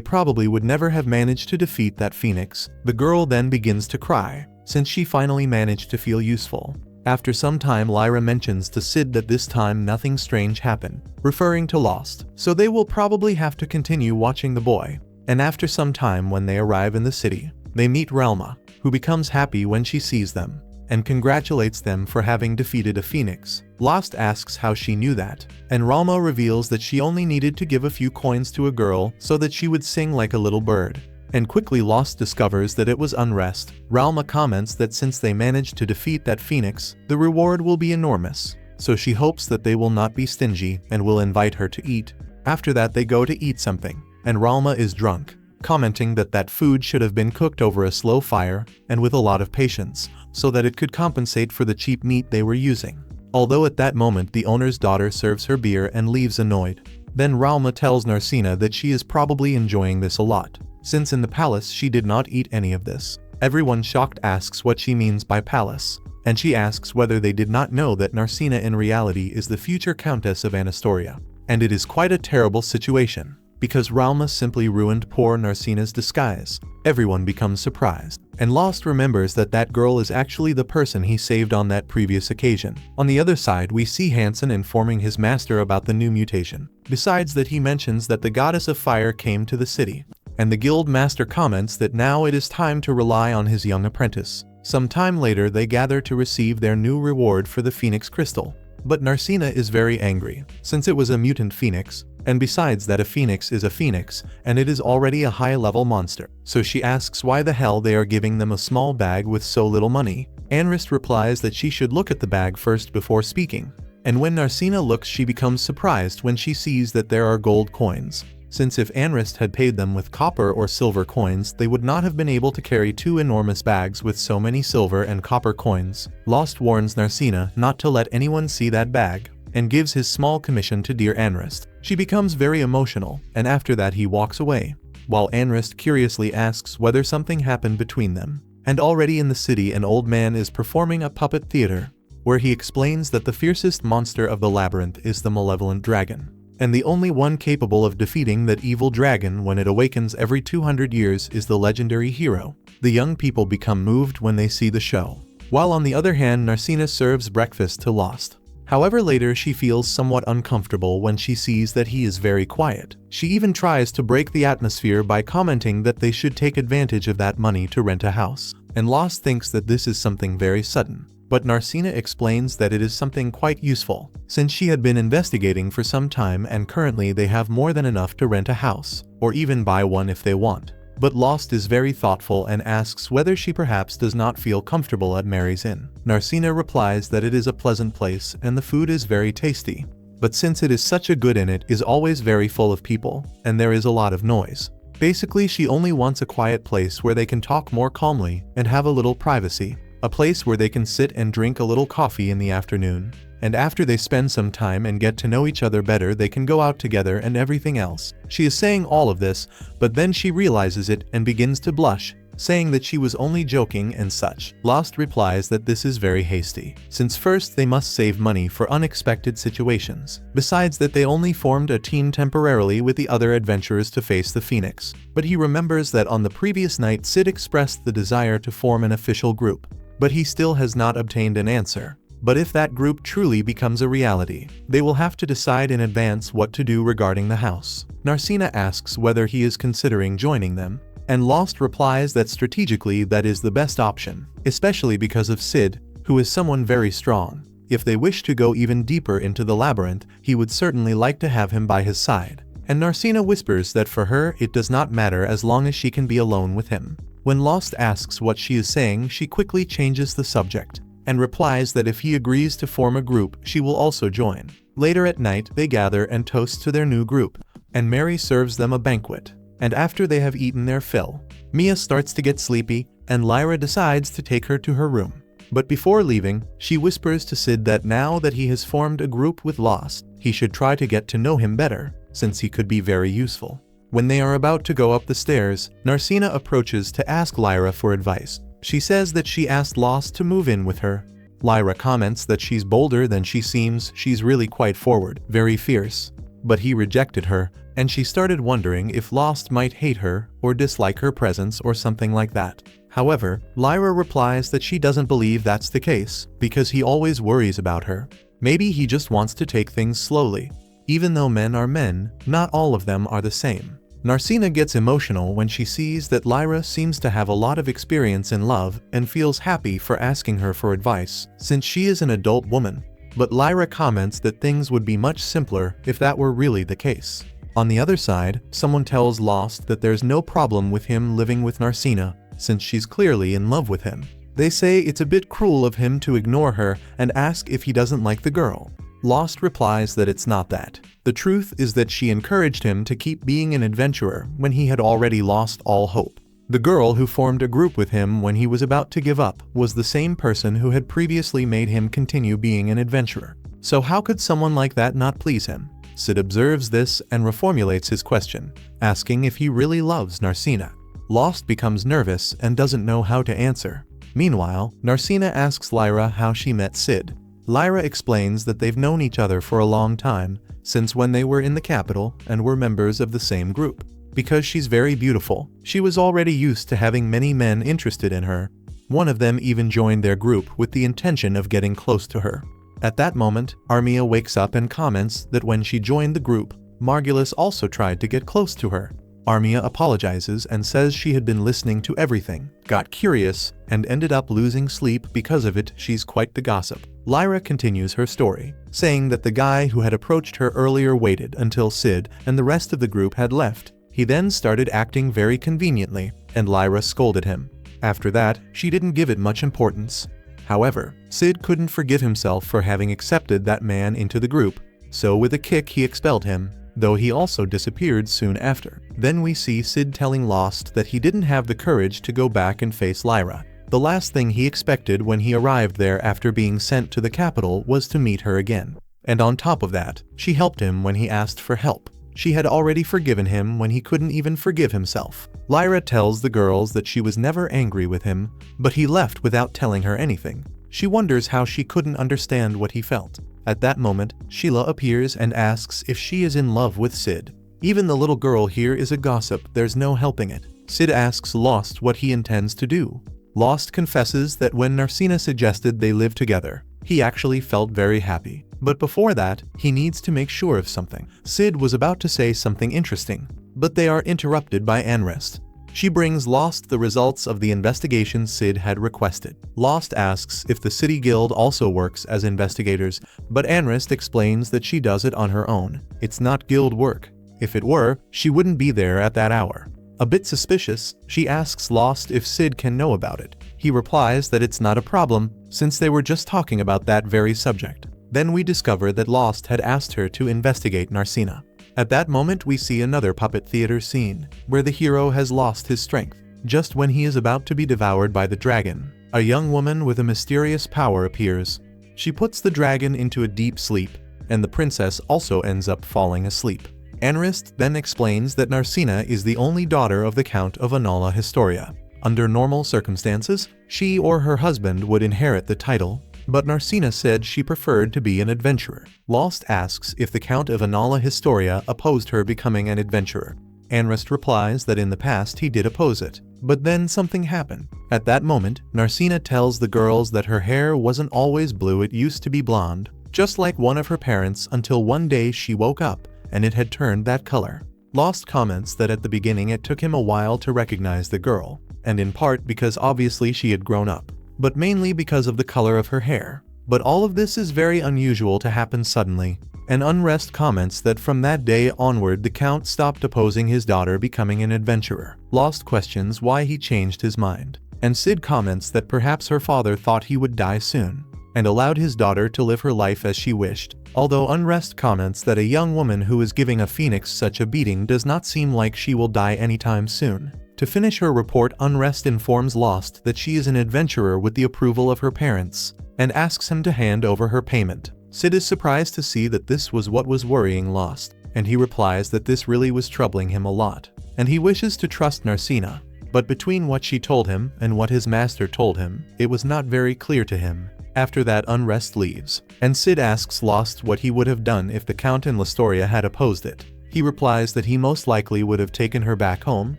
probably would never have managed to defeat that phoenix. The girl then begins to cry, since she finally managed to feel useful. After some time Lyra mentions to Sid that this time nothing strange happened, referring to Lost, so they will probably have to continue watching the boy. And after some time when they arrive in the city, they meet Relma, who becomes happy when she sees them, and congratulates them for having defeated a phoenix. Lost asks how she knew that, and Relma reveals that she only needed to give a few coins to a girl so that she would sing like a little bird. And quickly Lost discovers that it was unrest. Relma comments that since they managed to defeat that phoenix, the reward will be enormous, so she hopes that they will not be stingy and will invite her to eat. After that they go to eat something, and Relma is drunk, commenting that that food should have been cooked over a slow fire and with a lot of patience, so that it could compensate for the cheap meat they were using. Although at that moment the owner's daughter serves her beer and leaves annoyed. Then Relma tells Narcina that she is probably enjoying this a lot, since in the palace she did not eat any of this. Everyone shocked asks what she means by palace, and she asks whether they did not know that Narcina in reality is the future Countess of Anastoria. And it is quite a terrible situation, because Relma simply ruined poor Narcina's disguise. Everyone becomes surprised, and Lost remembers that that girl is actually the person he saved on that previous occasion. On the other side we see Hansen informing his master about the new mutation. Besides that he mentions that the goddess of fire came to the city, and the guild master comments that now it is time to rely on his young apprentice. Some time later they gather to receive their new reward for the phoenix crystal. But Narcina is very angry, since it was a mutant phoenix, and besides that a phoenix is a phoenix, and it is already a high-level monster. So she asks why the hell they are giving them a small bag with so little money. Anrist replies that she should look at the bag first before speaking. And when Narcina looks she becomes surprised when she sees that there are gold coins, since if Anrist had paid them with copper or silver coins they would not have been able to carry two enormous bags with so many silver and copper coins. Lost warns Narcina not to let anyone see that bag, and gives his small commission to dear Anrist. She becomes very emotional, and after that he walks away, while Anrist curiously asks whether something happened between them. And already in the city an old man is performing a puppet theater, where he explains that the fiercest monster of the labyrinth is the malevolent dragon, and the only one capable of defeating that evil dragon when it awakens every 200 years is the legendary hero. The young people become moved when they see the show, while on the other hand Narcina serves breakfast to Lost. However later she feels somewhat uncomfortable when she sees that he is very quiet. She even tries to break the atmosphere by commenting that they should take advantage of that money to rent a house, and Lost thinks that this is something very sudden. But Narcina explains that it is something quite useful, since she had been investigating for some time and currently they have more than enough to rent a house, or even buy one if they want. But Lost is very thoughtful and asks whether she perhaps does not feel comfortable at Mary's Inn. Narcina replies that it is a pleasant place and the food is very tasty, but since it is such a good inn it is always very full of people, and there is a lot of noise. Basically she only wants a quiet place where they can talk more calmly and have a little privacy. A place where they can sit and drink a little coffee in the afternoon, and after they spend some time and get to know each other better they can go out together and everything else. She is saying all of this, but then she realizes it and begins to blush, saying that she was only joking and such. Lost replies that this is very hasty, since first they must save money for unexpected situations. Besides that they only formed a team temporarily with the other adventurers to face the Phoenix. But he remembers that on the previous night Sid expressed the desire to form an official group, but he still has not obtained an answer. But if that group truly becomes a reality, they will have to decide in advance what to do regarding the house. Narcina asks whether he is considering joining them, and Lost replies that strategically that is the best option, especially because of Sid, who is someone very strong. If they wish to go even deeper into the labyrinth, he would certainly like to have him by his side. And Narcina whispers that for her it does not matter as long as she can be alone with him. When Lost asks what she is saying, she quickly changes the subject, and replies that if he agrees to form a group, she will also join. Later at night, they gather and toast to their new group, and Mary serves them a banquet. And after they have eaten their fill, Mia starts to get sleepy, and Lyra decides to take her to her room. But before leaving, she whispers to Sid that now that he has formed a group with Lost, he should try to get to know him better, since he could be very useful. When they are about to go up the stairs, Narcina approaches to ask Lyra for advice. She says that she asked Lost to move in with her. Lyra comments that she's bolder than she seems, she's really quite forward, very fierce. But he rejected her, and she started wondering if Lost might hate her or dislike her presence or something like that. However, Lyra replies that she doesn't believe that's the case, because he always worries about her. Maybe he just wants to take things slowly. Even though men are men, not all of them are the same. Narcina gets emotional when she sees that Lyra seems to have a lot of experience in love and feels happy for asking her for advice, since she is an adult woman. But Lyra comments that things would be much simpler if that were really the case. On the other side, someone tells Lost that there's no problem with him living with Narcina, since she's clearly in love with him. They say it's a bit cruel of him to ignore her and ask if he doesn't like the girl. Lost replies that it's not that. The truth is that she encouraged him to keep being an adventurer when he had already lost all hope. The girl who formed a group with him when he was about to give up was the same person who had previously made him continue being an adventurer. So how could someone like that not please him? Sid observes this and reformulates his question, asking if he really loves Narcina. Lost becomes nervous and doesn't know how to answer. Meanwhile, Narcina asks Lyra how she met Sid. Lyra explains that they've known each other for a long time, since when they were in the capital and were members of the same group. Because she's very beautiful, she was already used to having many men interested in her. One of them even joined their group with the intention of getting close to her. At that moment, Armia wakes up and comments that when she joined the group, Margulis also tried to get close to her. Armia apologizes and says she had been listening to everything, got curious, and ended up losing sleep because of it. She's quite the gossip. Lyra continues her story, saying that the guy who had approached her earlier waited until Sid and the rest of the group had left. He then started acting very conveniently, and Lyra scolded him. After that, she didn't give it much importance. However, Sid couldn't forgive himself for having accepted that man into the group, so with a kick he expelled him, though he also disappeared soon after. Then we see Sid telling Lost that he didn't have the courage to go back and face Lyra. The last thing he expected when he arrived there after being sent to the capital was to meet her again. And on top of that, she helped him when he asked for help. She had already forgiven him when he couldn't even forgive himself. Lyra tells the girls that she was never angry with him, but he left without telling her anything. She wonders how she couldn't understand what he felt. At that moment, Sheila appears and asks if she is in love with Sid. Even the little girl here is a gossip, there's no helping it. Sid asks Lost what he intends to do. Lost confesses that when Narcina suggested they live together, he actually felt very happy. But before that, he needs to make sure of something. Sid was about to say something interesting, but they are interrupted by Anrest. She brings Lost the results of the investigation Sid had requested. Lost asks if the City Guild also works as investigators, but Anrest explains that she does it on her own. It's not guild work. If it were, she wouldn't be there at that hour. A bit suspicious, she asks Lost if Sid can know about it. He replies that it's not a problem, since they were just talking about that very subject. Then we discover that Lost had asked her to investigate Narcina. At that moment we see another puppet theater scene, where the hero has lost his strength. Just when he is about to be devoured by the dragon, a young woman with a mysterious power appears. She puts the dragon into a deep sleep, and the princess also ends up falling asleep. Anrist then explains that Narcina is the only daughter of the Count of Anala Historia. Under normal circumstances, she or her husband would inherit the title, but Narcina said she preferred to be an adventurer. Lost asks if the Count of Anala Historia opposed her becoming an adventurer. Anrist replies that in the past he did oppose it, but then something happened. At that moment, Narcina tells the girls that her hair wasn't always blue, it used to be blonde, just like one of her parents, until one day she woke up and it had turned that color. Lost comments that at the beginning it took him a while to recognize the girl, and in part because obviously she had grown up, but mainly because of the color of her hair. But all of this is very unusual to happen suddenly, and Unrest comments that from that day onward the Count stopped opposing his daughter becoming an adventurer. Lost questions why he changed his mind, and Sid comments that perhaps her father thought he would die soon, and allowed his daughter to live her life as she wished. Although Unrest comments that a young woman who is giving a phoenix such a beating does not seem like she will die anytime soon. To finish her report, Unrest informs Lost that she is an adventurer with the approval of her parents, and asks him to hand over her payment. Sid is surprised to see that this was what was worrying Lost, and he replies that this really was troubling him a lot, and he wishes to trust Narcina. But between what she told him and what his master told him, it was not very clear to him. After that, Unrest leaves, and Sid asks Lost what he would have done if the Count and Lastoria had opposed it. He replies that he most likely would have taken her back home,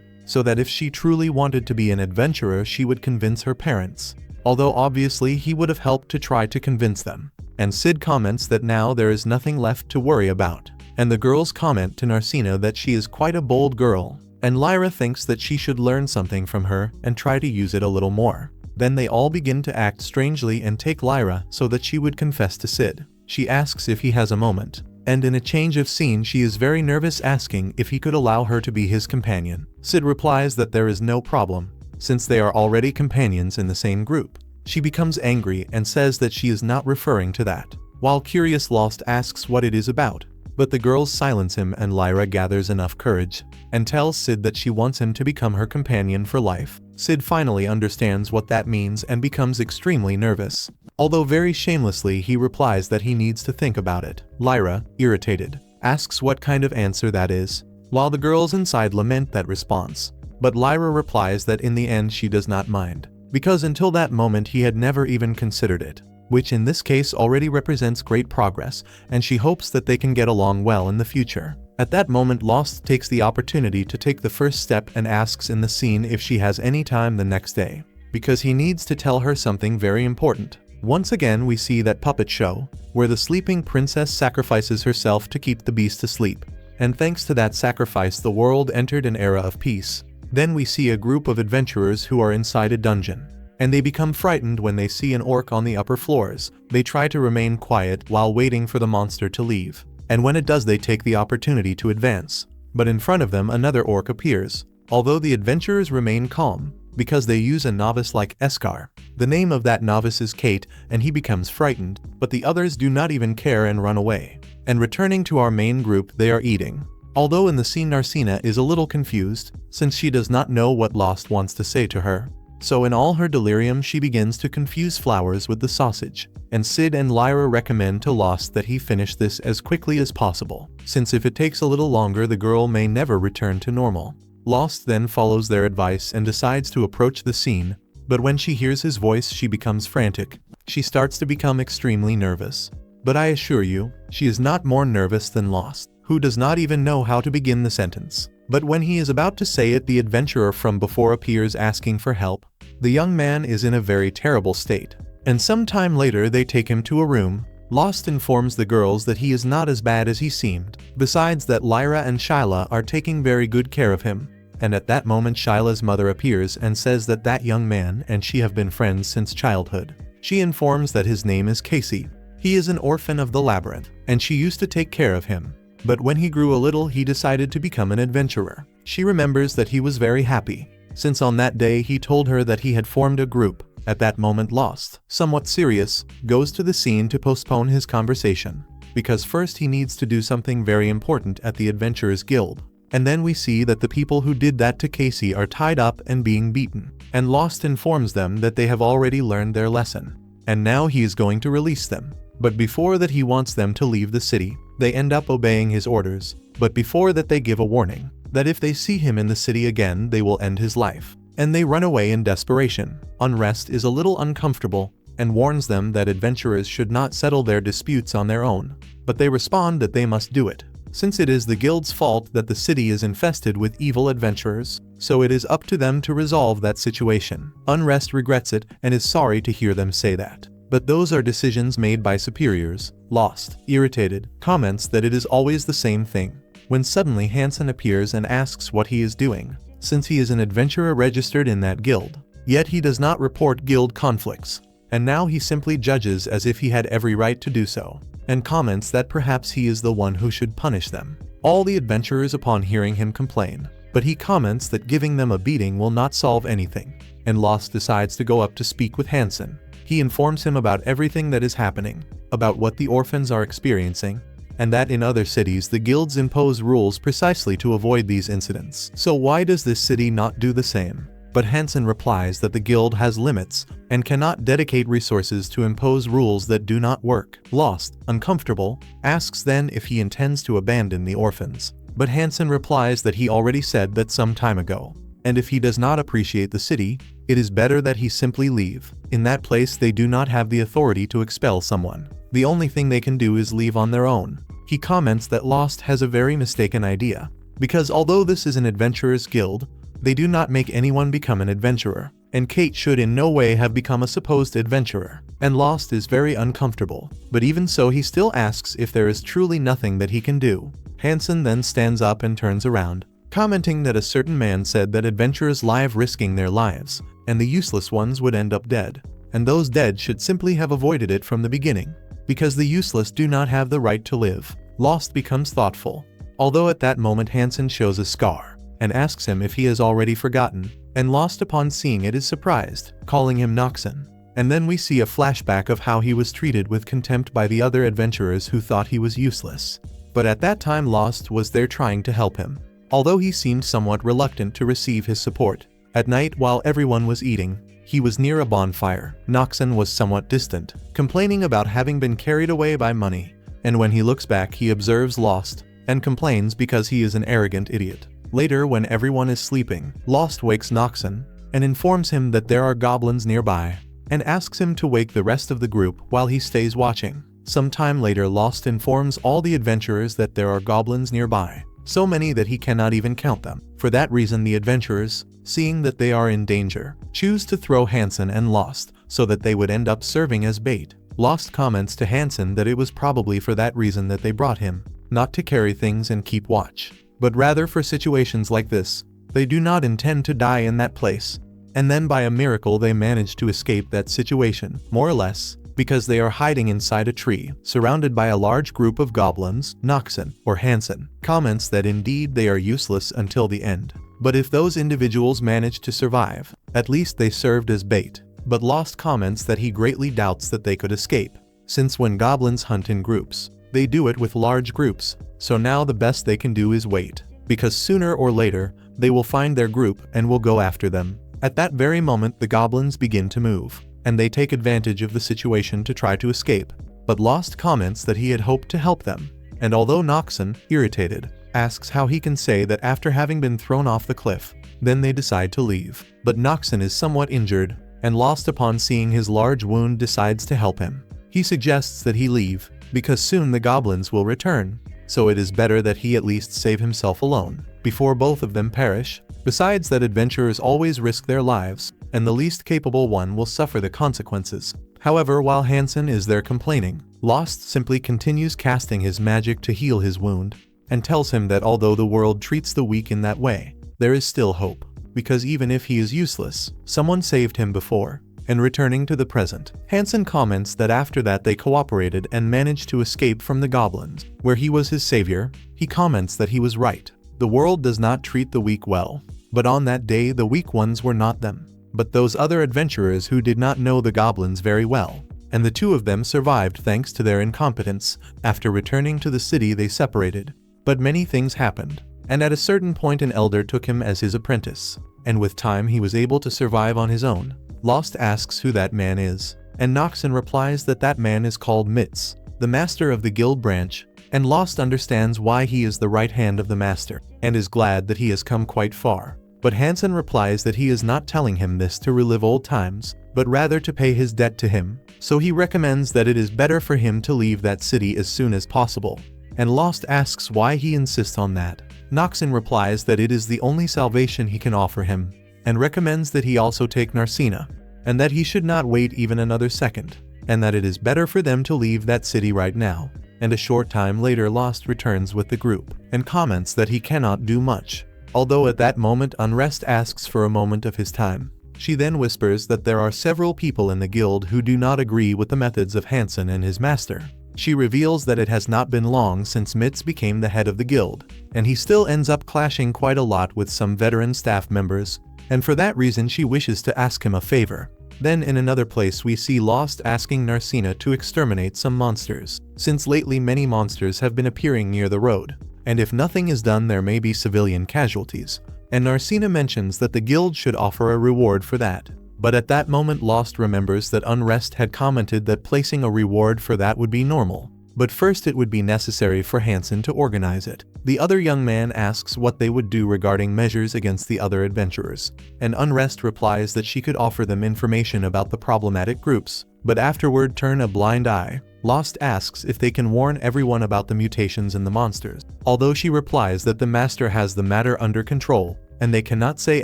so that if she truly wanted to be an adventurer she would convince her parents, although obviously he would have helped to try to convince them. And Sid comments that now there is nothing left to worry about, and the girls comment to Narcina that she is quite a bold girl, and Lyra thinks that she should learn something from her and try to use it a little more. Then they all begin to act strangely and take Lyra so that she would confess to Sid. She asks if he has a moment, and in a change of scene she is very nervous, asking if he could allow her to be his companion. Sid replies that there is no problem, since they are already companions in the same group. She becomes angry and says that she is not referring to that, while curious Lost asks what it is about. But the girls silence him, and Lyra gathers enough courage and tells Sid that she wants him to become her companion for life. Sid finally understands what that means and becomes extremely nervous. Although very shamelessly he replies that he needs to think about it. Lyra, irritated, asks what kind of answer that is, while the girls inside lament that response. But Lyra replies that in the end she does not mind, because until that moment he had never even considered it, which in this case already represents great progress, and she hopes that they can get along well in the future. At that moment Lost takes the opportunity to take the first step and asks in the scene if she has any time the next day, because he needs to tell her something very important. Once again we see that puppet show, where the sleeping princess sacrifices herself to keep the beast asleep, and thanks to that sacrifice the world entered an era of peace. Then we see a group of adventurers who are inside a dungeon, and they become frightened when they see an orc on the upper floors. They try to remain quiet while waiting for the monster to leave, and when it does they take the opportunity to advance. But in front of them another orc appears, although the adventurers remain calm, because they use a novice like Eskar. The name of that novice is Kate, and he becomes frightened, but the others do not even care and run away. And returning to our main group, they are eating. Although in the scene Narcina is a little confused, since she does not know what Lost wants to say to her. So in all her delirium she begins to confuse flowers with the sausage, and Sid and Lyra recommend to Lost that he finish this as quickly as possible, since if it takes a little longer the girl may never return to normal. Lost then follows their advice and decides to approach the scene, but when she hears his voice she becomes frantic. She starts to become extremely nervous. But I assure you, she is not more nervous than Lost, who does not even know how to begin the sentence. But when he is about to say it, the adventurer from before appears asking for help. The young man is in a very terrible state, and some time later they take him to a room. Lost informs the girls that he is not as bad as he seemed, besides that Lyra and Shyla are taking very good care of him. And at that moment Shyla's mother appears and says that that young man and she have been friends since childhood. She informs that his name is Casey. He is an orphan of the labyrinth, and she used to take care of him. But when he grew a little he decided to become an adventurer. She remembers that he was very happy, since on that day he told her that he had formed a group. At that moment Lost, somewhat serious, goes to the scene to postpone his conversation, because first he needs to do something very important at the Adventurers Guild. And then we see that the people who did that to Casey are tied up and being beaten, and Lost informs them that they have already learned their lesson, and now he is going to release them. But before that he wants them to leave the city. They end up obeying his orders, but before that they give a warning, that if they see him in the city again they will end his life, and they run away in desperation. Unrest is a little uncomfortable, and warns them that adventurers should not settle their disputes on their own, but they respond that they must do it, since it is the guild's fault that the city is infested with evil adventurers, so it is up to them to resolve that situation. Unrest regrets it and is sorry to hear them say that. But those are decisions made by superiors. Lost, irritated, comments that it is always the same thing, when suddenly Hansen appears and asks what he is doing, since he is an adventurer registered in that guild. Yet he does not report guild conflicts, and now he simply judges as if he had every right to do so, and comments that perhaps he is the one who should punish them. All the adventurers upon hearing him complain, but he comments that giving them a beating will not solve anything, and Lost decides to go up to speak with Hansen. He informs him about everything that is happening, about what the orphans are experiencing, and that in other cities the guilds impose rules precisely to avoid these incidents. So why does this city not do the same? But Hansen replies that the guild has limits and cannot dedicate resources to impose rules that do not work. Lost, uncomfortable, asks then if he intends to abandon the orphans. But Hansen replies that he already said that some time ago, and if he does not appreciate the city, it is better that he simply leave. In that place they do not have the authority to expel someone. The only thing they can do is leave on their own. He comments that Lost has a very mistaken idea, because although this is an adventurers guild, they do not make anyone become an adventurer, and Kate should in no way have become a supposed adventurer. And Lost is very uncomfortable, but even so he still asks if there is truly nothing that he can do. Hansen then stands up and turns around, commenting that a certain man said that adventurers live risking their lives, and the useless ones would end up dead, and those dead should simply have avoided it from the beginning, because the useless do not have the right to live. Lost becomes thoughtful, although at that moment Hansen shows a scar, and asks him if he has already forgotten, and Lost upon seeing it is surprised, calling him Noxon. And then we see a flashback of how he was treated with contempt by the other adventurers who thought he was useless. But at that time Lost was there trying to help him, although he seemed somewhat reluctant to receive his support. At night while everyone was eating, he was near a bonfire. Noxon was somewhat distant, complaining about having been carried away by money, and when he looks back he observes Lost, and complains because he is an arrogant idiot. Later when everyone is sleeping, Lost wakes Noxon, and informs him that there are goblins nearby, and asks him to wake the rest of the group while he stays watching. Some time later Lost informs all the adventurers that there are goblins nearby, so many that he cannot even count them. For that reason the adventurers, seeing that they are in danger, choose to throw Hansen and Lost so that they would end up serving as bait. Lost comments to Hansen that it was probably for that reason that they brought him, not to carry things and keep watch, but rather for situations like this. They do not intend to die in that place, and then by a miracle they manage to escape that situation, more or less, because they are hiding inside a tree, surrounded by a large group of goblins. Noxon, or Hansen, comments that indeed they are useless until the end. But if those individuals managed to survive, at least they served as bait. But Lost comments that he greatly doubts that they could escape, since when goblins hunt in groups, they do it with large groups, so now the best they can do is wait, because sooner or later, they will find their group and will go after them. At that very moment the goblins begin to move, and they take advantage of the situation to try to escape. But Lost comments that he had hoped to help them, and although Noxon, irritated, asks how he can say that after having been thrown off the cliff, then they decide to leave. But Noxon is somewhat injured, and Lost upon seeing his large wound decides to help him. He suggests that he leave, because soon the goblins will return, so it is better that he at least save himself alone, before both of them perish. Besides that adventurers always risk their lives, and the least capable one will suffer the consequences. However, while Hansen is there complaining, Lost simply continues casting his magic to heal his wound, and tells him that although the world treats the weak in that way, there is still hope, because even if he is useless, someone saved him before. And returning to the present, Hansen comments that after that they cooperated and managed to escape from the goblins, where he was his savior. He comments that he was right. The world does not treat the weak well, but on that day the weak ones were not them, but those other adventurers who did not know the goblins very well, and the two of them survived thanks to their incompetence. After returning to the city they separated, but many things happened, and at a certain point an elder took him as his apprentice, and with time he was able to survive on his own. Lost asks who that man is, and Noxon replies that that man is called Mitz, the master of the guild branch, and Lost understands why he is the right hand of the master, and is glad that he has come quite far. But Hansen replies that he is not telling him this to relive old times, but rather to pay his debt to him, so he recommends that it is better for him to leave that city as soon as possible. And Lost asks why he insists on that. Noxon replies that it is the only salvation he can offer him, and recommends that he also take Narcina, and that he should not wait even another second, and that it is better for them to leave that city right now. And a short time later Lost returns with the group, and comments that he cannot do much, although at that moment Unrest asks for a moment of his time. She then whispers that there are several people in the guild who do not agree with the methods of Hansen and his master. She reveals that it has not been long since Mitz became the head of the guild, and he still ends up clashing quite a lot with some veteran staff members, and for that reason she wishes to ask him a favor. Then in another place we see Lost asking Narcina to exterminate some monsters, since lately many monsters have been appearing near the road, and if nothing is done there may be civilian casualties, and Narcina mentions that the guild should offer a reward for that. But at that moment Lost remembers that Unrest had commented that placing a reward for that would be normal, but first it would be necessary for Hansen to organize it. The other young man asks what they would do regarding measures against the other adventurers, and Unrest replies that she could offer them information about the problematic groups, but afterward turn a blind eye. Lost asks if they can warn everyone about the mutations in the monsters, although she replies that the master has the matter under control, and they cannot say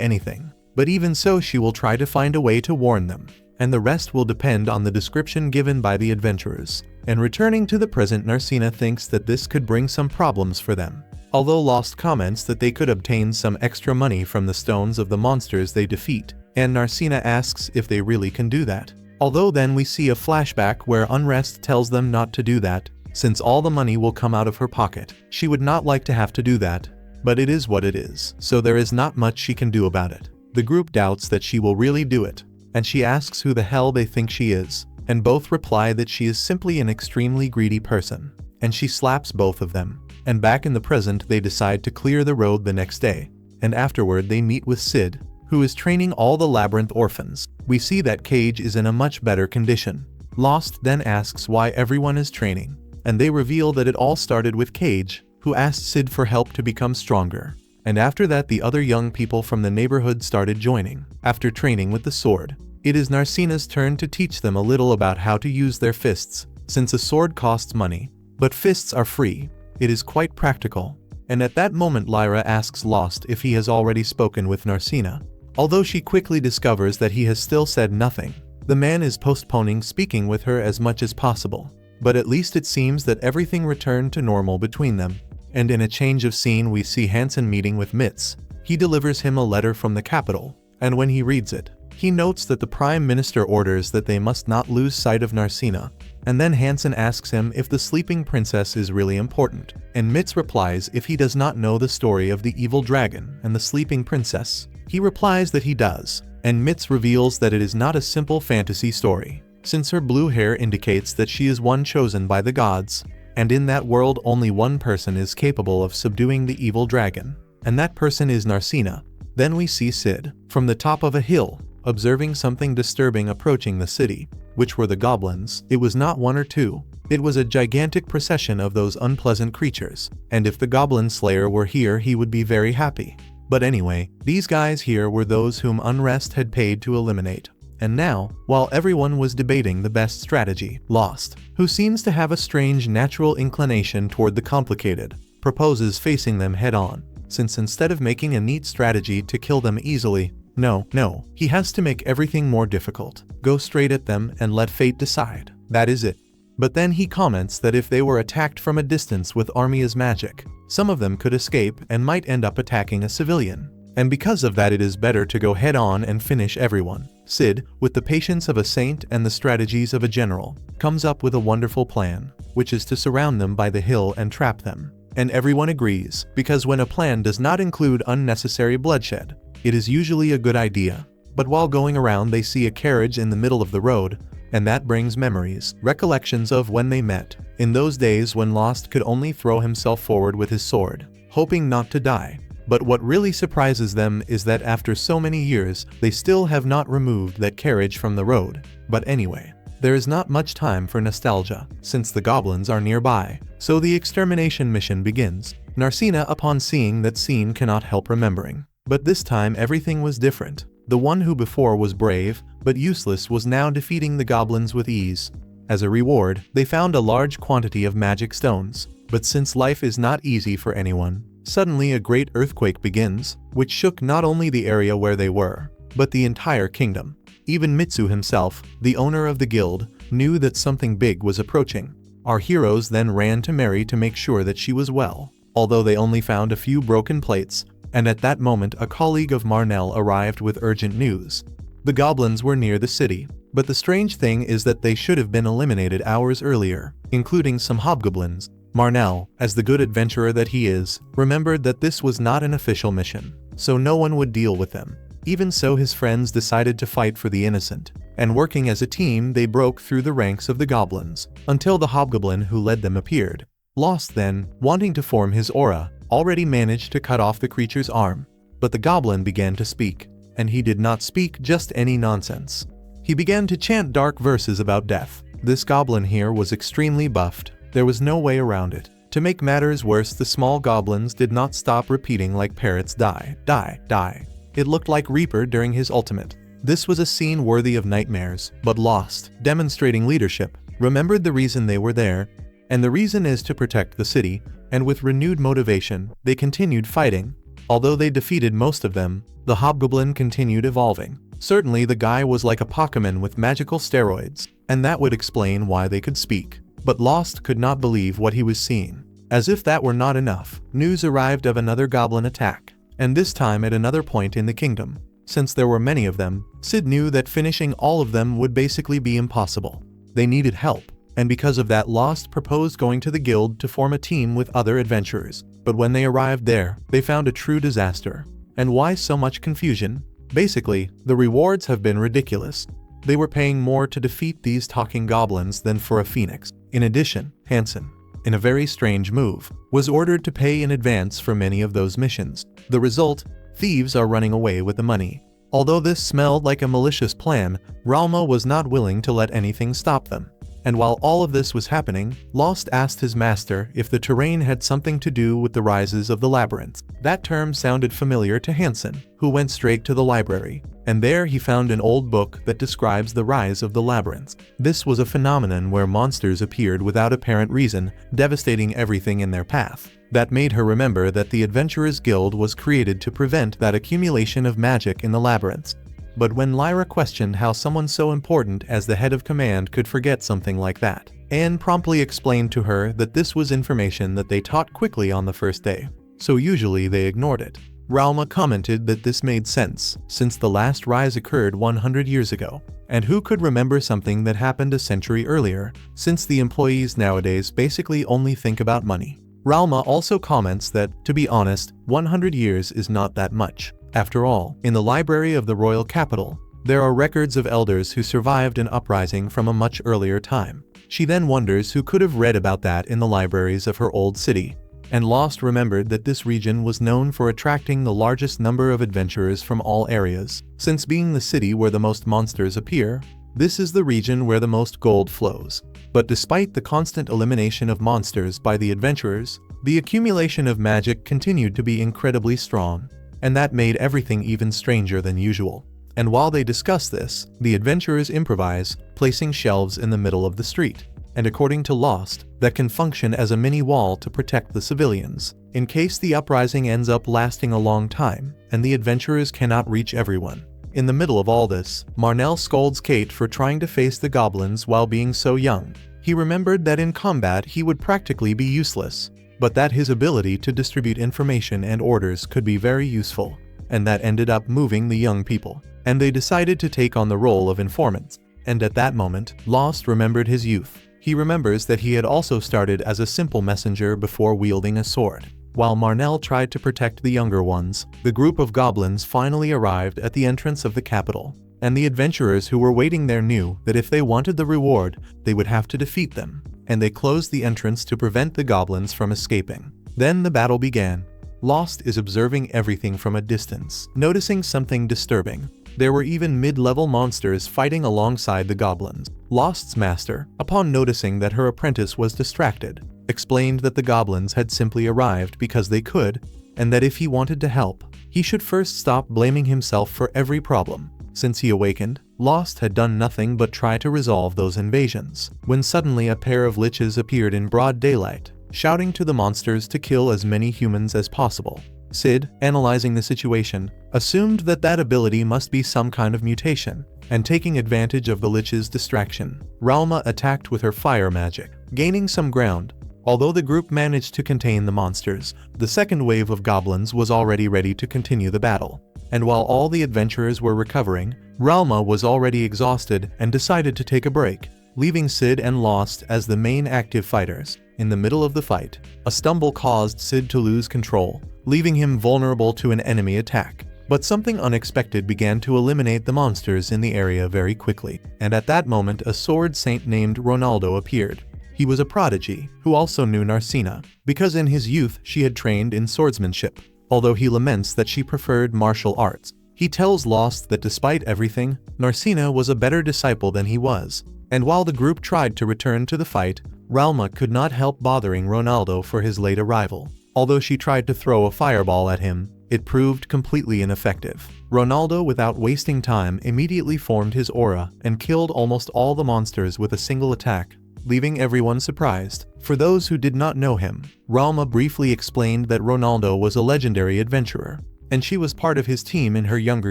anything. But even so she will try to find a way to warn them, and the rest will depend on the description given by the adventurers. And returning to the present, Narcina thinks that this could bring some problems for them. Although Lost comments that they could obtain some extra money from the stones of the monsters they defeat, and Narcina asks if they really can do that. Although then we see a flashback where Unrest tells them not to do that, since all the money will come out of her pocket. She would not like to have to do that, but it is what it is, so there is not much she can do about it. The group doubts that she will really do it, and she asks who the hell they think she is, and both reply that she is simply an extremely greedy person, and she slaps both of them. And back in the present they decide to clear the road the next day, and afterward they meet with Sid, who is training all the labyrinth orphans. We see that Cage is in a much better condition. Lost then asks why everyone is training, and they reveal that it all started with Cage, who asked Sid for help to become stronger. And after that the other young people from the neighborhood started joining. After training with the sword, it is Narcina's turn to teach them a little about how to use their fists, since a sword costs money, but fists are free. It is quite practical. And at that moment Lyra asks Lost if he has already spoken with Narcina. Although she quickly discovers that he has still said nothing, the man is postponing speaking with her as much as possible. But at least it seems that everything returned to normal between them. And in a change of scene we see Hansen meeting with Mitz. He delivers him a letter from the capital, and when he reads it, he notes that the Prime Minister orders that they must not lose sight of Narcina. And then Hansen asks him if the sleeping princess is really important, and Mitz replies if he does not know the story of the evil dragon and the sleeping princess. He replies that he does, and Mitz reveals that it is not a simple fantasy story, since her blue hair indicates that she is one chosen by the gods, and in that world only one person is capable of subduing the evil dragon, and that person is Narcina. Then we see Sid, from the top of a hill, observing something disturbing approaching the city, which were the goblins. It was not one or two, it was a gigantic procession of those unpleasant creatures, and if the goblin slayer were here he would be very happy. But anyway, these guys here were those whom Unrest had paid to eliminate. And now, while everyone was debating the best strategy, Lost, who seems to have a strange natural inclination toward the complicated, proposes facing them head-on, since instead of making a neat strategy to kill them easily, no, he has to make everything more difficult. Go straight at them and let fate decide. That is it. But then he comments that if they were attacked from a distance with Armia's magic, some of them could escape and might end up attacking a civilian. And because of that it is better to go head-on and finish everyone. Sid, with the patience of a saint and the strategies of a general, comes up with a wonderful plan, which is to surround them by the hill and trap them. And everyone agrees, because when a plan does not include unnecessary bloodshed, it is usually a good idea. But while going around they see a carriage in the middle of the road, and that brings memories, recollections of when they met, in those days when Lost could only throw himself forward with his sword, hoping not to die. But what really surprises them is that after so many years, they still have not removed that carriage from the road. But anyway, there is not much time for nostalgia, since the goblins are nearby. So the extermination mission begins. Narcina, upon seeing that scene, cannot help remembering. But this time everything was different. The one who before was brave, but useless, was now defeating the goblins with ease. As a reward, they found a large quantity of magic stones. But since life is not easy for anyone, suddenly a great earthquake begins, which shook not only the area where they were, but the entire kingdom. Even Mitsu himself, the owner of the guild, knew that something big was approaching. Our heroes then ran to Mary to make sure that she was well, although they only found a few broken plates, and at that moment a colleague of Marnell arrived with urgent news. The goblins were near the city, but the strange thing is that they should have been eliminated hours earlier, including some hobgoblins. Marnell, as the good adventurer that he is, remembered that this was not an official mission, so no one would deal with them. Even so, his friends decided to fight for the innocent, and working as a team they broke through the ranks of the goblins, until the hobgoblin who led them appeared. Lost then, wanting to form his aura, already managed to cut off the creature's arm. But the goblin began to speak, and he did not speak just any nonsense. He began to chant dark verses about death. This goblin here was extremely buffed. There was no way around it. To make matters worse, the small goblins did not stop repeating like parrots, die, die, die. It looked like Reaper during his ultimate. This was a scene worthy of nightmares, but Lost, demonstrating leadership, remembered the reason they were there, and the reason is to protect the city, and with renewed motivation, they continued fighting. Although they defeated most of them, the hobgoblin continued evolving. Certainly the guy was like a Pokemon with magical steroids, and that would explain why they could speak. But Lost could not believe what he was seeing. As if that were not enough, news arrived of another goblin attack, and this time at another point in the kingdom. Since there were many of them, Sid knew that finishing all of them would basically be impossible. They needed help, and because of that Lost proposed going to the guild to form a team with other adventurers. But when they arrived there, they found a true disaster. And why so much confusion? Basically, the rewards have been ridiculous. They were paying more to defeat these talking goblins than for a phoenix. In addition, Hansen, in a very strange move, was ordered to pay in advance for many of those missions. The result? Thieves are running away with the money. Although this smelled like a malicious plan, Ralma was not willing to let anything stop them. And while all of this was happening, Lost asked his master if the terrain had something to do with the rises of the labyrinth. That term sounded familiar to Hansen, who went straight to the library, and there he found an old book that describes the rise of the labyrinth. This was a phenomenon where monsters appeared without apparent reason, devastating everything in their path. That made her remember that the Adventurers Guild was created to prevent that accumulation of magic in the labyrinths. But when Lyra questioned how someone so important as the head of command could forget something like that, Anne promptly explained to her that this was information that they taught quickly on the first day, so usually they ignored it. Ralma commented that this made sense, since the last rise occurred 100 years ago, and who could remember something that happened a century earlier, since the employees nowadays basically only think about money. Ralma also comments that, to be honest, 100 years is not that much. After all, in the library of the royal capital, there are records of elders who survived an uprising from a much earlier time. She then wonders who could have read about that in the libraries of her old city. And Lost remembered that this region was known for attracting the largest number of adventurers from all areas. Since being the city where the most monsters appear, this is the region where the most gold flows. But despite the constant elimination of monsters by the adventurers, the accumulation of magic continued to be incredibly strong. And that made everything even stranger than usual. And while they discuss this, the adventurers improvise, placing shelves in the middle of the street. And according to Lost, that can function as a mini wall to protect the civilians, in case the uprising ends up lasting a long time, and the adventurers cannot reach everyone. In the middle of all this, Marnell scolds Kate for trying to face the goblins while being so young. He remembered that in combat he would practically be useless, but that his ability to distribute information and orders could be very useful, and that ended up moving the young people, and they decided to take on the role of informants. And at that moment, Lost remembered his youth. He remembers that he had also started as a simple messenger before wielding a sword. While Marnell tried to protect the younger ones, the group of goblins finally arrived at the entrance of the capital, and the adventurers who were waiting there knew that if they wanted the reward, they would have to defeat them, and they closed the entrance to prevent the goblins from escaping. Then the battle began. Lost is observing everything from a distance, noticing something disturbing. There were even mid-level monsters fighting alongside the goblins. Lost's master, upon noticing that her apprentice was distracted, explained that the goblins had simply arrived because they could, and that if he wanted to help, he should first stop blaming himself for every problem. Since he awakened, Lost had done nothing but try to resolve those invasions, when suddenly a pair of liches appeared in broad daylight, shouting to the monsters to kill as many humans as possible. Sid, analyzing the situation, assumed that that ability must be some kind of mutation, and taking advantage of the lich's distraction, Ralma attacked with her fire magic, gaining some ground. Although the group managed to contain the monsters, the second wave of goblins was already ready to continue the battle. And while all the adventurers were recovering, Ralma was already exhausted and decided to take a break, leaving Sid and Lost as the main active fighters. In the middle of the fight, a stumble caused Sid to lose control, leaving him vulnerable to an enemy attack. But something unexpected began to eliminate the monsters in the area very quickly, and at that moment a sword saint named Ronaldo appeared. He was a prodigy, who also knew Narcina, because in his youth she had trained in swordsmanship. Although he laments that she preferred martial arts, he tells Lost that despite everything, Narcina was a better disciple than he was. And while the group tried to return to the fight, Ralma could not help bothering Ronaldo for his late arrival. Although she tried to throw a fireball at him, it proved completely ineffective. Ronaldo, without wasting time, immediately formed his aura and killed almost all the monsters with a single attack, leaving everyone surprised. For those who did not know him, Ralma briefly explained that Ronaldo was a legendary adventurer, and she was part of his team in her younger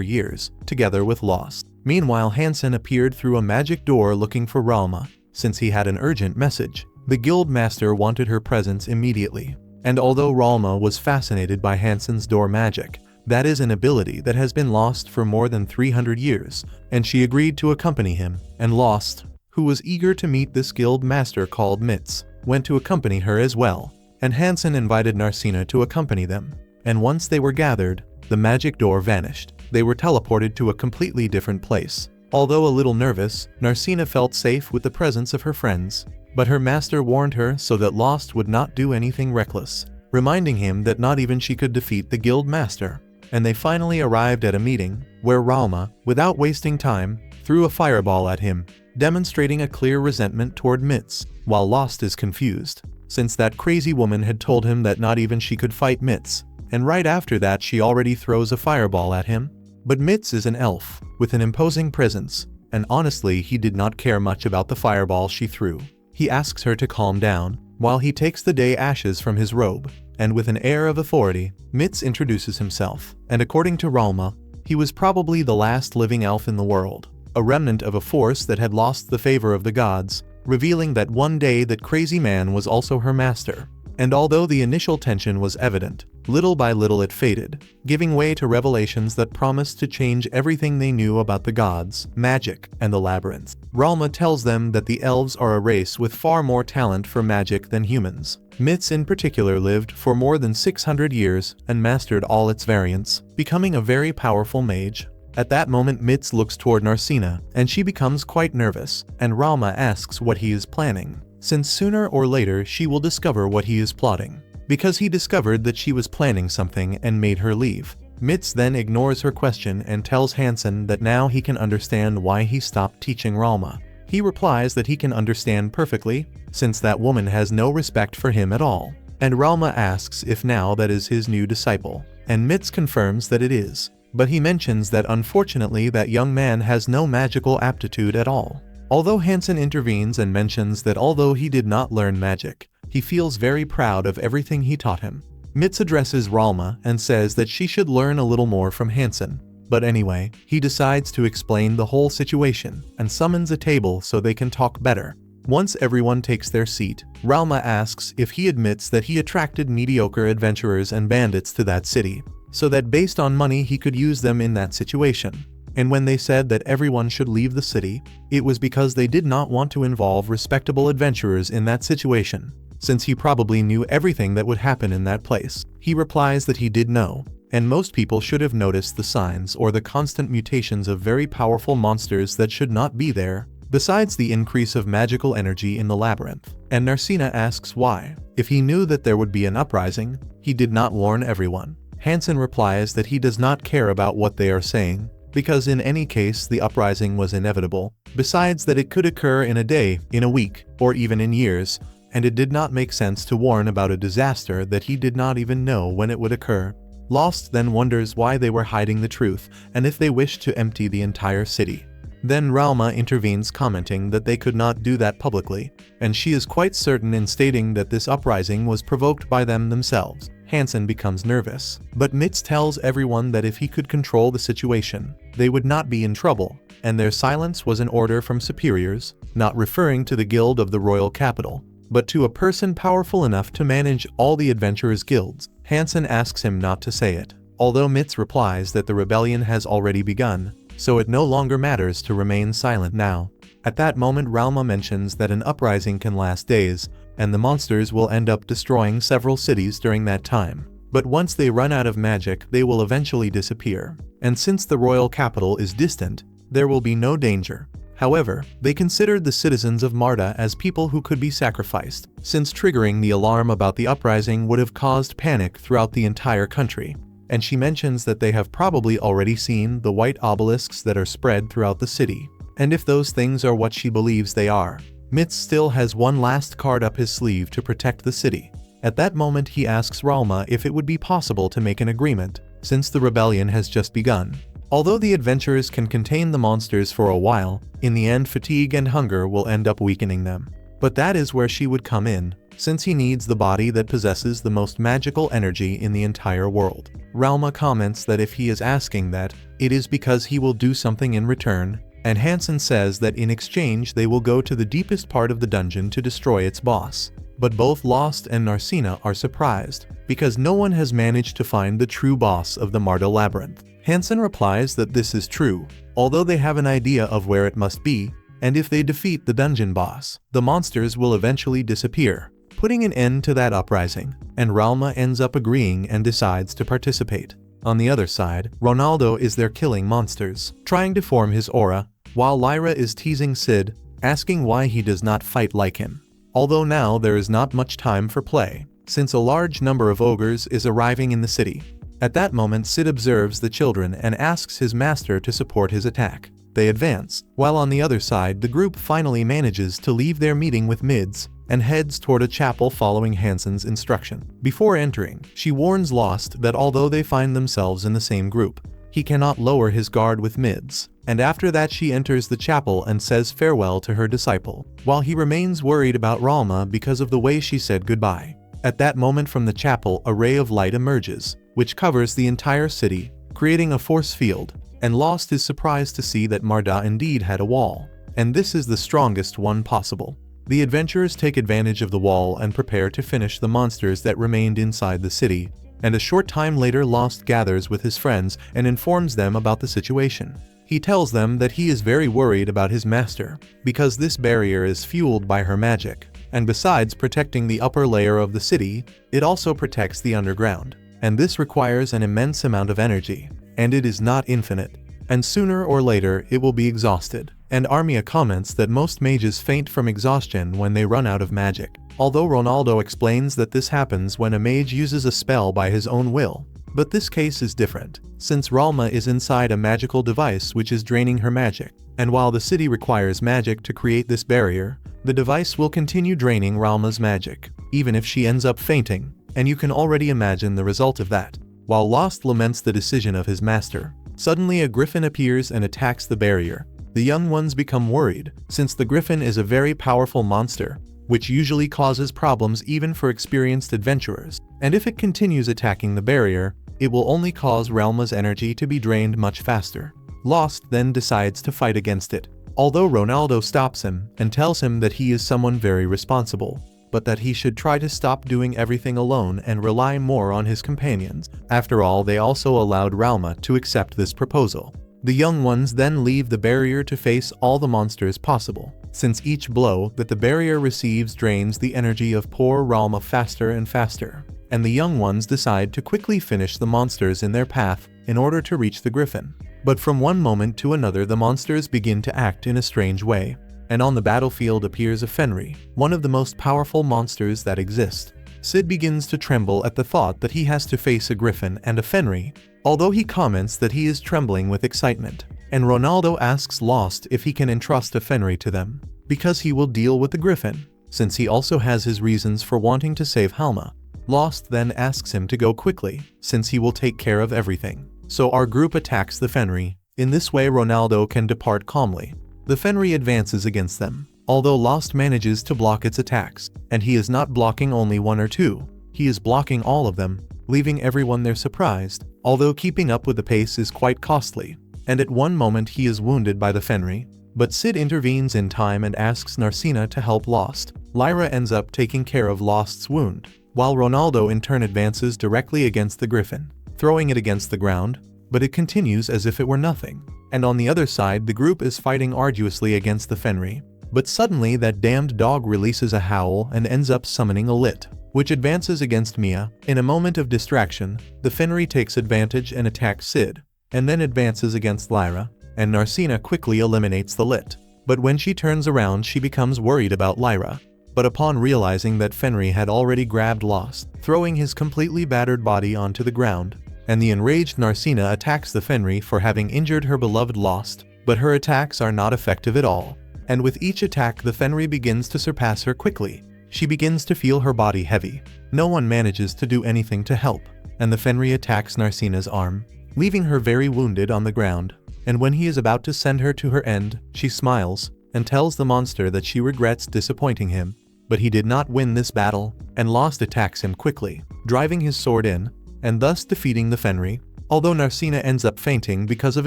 years, together with Lost. Meanwhile, Hansen appeared through a magic door looking for Ralma, since he had an urgent message. The guild master wanted her presence immediately. And although Ralma was fascinated by Hansen's door magic, that is an ability that has been lost for more than 300 years, and she agreed to accompany him, and Lost, who was eager to meet this guild master called Mitz, went to accompany her as well, and Hansen invited Narcina to accompany them. And once they were gathered, the magic door vanished. They were teleported to a completely different place. Although a little nervous, Narcina felt safe with the presence of her friends. But her master warned her so that Lost would not do anything reckless, reminding him that not even she could defeat the guild master. And they finally arrived at a meeting, where Ralma, without wasting time, threw a fireball at him, demonstrating a clear resentment toward Mitz, while Lost is confused, since that crazy woman had told him that not even she could fight Mitz, and right after that she already throws a fireball at him. But Mitz is an elf, with an imposing presence, and honestly he did not care much about the fireball she threw. He asks her to calm down, while he takes the day ashes from his robe, and with an air of authority, Mitz introduces himself, and according to Ralma, he was probably the last living elf in the world, a remnant of a force that had lost the favor of the gods, revealing that one day that crazy man was also her master. And although the initial tension was evident, little by little it faded, giving way to revelations that promised to change everything they knew about the gods, magic, and the labyrinth. Ralma tells them that the elves are a race with far more talent for magic than humans. Mitz in particular lived for more than 600 years and mastered all its variants, becoming a very powerful mage. At that moment Mitz looks toward Narcina, and she becomes quite nervous, and Ralma asks what he is planning, since sooner or later she will discover what he is plotting. Because he discovered that she was planning something and made her leave. Mitz then ignores her question and tells Hansen that now he can understand why he stopped teaching Ralma. He replies that he can understand perfectly, since that woman has no respect for him at all. And Ralma asks if now that is his new disciple, and Mitz confirms that it is. But he mentions that unfortunately that young man has no magical aptitude at all. Although Hansen intervenes and mentions that although he did not learn magic, he feels very proud of everything he taught him. Mitz addresses Ralma and says that she should learn a little more from Hansen. But anyway, he decides to explain the whole situation and summons a table so they can talk better. Once everyone takes their seat, Ralma asks if he admits that he attracted mediocre adventurers and bandits to that city, so that based on money he could use them in that situation. And when they said that everyone should leave the city, it was because they did not want to involve respectable adventurers in that situation, since he probably knew everything that would happen in that place. He replies that he did know, and most people should have noticed the signs or the constant mutations of very powerful monsters that should not be there, besides the increase of magical energy in the labyrinth. And Narcina asks why, if he knew that there would be an uprising, he did not warn everyone. Hansen replies that he does not care about what they are saying, because in any case the uprising was inevitable, besides that it could occur in a day, in a week, or even in years, and it did not make sense to warn about a disaster that he did not even know when it would occur. Lost then wonders why they were hiding the truth, and if they wished to empty the entire city. Then Ralma intervenes, commenting that they could not do that publicly, and she is quite certain in stating that this uprising was provoked by them themselves. Hansen becomes nervous, but Mitz tells everyone that if he could control the situation, they would not be in trouble, and their silence was an order from superiors, not referring to the guild of the royal capital, but to a person powerful enough to manage all the adventurers' guilds. Hansen asks him not to say it, although Mitz replies that the rebellion has already begun, so it no longer matters to remain silent now. At that moment Ralma mentions that an uprising can last days, and the monsters will end up destroying several cities during that time. But once they run out of magic, they will eventually disappear. And since the royal capital is distant, there will be no danger. However, they considered the citizens of Marta as people who could be sacrificed, since triggering the alarm about the uprising would have caused panic throughout the entire country. And she mentions that they have probably already seen the white obelisks that are spread throughout the city. And if those things are what she believes they are, Mitz still has one last card up his sleeve to protect the city. At that moment he asks Ralma if it would be possible to make an agreement, since the rebellion has just begun. Although the adventurers can contain the monsters for a while, in the end fatigue and hunger will end up weakening them. But that is where she would come in, since he needs the body that possesses the most magical energy in the entire world. Ralma comments that if he is asking that, it is because he will do something in return, and Hansen says that in exchange they will go to the deepest part of the dungeon to destroy its boss. But both Lost and Narcina are surprised, because no one has managed to find the true boss of the Marta Labyrinth. Hansen replies that this is true, although they have an idea of where it must be, and if they defeat the dungeon boss, the monsters will eventually disappear, putting an end to that uprising, and Ralma ends up agreeing and decides to participate. On the other side, Ronaldo is there killing monsters, trying to form his aura, while Lyra is teasing Sid, asking why he does not fight like him. Although now there is not much time for play, since a large number of ogres is arriving in the city. At that moment Sid observes the children and asks his master to support his attack. They advance, while on the other side the group finally manages to leave their meeting with Mids, and heads toward a chapel following Hansen's instruction. Before entering, she warns Lost that although they find themselves in the same group, he cannot lower his guard with Mids, and after that she enters the chapel and says farewell to her disciple, while he remains worried about Ralma because of the way she said goodbye. At that moment from the chapel a ray of light emerges, which covers the entire city, creating a force field, and Lost is surprised to see that Marta indeed had a wall, and this is the strongest one possible. The adventurers take advantage of the wall and prepare to finish the monsters that remained inside the city, and a short time later Lost gathers with his friends and informs them about the situation. He tells them that he is very worried about his master, because this barrier is fueled by her magic, and besides protecting the upper layer of the city, it also protects the underground. And this requires an immense amount of energy, and it is not infinite, and sooner or later it will be exhausted. And Armia comments that most mages faint from exhaustion when they run out of magic, although Ronaldo explains that this happens when a mage uses a spell by his own will. But this case is different, since Ralma is inside a magical device which is draining her magic, and while the city requires magic to create this barrier, the device will continue draining Ralma's magic, even if she ends up fainting, and you can already imagine the result of that. While Lost laments the decision of his master, suddenly a griffin appears and attacks the barrier. The young ones become worried, since the griffin is a very powerful monster, which usually causes problems even for experienced adventurers, and if it continues attacking the barrier, it will only cause Ralma's energy to be drained much faster. Lost then decides to fight against it, although Ronaldo stops him and tells him that he is someone very responsible, but that he should try to stop doing everything alone and rely more on his companions. After all, they also allowed Ralma to accept this proposal. The young ones then leave the barrier to face all the monsters possible, since each blow that the barrier receives drains the energy of poor Ralma faster and faster, and the young ones decide to quickly finish the monsters in their path in order to reach the griffin. But from one moment to another the monsters begin to act in a strange way, and on the battlefield appears a Fenry, one of the most powerful monsters that exist. Sid begins to tremble at the thought that he has to face a griffin and a Fenry, although he comments that he is trembling with excitement, and Ronaldo asks Lost if he can entrust a Fenry to them, because he will deal with the griffin, since he also has his reasons for wanting to save Halma. Lost then asks him to go quickly, since he will take care of everything. So our group attacks the Fenry. In this way Ronaldo can depart calmly. The Fenry advances against them, although Lost manages to block its attacks, and he is not blocking only one or two, he is blocking all of them, leaving everyone there surprised, although keeping up with the pace is quite costly, and at one moment he is wounded by the Fenry, but Sid intervenes in time and asks Narcina to help Lost. Lyra ends up taking care of Lost's wound, while Ronaldo in turn advances directly against the griffin, throwing it against the ground, but it continues as if it were nothing. And on the other side the group is fighting arduously against the Fenry, but suddenly that damned dog releases a howl and ends up summoning a Lit. which advances against Mia. In a moment of distraction, the Fenry takes advantage and attacks Sid, and then advances against Lyra, and Narcina quickly eliminates the Lit. But when she turns around, she becomes worried about Lyra. But upon realizing that Fenry had already grabbed Lost, throwing his completely battered body onto the ground, and the enraged Narcina attacks the Fenry for having injured her beloved Lost, but her attacks are not effective at all. And with each attack, the Fenry begins to surpass her quickly. She begins to feel her body heavy. No one manages to do anything to help, and the Fenry attacks Narcina's arm, leaving her very wounded on the ground. And when he is about to send her to her end, she smiles and tells the monster that she regrets disappointing him. But he did not win this battle, and Lost attacks him quickly, driving his sword in, and thus defeating the Fenry, although Narcina ends up fainting because of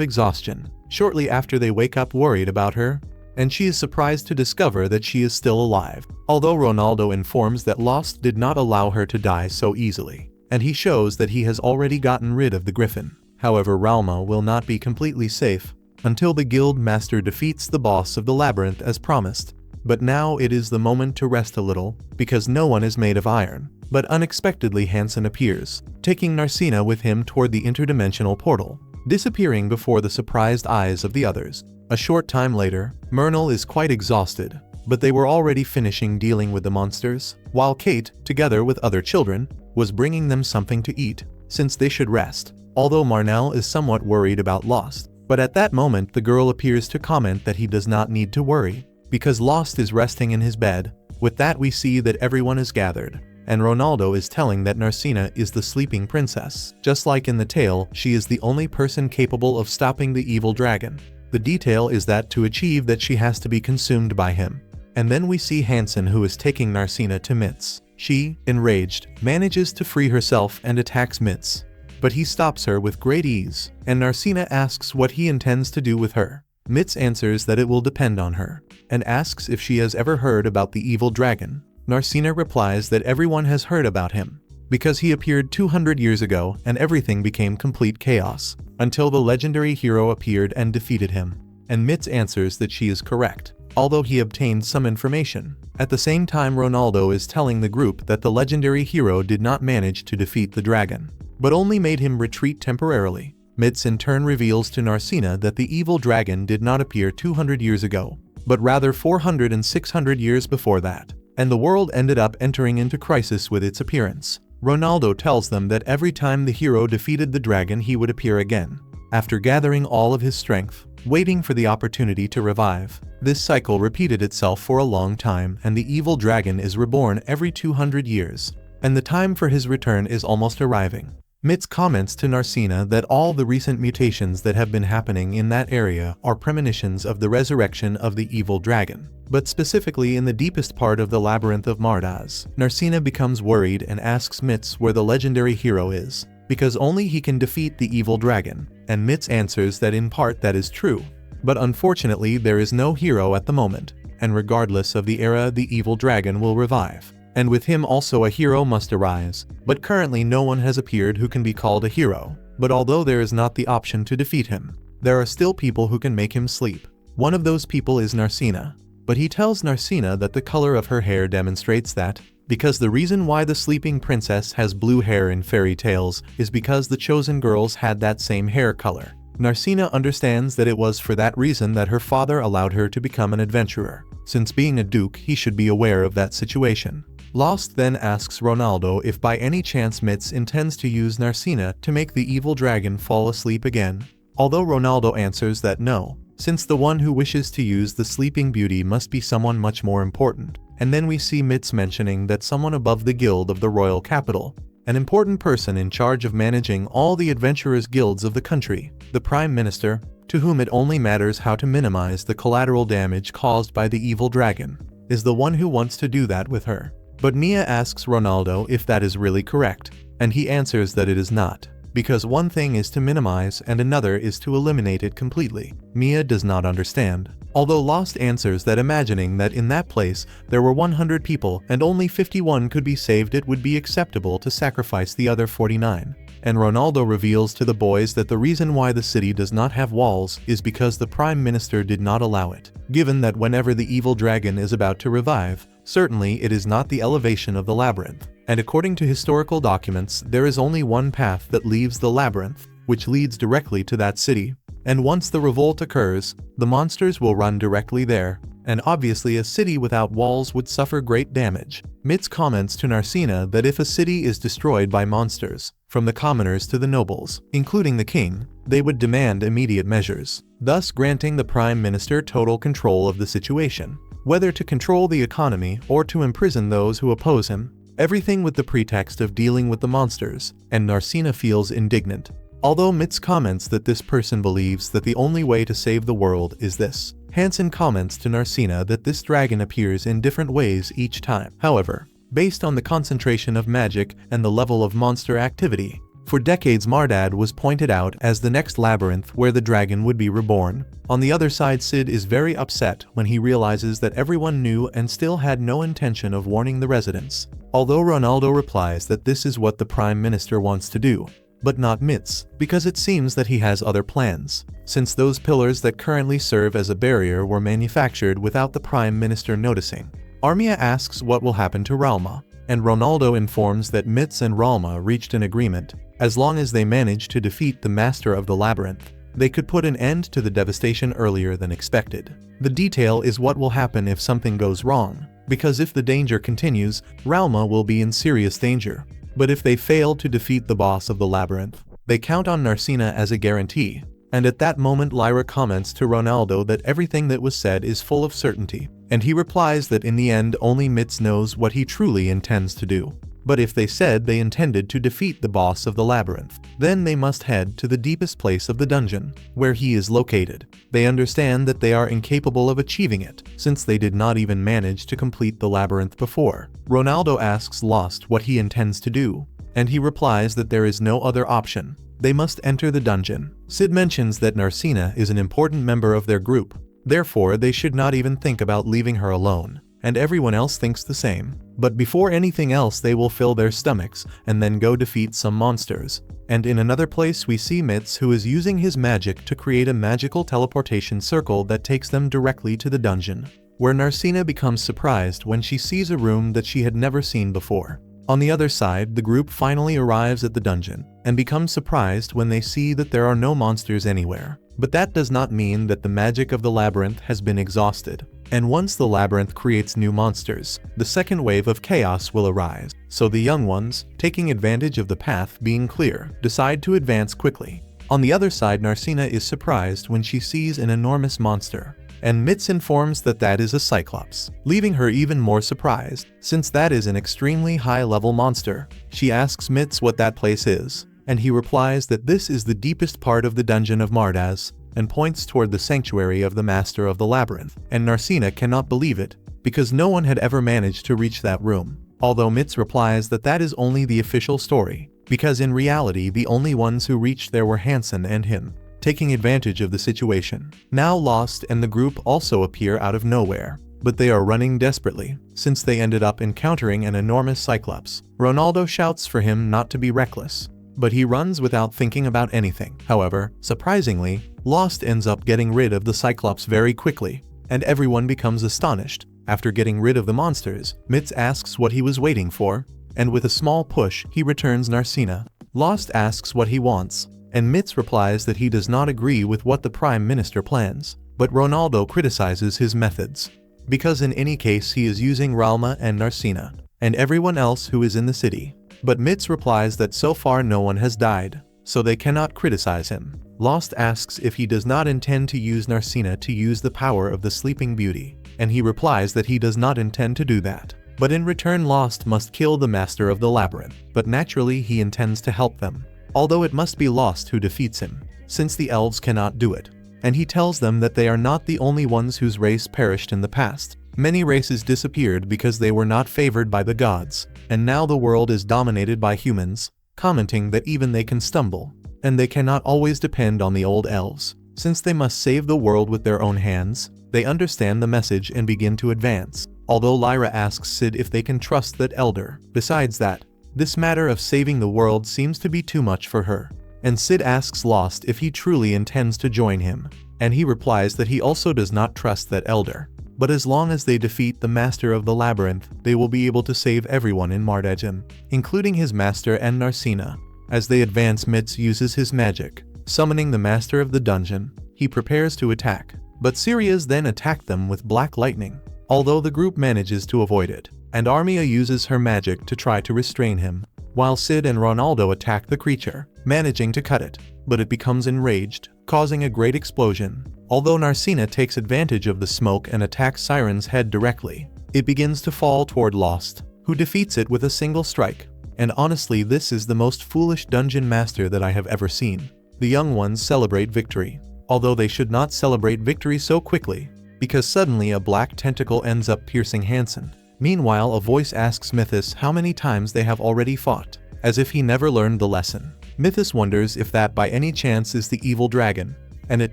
exhaustion. Shortly after, they wake up worried about her, and she is surprised to discover that she is still alive, although Ronaldo informs that Lost did not allow her to die so easily, and he shows that he has already gotten rid of the Griffin. However, Ralma will not be completely safe until the guild master defeats the boss of the labyrinth as promised. But now it is the moment to rest a little, because no one is made of iron. But unexpectedly Hansen appears, taking Narcina with him toward the interdimensional portal, disappearing before the surprised eyes of the others. A short time later, Myrnal is quite exhausted, but they were already finishing dealing with the monsters, while Kate, together with other children, was bringing them something to eat, since they should rest, although Marnell is somewhat worried about Lost. But at that moment, the girl appears to comment that he does not need to worry, because Lost is resting in his bed. With that, we see that everyone is gathered, and Ronaldo is telling that Narcina is the sleeping princess. Just like in the tale, she is the only person capable of stopping the evil dragon. The detail is that to achieve that, she has to be consumed by him. And then we see Hansen, who is taking Narcina to Mitz. She, enraged, manages to free herself and attacks Mitz, but he stops her with great ease, and Narcina asks what he intends to do with her. Mitz answers that it will depend on her, and asks if she has ever heard about the evil dragon. Narcina replies that everyone has heard about him, because he appeared 200 years ago and everything became complete chaos, until the legendary hero appeared and defeated him. And Mitz answers that she is correct, although he obtained some information. At the same time, Ronaldo is telling the group that the legendary hero did not manage to defeat the dragon, but only made him retreat temporarily. Mitz in turn reveals to Narcina that the evil dragon did not appear 200 years ago, but rather 400 and 600 years before that, and the world ended up entering into crisis with its appearance. Ronaldo tells them that every time the hero defeated the dragon, he would appear again, after gathering all of his strength, waiting for the opportunity to revive. This cycle repeated itself for a long time, and the evil dragon is reborn every 200 years, and the time for his return is almost arriving. Mitz comments to Narcina that all the recent mutations that have been happening in that area are premonitions of the resurrection of the evil dragon, but specifically in the deepest part of the labyrinth of Mardaz. Narcina becomes worried and asks Mitz where the legendary hero is, because only he can defeat the evil dragon, and Mitz answers that in part that is true, but unfortunately there is no hero at the moment, and regardless of the era, the evil dragon will revive. And with him also a hero must arise, but currently no one has appeared who can be called a hero. But although there is not the option to defeat him, there are still people who can make him sleep. One of those people is Narcina, but he tells Narcina that the color of her hair demonstrates that, because the reason why the sleeping princess has blue hair in fairy tales is because the chosen girls had that same hair color. Narcina understands that it was for that reason that her father allowed her to become an adventurer. Since being a duke, he should be aware of that situation. Lost then asks Ronaldo if by any chance Mitz intends to use Narcina to make the evil dragon fall asleep again, although Ronaldo answers that no, since the one who wishes to use the sleeping beauty must be someone much more important. And then we see Mitz mentioning that someone above the guild of the royal capital, an important person in charge of managing all the adventurers' guilds of the country, the prime minister, to whom it only matters how to minimize the collateral damage caused by the evil dragon, is the one who wants to do that with her. But Mia asks Ronaldo if that is really correct, and he answers that it is not, because one thing is to minimize and another is to eliminate it completely. Mia does not understand, although Lost answers that imagining that in that place there were 100 people and only 51 could be saved, it would be acceptable to sacrifice the other 49. And Ronaldo reveals to the boys that the reason why the city does not have walls is because the Prime Minister did not allow it, given that whenever the evil dragon is about to revive, Certainly it is not the elevation of the labyrinth, and according to historical documents there is only one path that leaves the labyrinth, which leads directly to that city. And once the revolt occurs, the monsters will run directly there, and obviously a city without walls would suffer great damage. Mitz comments to Narcina that if a city is destroyed by monsters, from the commoners to the nobles, including the king, they would demand immediate measures, thus granting the prime minister total control of the situation, whether to control the economy or to imprison those who oppose him, everything with the pretext of dealing with the monsters, and Narcina feels indignant. Although Mitz comments that this person believes that the only way to save the world is this, Hansen comments to Narcina that this dragon appears in different ways each time. However, based on the concentration of magic and the level of monster activity, for decades Mardad was pointed out as the next labyrinth where the dragon would be reborn. On the other side, Sid is very upset when he realizes that everyone knew and still had no intention of warning the residents. Although Ronaldo replies that this is what the Prime Minister wants to do, but not Mitz, because it seems that he has other plans, since those pillars that currently serve as a barrier were manufactured without the Prime Minister noticing. Armia asks what will happen to Ralma, and Ronaldo informs that Mitz and Ralma reached an agreement. As long as they manage to defeat the Master of the Labyrinth, they could put an end to the devastation earlier than expected. The detail is what will happen if something goes wrong, because if the danger continues, Ralma will be in serious danger. But if they fail to defeat the boss of the labyrinth, they count on Narcina as a guarantee. And at that moment Lyra comments to Ronaldo that everything that was said is full of certainty, and he replies that in the end only Mitz knows what he truly intends to do. But if they said they intended to defeat the boss of the labyrinth, then they must head to the deepest place of the dungeon, where he is located. They understand that they are incapable of achieving it, since they did not even manage to complete the labyrinth before. Ronaldo asks Lost what he intends to do, and he replies that there is no other option. They must enter the dungeon. Sid mentions that Narcina is an important member of their group, therefore they should not even think about leaving her alone, and everyone else thinks the same. But before anything else they will fill their stomachs and then go defeat some monsters. And in another place we see Mitz, who is using his magic to create a magical teleportation circle that takes them directly to the dungeon, where Narcina becomes surprised when she sees a room that she had never seen before. On the other side, the group finally arrives at the dungeon, and becomes surprised when they see that there are no monsters anywhere. But that does not mean that the magic of the labyrinth has been exhausted. And once the labyrinth creates new monsters, the second wave of chaos will arise. So the young ones, taking advantage of the path being clear, decide to advance quickly. On the other side, Narcina is surprised when she sees an enormous monster, and Mitz informs that that is a Cyclops, leaving her even more surprised, since that is an extremely high-level monster. She asks Mitz what that place is, and he replies that this is the deepest part of the dungeon of Mardaz, and points toward the sanctuary of the Master of the Labyrinth. And Narcina cannot believe it, because no one had ever managed to reach that room. Although Mitz replies that that is only the official story, because in reality the only ones who reached there were Hansen and him, taking advantage of the situation. Now Lost and the group also appear out of nowhere, but they are running desperately, since they ended up encountering an enormous Cyclops. Ronaldo shouts for him not to be reckless, but he runs without thinking about anything. However, surprisingly, Lost ends up getting rid of the Cyclops very quickly, and everyone becomes astonished. After getting rid of the monsters, Mitz asks what he was waiting for, and with a small push, he returns Narcina. Lost asks what he wants, and Mitz replies that he does not agree with what the Prime Minister plans, but Ronaldo criticizes his methods, because in any case he is using Ralma and Narcina, and everyone else who is in the city. But Mitz replies that so far no one has died, so they cannot criticize him. Lost asks if he does not intend to use Narcina to use the power of the Sleeping Beauty, and he replies that he does not intend to do that. But in return Lost must kill the Master of the Labyrinth, but naturally he intends to help them, although it must be Lost who defeats him, since the elves cannot do it. And he tells them that they are not the only ones whose race perished in the past. Many races disappeared because they were not favored by the gods, and now the world is dominated by humans, commenting that even they can stumble, and they cannot always depend on the old elves. Since they must save the world with their own hands, they understand the message and begin to advance. Although Lyra asks Sid if they can trust that elder. Besides that, this matter of saving the world seems to be too much for her, and Sid asks Lost if he truly intends to join him, and he replies that he also does not trust that elder. but as long as they defeat the master of the labyrinth, they will be able to save everyone in Mardegem, including his master and Narcina. As they advance, Mitz uses his magic, summoning the master of the dungeon. He prepares to attack, but Sirius then attack them with black lightning, although the group manages to avoid it, and Armia uses her magic to try to restrain him, while Sid and Ronaldo attack the creature, managing to cut it, but it becomes enraged, causing a great explosion. Although Narcina takes advantage of the smoke and attacks Siren's head directly, it begins to fall toward Lost, who defeats it with a single strike. And honestly, this is the most foolish dungeon master that I have ever seen. The young ones celebrate victory, although they should not celebrate victory so quickly, because suddenly a black tentacle ends up piercing Hansen. Meanwhile, a voice asks Mythos how many times they have already fought, as if he never learned the lesson. Mythos wonders if that by any chance is the evil dragon, and it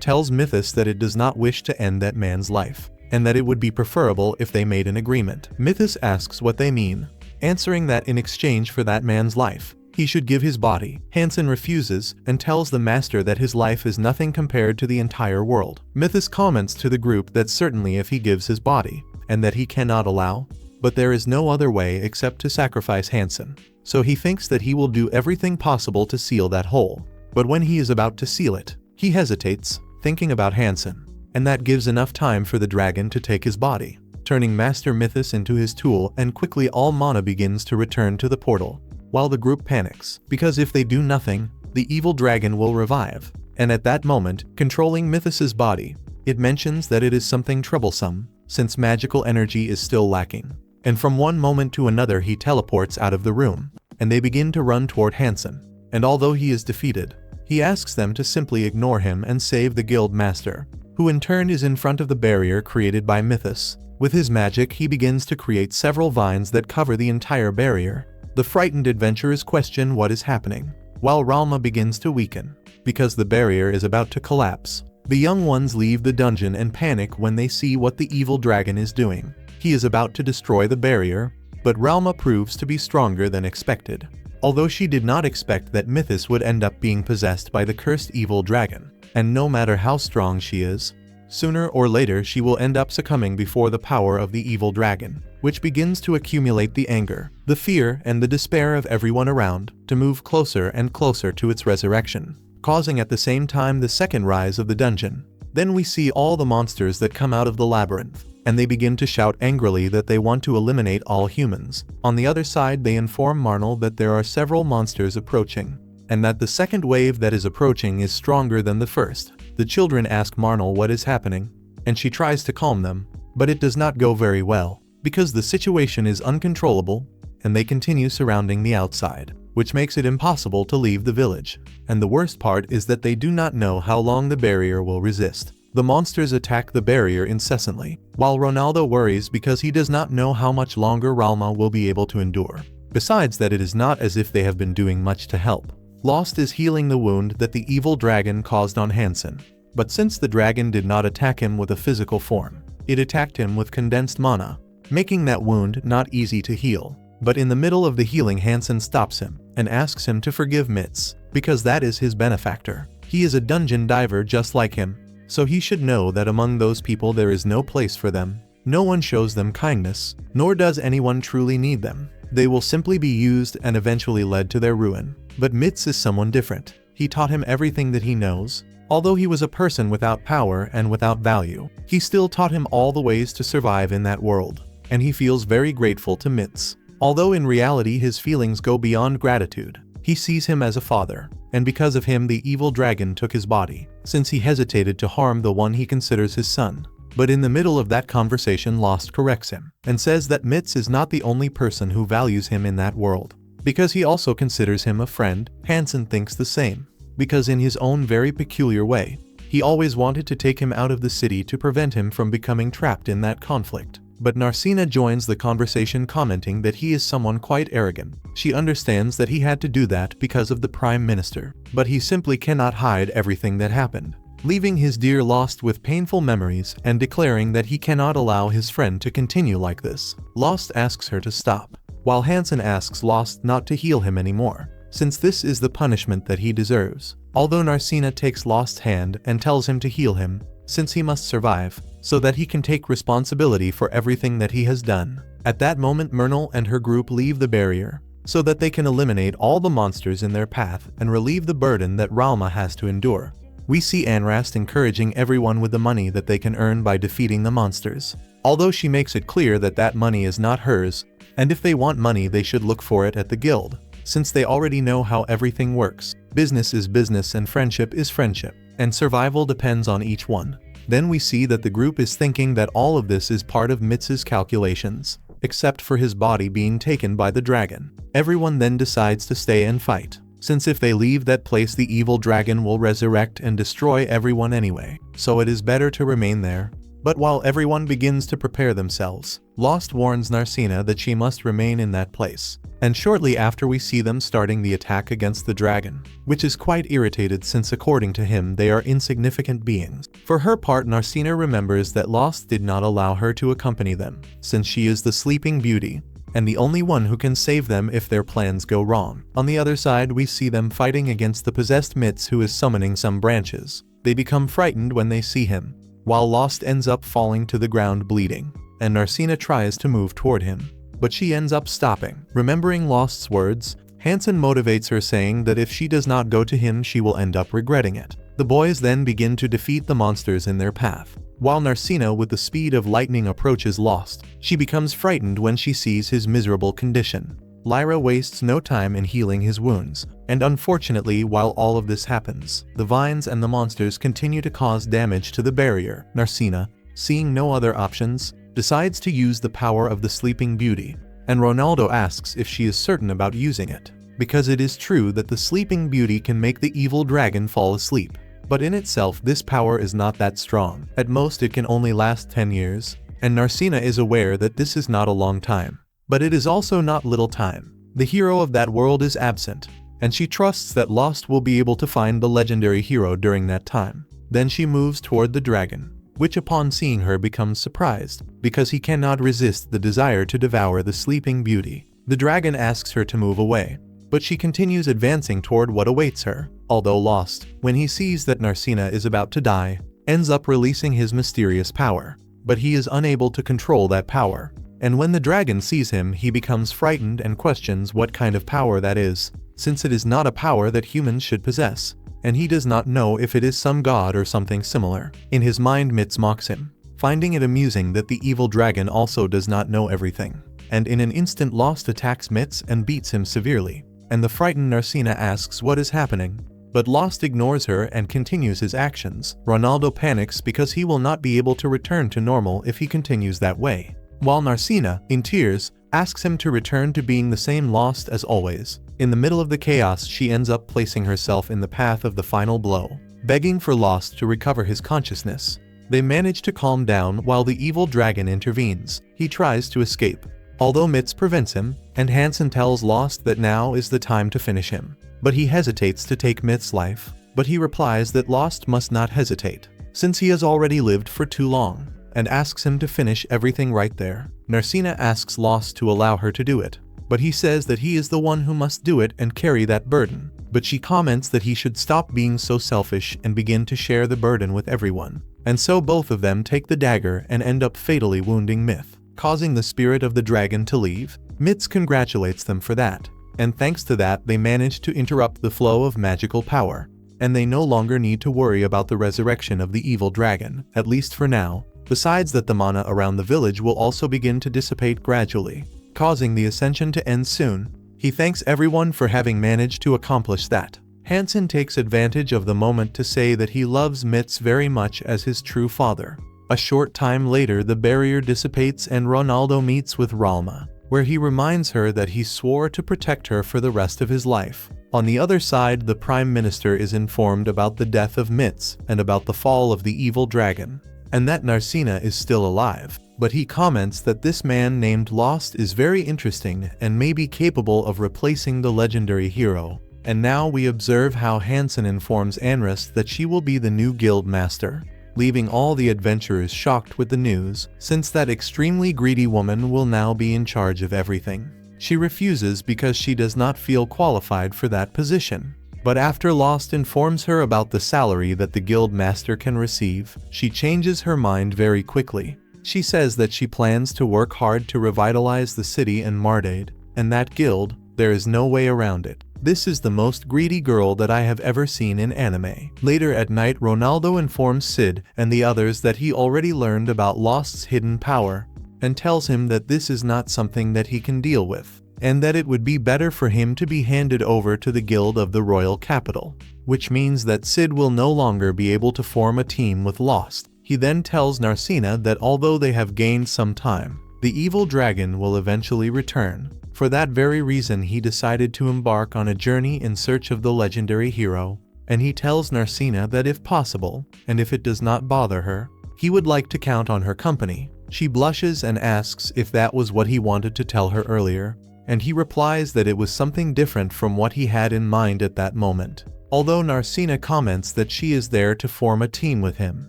tells Mythos that it does not wish to end that man's life, and that it would be preferable if they made an agreement. Mythos asks what they mean, answering that in exchange for that man's life, he should give his body. Hansen refuses and tells the master that his life is nothing compared to the entire world. Mythos comments to the group that certainly if he gives his body, and that he cannot allow, but there is no other way except to sacrifice Hansen. So he thinks that he will do everything possible to seal that hole. But when he is about to seal it, he hesitates, thinking about Hansen, and that gives enough time for the dragon to take his body, turning Master Mythos into his tool, and quickly all mana begins to return to the portal, while the group panics, because if they do nothing, the evil dragon will revive. And at that moment, controlling Mythos's body, it mentions that it is something troublesome, since magical energy is still lacking. And from one moment to another he teleports out of the room, and they begin to run toward Hansen. And although he is defeated, he asks them to simply ignore him and save the guild master, who in turn is in front of the barrier created by Mythos. With his magic he begins to create several vines that cover the entire barrier. The frightened adventurers question what is happening, while Ralma begins to weaken, because the barrier is about to collapse. The young ones leave the dungeon and panic when they see what the evil dragon is doing. He is about to destroy the barrier, but Ralma proves to be stronger than expected, although she did not expect that Mythos would end up being possessed by the cursed evil dragon. And no matter how strong she is, sooner or later she will end up succumbing before the power of the evil dragon, which begins to accumulate the anger, the fear, and the despair of everyone around, to move closer and closer to its resurrection, causing at the same time the second rise of the dungeon. Then we see all the monsters that come out of the labyrinth, and they begin to shout angrily that they want to eliminate all humans. On the other side, they inform Marnell that there are several monsters approaching, and that the second wave that is approaching is stronger than the first. The children ask Marnell what is happening, and she tries to calm them, but it does not go very well, because the situation is uncontrollable, and they continue surrounding the outside, which makes it impossible to leave the village. And the worst part is that they do not know how long the barrier will resist. The monsters attack the barrier incessantly, while Ronaldo worries because he does not know how much longer Ralma will be able to endure. Besides that, it is not as if they have been doing much to help. Lost is healing the wound that the evil dragon caused on Hansen, but since the dragon did not attack him with a physical form, it attacked him with condensed mana, making that wound not easy to heal. But in the middle of the healing, Hansen stops him and asks him to forgive Mitz, because that is his benefactor. He is a dungeon diver just like him, so he should know that among those people there is no place for them. No one shows them kindness, nor does anyone truly need them. They will simply be used and eventually led to their ruin. But Mitz is someone different. He taught him everything that he knows. Although he was a person without power and without value, he still taught him all the ways to survive in that world, and he feels very grateful to Mitz. Although in reality his feelings go beyond gratitude. He sees him as a father, and because of him the evil dragon took his body, since he hesitated to harm the one he considers his son. But in the middle of that conversation, Lost corrects him, and says that Mitz is not the only person who values him in that world, because he also considers him a friend. Hansen thinks the same, because in his own very peculiar way, he always wanted to take him out of the city to prevent him from becoming trapped in that conflict. But Narcina joins the conversation, commenting that he is someone quite arrogant. She understands that he had to do that because of the Prime Minister, but he simply cannot hide everything that happened, leaving his dear Lost with painful memories and declaring that he cannot allow his friend to continue like this. Lost asks her to stop, while Hansen asks Lost not to heal him anymore, since this is the punishment that he deserves. Although Narcina takes Lost's hand and tells him to heal him, since he must survive, so that he can take responsibility for everything that he has done. At that moment, Myrnal and her group leave the barrier, so that they can eliminate all the monsters in their path and relieve the burden that Ralma has to endure. We see Anrast encouraging everyone with the money that they can earn by defeating the monsters, although she makes it clear that that money is not hers, and if they want money they should look for it at the guild, since they already know how everything works. Business is business and friendship is friendship, and survival depends on each one. Then we see that the group is thinking that all of this is part of Mitz's calculations, except for his body being taken by the dragon. Everyone then decides to stay and fight, since if they leave that place the evil dragon will resurrect and destroy everyone anyway, so it is better to remain there. But while everyone begins to prepare themselves, Lost warns Narcina that she must remain in that place. And shortly after we see them starting the attack against the dragon, which is quite irritated since according to him they are insignificant beings. For her part, Narcina remembers that Lost did not allow her to accompany them, since she is the Sleeping Beauty, and the only one who can save them if their plans go wrong. On the other side we see them fighting against the possessed Mitz, who is summoning some branches. They become frightened when they see him, while Lost ends up falling to the ground bleeding, and Narcina tries to move toward him, but she ends up stopping. Remembering Lost's words, Hansen motivates her, saying that if she does not go to him she will end up regretting it. The boys then begin to defeat the monsters in their path, while Narcina with the speed of lightning approaches Lost. She becomes frightened when she sees his miserable condition. Lyra wastes no time in healing his wounds, and unfortunately while all of this happens, the vines and the monsters continue to cause damage to the barrier. Narcina, seeing no other options, decides to use the power of the Sleeping Beauty, and Ronaldo asks if she is certain about using it, because it is true that the Sleeping Beauty can make the evil dragon fall asleep. But in itself this power is not that strong. At most it can only last 10 years, and Narcina is aware that this is not a long time. But it is also not little time. The hero of that world is absent, and she trusts that Lost will be able to find the legendary hero during that time. Then she moves toward the dragon, which upon seeing her becomes surprised, because he cannot resist the desire to devour the Sleeping Beauty. The dragon asks her to move away, but she continues advancing toward what awaits her, although Lost, when he sees that Narcina is about to die, ends up releasing his mysterious power. But he is unable to control that power, and when the dragon sees him he becomes frightened and questions what kind of power that is, since it is not a power that humans should possess, and he does not know if it is some god or something similar. In his mind Mitz mocks him, finding it amusing that the evil dragon also does not know everything, and in an instant Lost attacks Mitz and beats him severely, and the frightened Narcina asks what is happening, but Lost ignores her and continues his actions. Ronaldo panics because he will not be able to return to normal if he continues that way, while Narcina, in tears, asks him to return to being the same Lost as always. In the middle of the chaos she ends up placing herself in the path of the final blow, begging for Lost to recover his consciousness. They manage to calm down while the evil dragon intervenes. He tries to escape, although Mitz prevents him, and Hansen tells Lost that now is the time to finish him. But he hesitates to take Mitz's life, but he replies that Lost must not hesitate, since he has already lived for too long, and asks him to finish everything right there. Narcina asks Lost to allow her to do it, but he says that he is the one who must do it and carry that burden. But she comments that he should stop being so selfish and begin to share the burden with everyone. And so both of them take the dagger and end up fatally wounding Myth, causing the spirit of the dragon to leave. Mitz congratulates them for that, and thanks to that they manage to interrupt the flow of magical power, and they no longer need to worry about the resurrection of the evil dragon, at least for now. Besides that, the mana around the village will also begin to dissipate gradually, causing the ascension to end soon. He thanks everyone for having managed to accomplish that. Hansen takes advantage of the moment to say that he loves Mitz very much as his true father. A short time later the barrier dissipates and Ronaldo meets with Ralma, where he reminds her that he swore to protect her for the rest of his life. On the other side, the Prime Minister is informed about the death of Mitz and about the fall of the evil dragon, and that Narcina is still alive. But he comments that this man named Lost is very interesting and may be capable of replacing the legendary hero. And now we observe how Hansen informs Anrast that she will be the new guild master, leaving all the adventurers shocked with the news, since that extremely greedy woman will now be in charge of everything. She refuses because she does not feel qualified for that position. But after Lost informs her about the salary that the guild master can receive, she changes her mind very quickly. She says that she plans to work hard to revitalize the city and Mardade, and that guild, there is no way around it. This is the most greedy girl that I have ever seen in anime. Later at night, Ronaldo informs Sid and the others that he already learned about Lost's hidden power, and tells him that this is not something that he can deal with, and that it would be better for him to be handed over to the guild of the royal capital, which means that Sid will no longer be able to form a team with Lost. He then tells Narcina that although they have gained some time, the evil dragon will eventually return. For that very reason, he decided to embark on a journey in search of the legendary hero, and he tells Narcina that if possible, and if it does not bother her, he would like to count on her company. She blushes and asks if that was what he wanted to tell her earlier, and he replies that it was something different from what he had in mind at that moment. Although Narcina comments that she is there to form a team with him,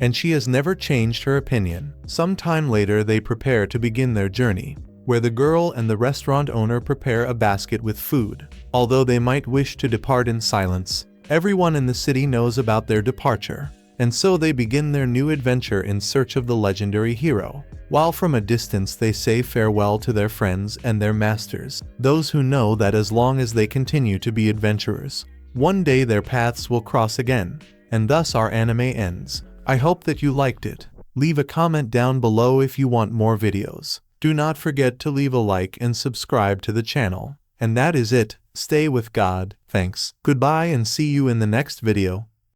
and she has never changed her opinion. Some time later, they prepare to begin their journey, where the girl and the restaurant owner prepare a basket with food. Although they might wish to depart in silence, everyone in the city knows about their departure, and so they begin their new adventure in search of the legendary hero. While from a distance they say farewell to their friends and their masters, those who know that as long as they continue to be adventurers, one day their paths will cross again. And thus our anime ends. I hope that you liked it. Leave a comment down below if you want more videos. Do not forget to leave a like and subscribe to the channel. And that is it. Stay with God. Thanks. Goodbye and see you in the next video.